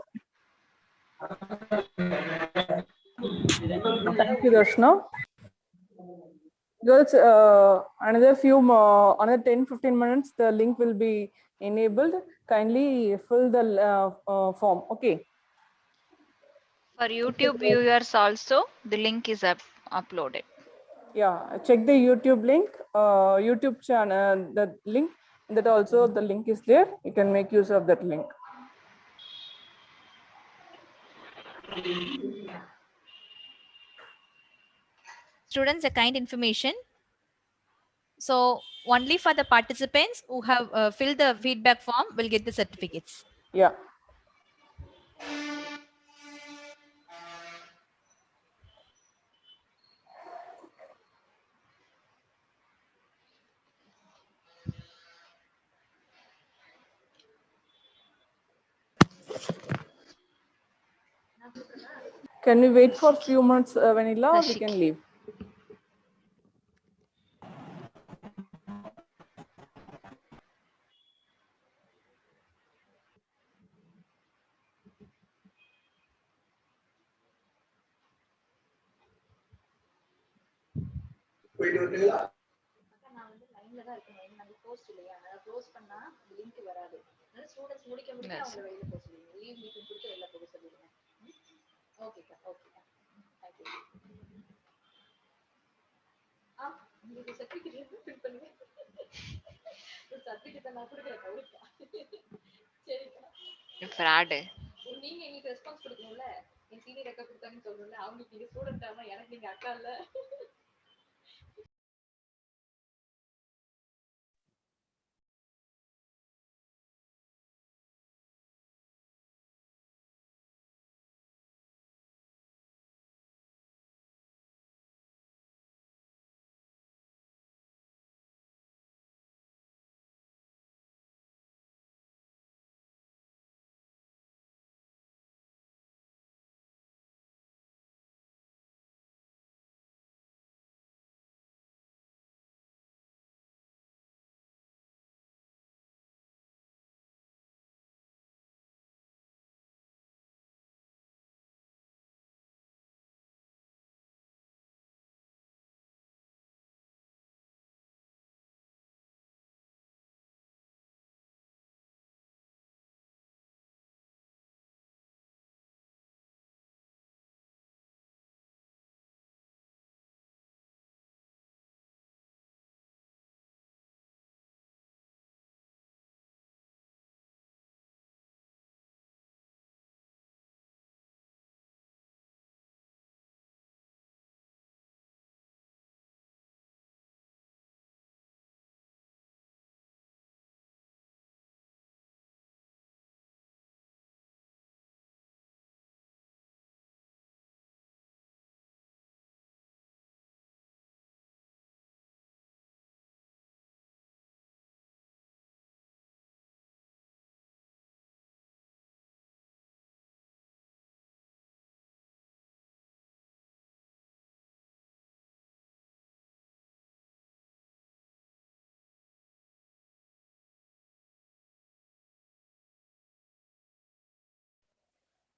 Thank you, Darshana. Girls, another 10-15 minutes, the link will be enabled. Kindly fill the form. Okay. For YouTube viewers also, the link is uploaded. Yeah, check the YouTube link, YouTube channel, the link, that also the link is there. You can make use of that link. Students, a kind information. So only for the participants who have filled the feedback form will get the certificates. Yeah. Can we wait for a few minutes, Vanilla? We can leave. Fraud.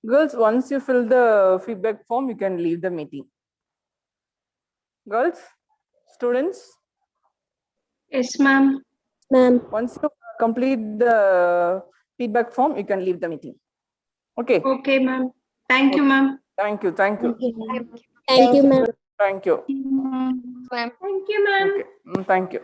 Girls, once you fill the feedback form, you can leave the meeting. Girls, students? Yes, ma'am. Ma'am. Once you complete the feedback form, you can leave the meeting. Okay. Okay, ma'am. Thank you, ma'am. Thank you. Thank you. Thank you, ma'am. Thank you. Thank you, ma'am. Okay. Thank you.